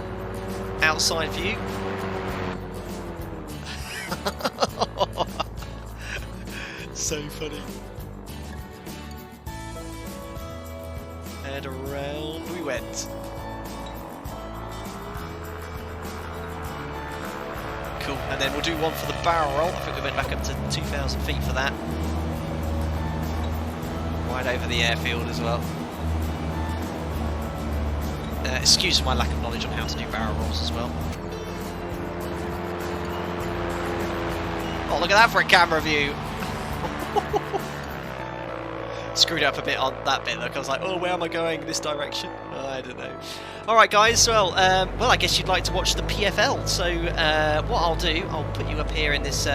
outside view. So funny. And around we went. Cool, and then we'll do one for the barrel roll. I think we went back up to 2,000 feet for that. Right over the airfield as well. Excuse my lack of knowledge on how to do barrel rolls as well. Oh, look at that for a camera view. Screwed up a bit on that bit, look. I was like, oh, where am I going? This direction? Oh, I don't know. Alright, guys, well, I guess you'd like to watch the PFL. So, what I'll do, I'll put you up here in this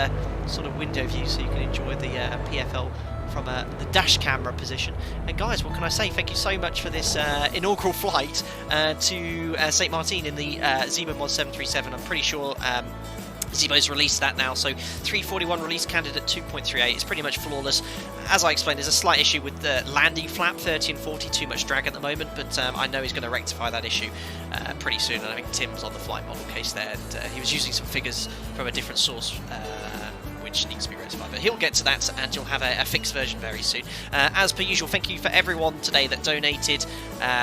sort of window view so you can enjoy the PFL from the dash camera position. And guys, what can I say? Thank you so much for this inaugural flight to St.Maarten in the ZIBO Mod 737. I'm pretty sure ZIBO's released that now, so 341 release candidate 2.38 is pretty much flawless. As I explained, there's a slight issue with the landing flap 30 and 40, too much drag at the moment, but I know he's going to rectify that issue pretty soon. And I think Tim's on the flight model case there, and he was using some figures from a different source which needs to be rectified, but he'll get to that and you'll have a fixed version very soon. As per usual, thank you for everyone today that donated,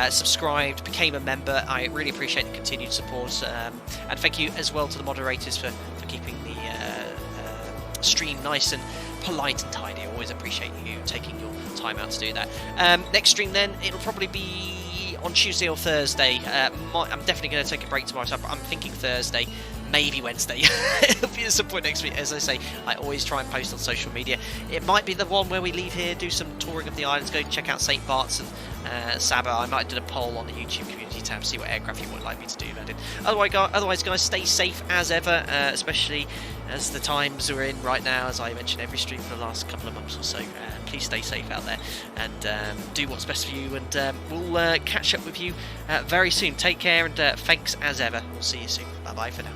subscribed, became a member. I really appreciate the continued support, and thank you as well to the moderators for keeping the stream nice and polite and tidy. I always appreciate you taking your time out to do that. Next stream then, it'll probably be on Tuesday or Thursday. I'm definitely going to take a break tomorrow, so I'm thinking Thursday. Maybe Wednesday. It'll be at some point next week. As I say, I always try and post on social media. It might be the one where we leave here, do some touring of the islands, go check out St.Maarten and Saba. I might do a poll on the YouTube community tab, see what aircraft you would like me to do that in. Otherwise, guys, stay safe as ever, especially as the times we're in right now, as I mentioned every stream for the last couple of months or so. Please stay safe out there and do what's best for you, and we'll catch up with you very soon. Take care, and thanks as ever. We'll see you soon. Bye-bye for now.